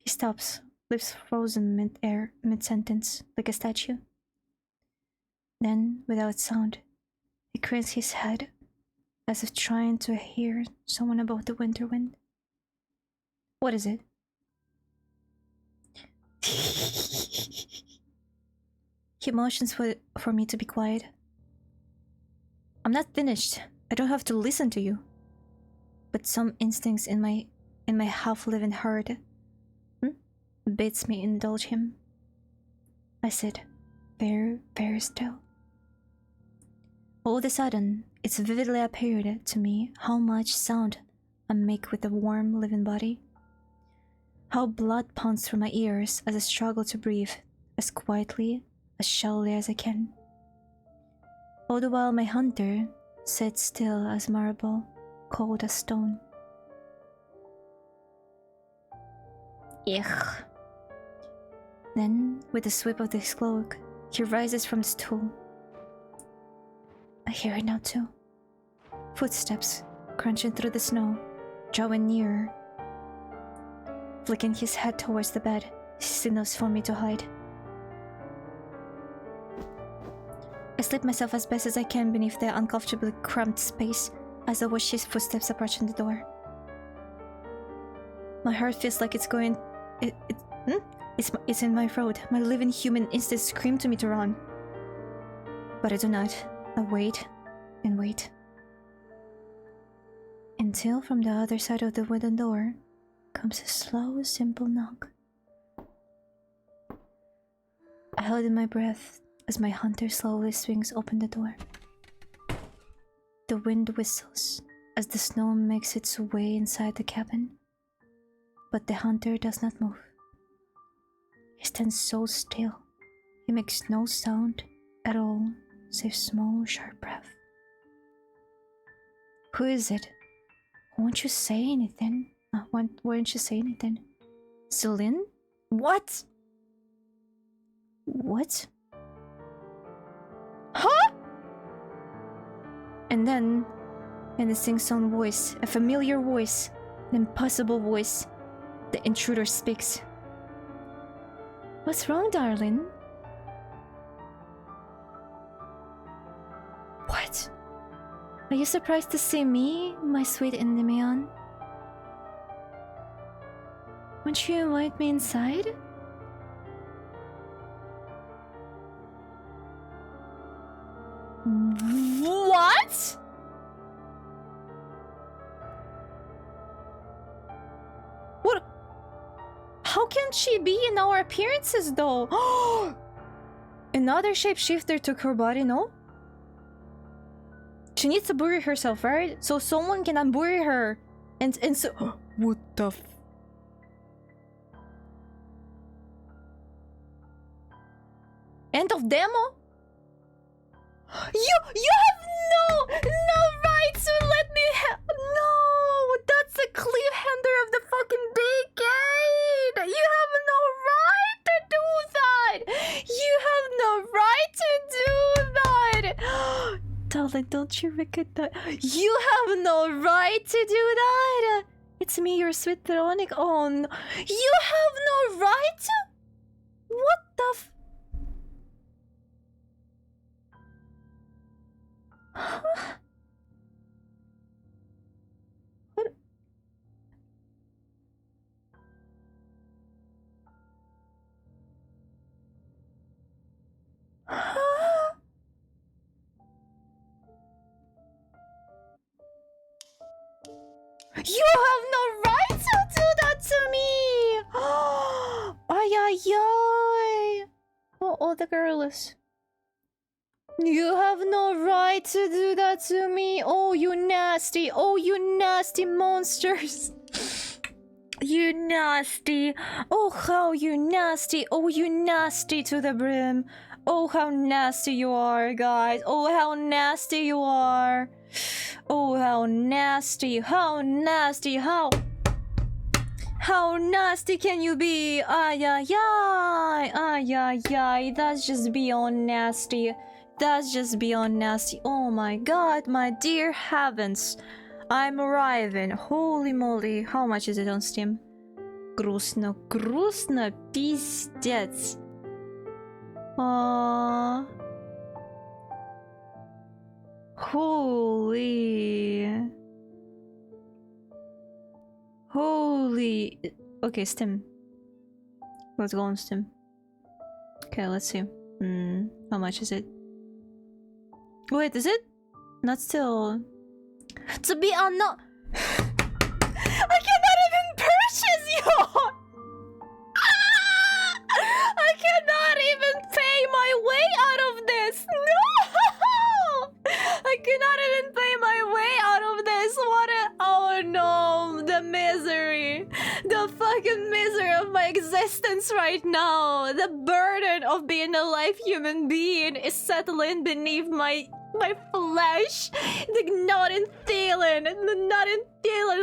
stops, lips frozen mid-air, mid-sentence, like a statue. Then, without sound, he cranes his head, as if trying to hear someone above the winter wind. What is it? He motions for me to be quiet. I'm not finished. I don't have to listen to you. But some instincts in my half-living heart bids me indulge him. I sit very, very still. All of a sudden, it's vividly appeared to me how much sound I make with the warm, living body. How blood pounds through my ears as I struggle to breathe as quietly, as shallowly as I can. All the while my hunter sits still as marble, cold as stone. Ugh. Then, with a sweep of his cloak, he rises from the stool. I hear it now too. Footsteps crunching through the snow, drawing nearer. Flicking his head towards the bed, he signals for me to hide. I slip myself as best as I can beneath the uncomfortably cramped space as I watch his footsteps approaching the door. My heart feels like it's going... It's in my throat. My living human instinct screamed to me to run. But I do not. I wait and wait. Until from the other side of the wooden door comes a slow, simple knock. I held in my breath as my hunter slowly swings open the door. The wind whistles as the snow makes its way inside the cabin. But the hunter does not move. He stands so still. He makes no sound at all, save small, sharp breath. Who is it? Won't you say anything? Won't you say anything? Celine? What? What? Huh? And then, in a sing-song voice, a familiar voice, an impossible voice, the intruder speaks. What's wrong, darling? What? Are you surprised to see me, my sweet Endymion? Won't you invite me inside? What? What? How can she be in our appearances though? Another shapeshifter took her body, no? She needs to bury herself, right? So someone can unbury her. And so... What the f... End of demo? You have no right to let me no! That's a cliffhanger of the fucking decade! You have no right to do that! You have no right to do that! Darling, don't you recognize... You have no right to do that! It's me, your sweet Veronica. Oh no. You have no right to... What the f... Huh? What? Huh? You have no right to do that to me! Ay, ay, ay. Oh, the girl is... You have no right to do that to me. Oh, you nasty monsters. You nasty. Oh, how you nasty. Oh, you nasty to the brim. Oh, how nasty you are, guys. Oh, how nasty you are. Oh, how nasty. How nasty. How nasty can you be? Ay, ay, ay. Ay, ay, ay. That's just beyond nasty. That's just beyond nasty. Oh my god, my dear heavens. I'm arriving. Holy moly. How much is it on Steam? Грустно, грустно, пиздец. Holy. Holy. Okay, Steam. Let's go on Steam. Okay, let's see. How much is it? Wait, is it? Not still... To be unknown... I cannot even purchase you! I cannot even pay my way out of this! No! I cannot even pay my way out of this! What a... Oh no! The misery! The fucking misery of my existence right now! The burden of being a live human being is settling beneath my flesh, the nodding feeling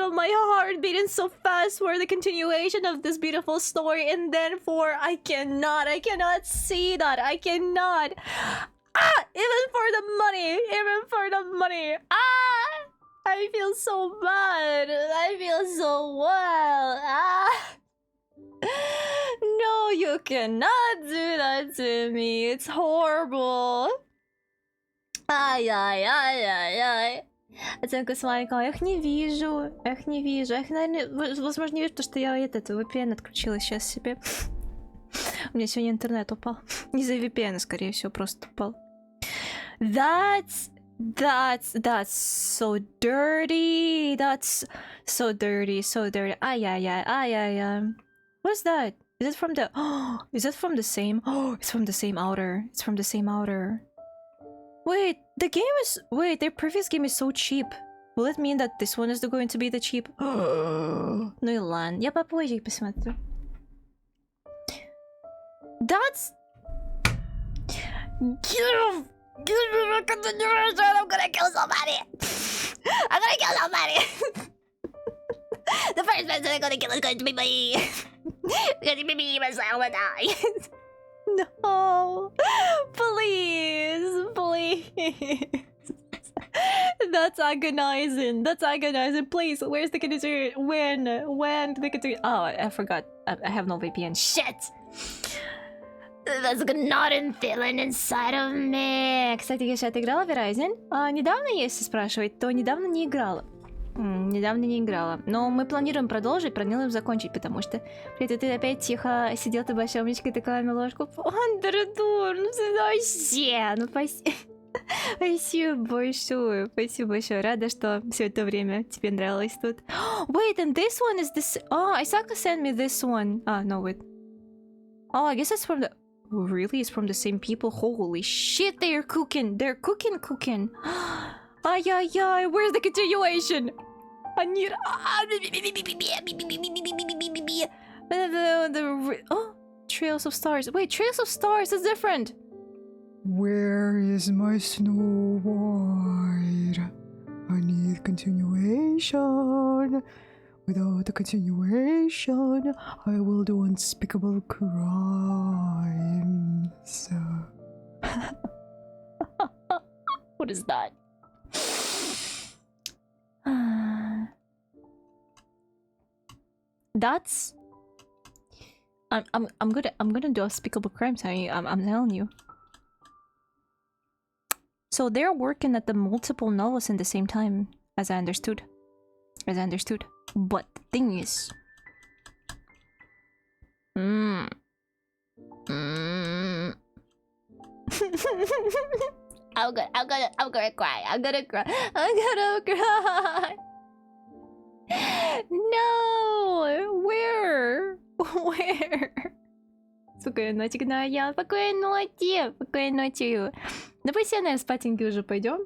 of my heart beating so fast for the continuation of this beautiful story, and then for I cannot see that. I cannot. Even for the money. I feel so bad. I feel so well. No, you cannot do that to me. It's horrible. Ай-яй-яй-яй-яй. Оценка смайлика. Эх, не вижу. Эх, не вижу. Эх, наверное, возможно, не вижу, потому что я этот VPN отключила сейчас себе. У меня сегодня интернет упал. Не за VPN, скорее всего, просто упал. That's so dirty. That's so dirty, so dirty. Ай-яй-яй. What's that? Is it from the... is it from the same... it's from the same outer. It's from the same outer. Wait, the game is... Wait, their previous game is so cheap. Will it mean that this one is going to be the cheap? Ну и ладно. Я попозже посмотрю. That's... I'm gonna kill somebody! I'm gonna kill somebody! The first person I'm gonna kill is going to be me! It's going to be me, myself, and I! No! Please! Please! That's agonizing! That's agonizing! Please, where's the conditioner? When the conditioner? Oh, I forgot. I have no VPN. Shit! That's not feeling inside of me. Кстати, Геша, ты играла в Verizon? Недавно, если спрашивать, то недавно не играла. Недавно не играла. Но мы планируем продолжить, планируем закончить, потому что... Привет, ты опять тихо сидел, ты большой умничкой, такая на ложку. Андердур, ну вообще, ну спасибо. Спасибо большое, спасибо большое. Рада, что все это время тебе нравилось тут. Wait, and this one is this... Oh, Isaka sent me this one. No, wait. Oh, I guess it's from the... Really? It's from the same people? Holy shit, they're cooking! They're cooking! Ay-ay-ay, where's the continuation? I need... Oh, Trails of Stars. Wait, Trails of Stars is different! Where is my Snow White? I need continuation. Without the continuation, I will do unspeakable crimes. What is that? That's... I'm gonna do unspeakable crimes, honey. I'm telling you. So they're working at the multiple novels in the same time, as I understood. But the thing is... I'm gonna cry. No! Where? Спокойной ночи, Гная. Спокойной ночи. Давайте, наверное, спатеньки уже пойдем.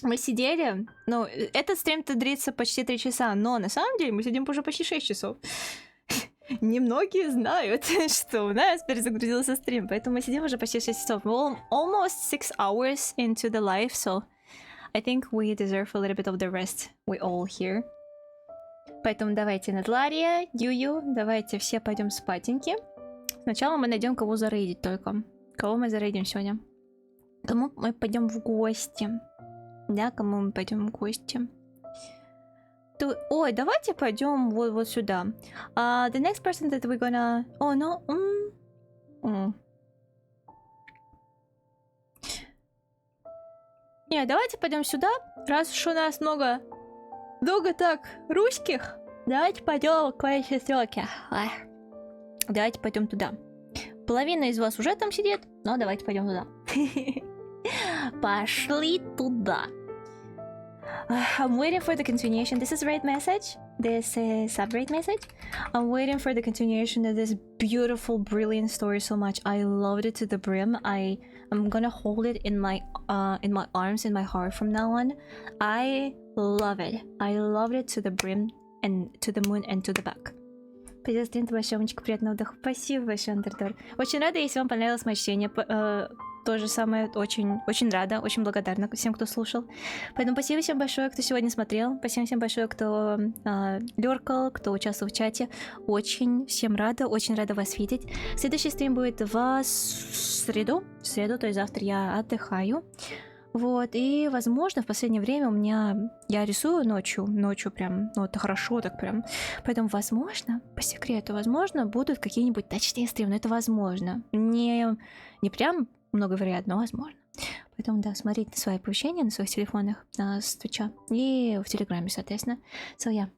Мы сидели, ну, этот стрим-то длится почти 3 часа, но на самом деле мы сидим уже почти 6 часов. Немногие знают, что у нас перезагрузился стрим, поэтому мы сидим уже почти 6 часов. We're almost 6 hours into the life, so I think we deserve a little bit of the rest. We all here. Поэтому давайте, Надлария, Юю, давайте все пойдем спатеньки. Сначала мы найдем, кого зарейдить только. Кого мы зарейдим сегодня? Кому мы пойдем в гости? Да, кому мы пойдем в гости? Ой, давайте пойдем вот сюда. The next person that we're gonna... Oh, no. Не, давайте пойдем сюда. Раз уж у нас много так русских, давайте пойдем к моей сестрёке. Давайте пойдем туда. Половина из вас уже там сидит, но давайте пойдем туда. Пошли туда. I'm waiting for the continuation. This is raid message. This is sub-raid message. I'm waiting for the continuation of this beautiful, brilliant story so much. I loved it to the brim. I'm gonna hold it in my arms, in my heart from now on. I love it. I loved it to the brim and to the moon and to the back. Спасибо, стрим, большое, умничка, приятного отдыха. Спасибо большое, Андердор. Очень рада, если вам понравилось мое чтение. То же самое, очень рада, очень благодарна всем, кто слушал. Поэтому спасибо всем большое, кто сегодня смотрел. Спасибо всем большое, кто лёркал, кто участвовал в чате. Очень всем рада, очень рада вас видеть. Следующий стрим будет в среду, то есть завтра я отдыхаю. Вот, и, возможно, в последнее время у меня... Я рисую ночью прям, ну, это хорошо так прям. Поэтому, возможно, по секрету, возможно, будут какие-нибудь точные стримы, но это возможно. Не прям много вероятно, но возможно. Поэтому, да, смотрите свои оповещения на своих телефонах с Твича и в Телеграме, соответственно. So, yeah.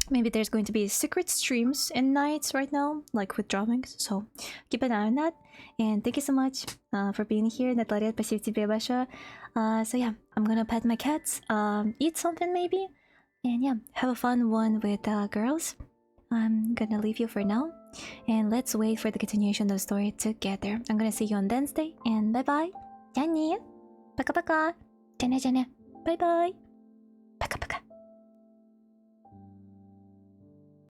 Maybe there's going to be secret streams and nights right now, like with drawings. So, keep an eye on that. And thank you so much for being here. Natlaria, спасибо тебе большое. So, yeah, I'm gonna pet my cats, eat something maybe. And, yeah, have a fun one with girls. I'm gonna leave you for now. And let's wait for the continuation of the story together. I'm gonna see you on Wednesday. And bye-bye. 짠이. Пока-пока. 짠해. Bye-bye.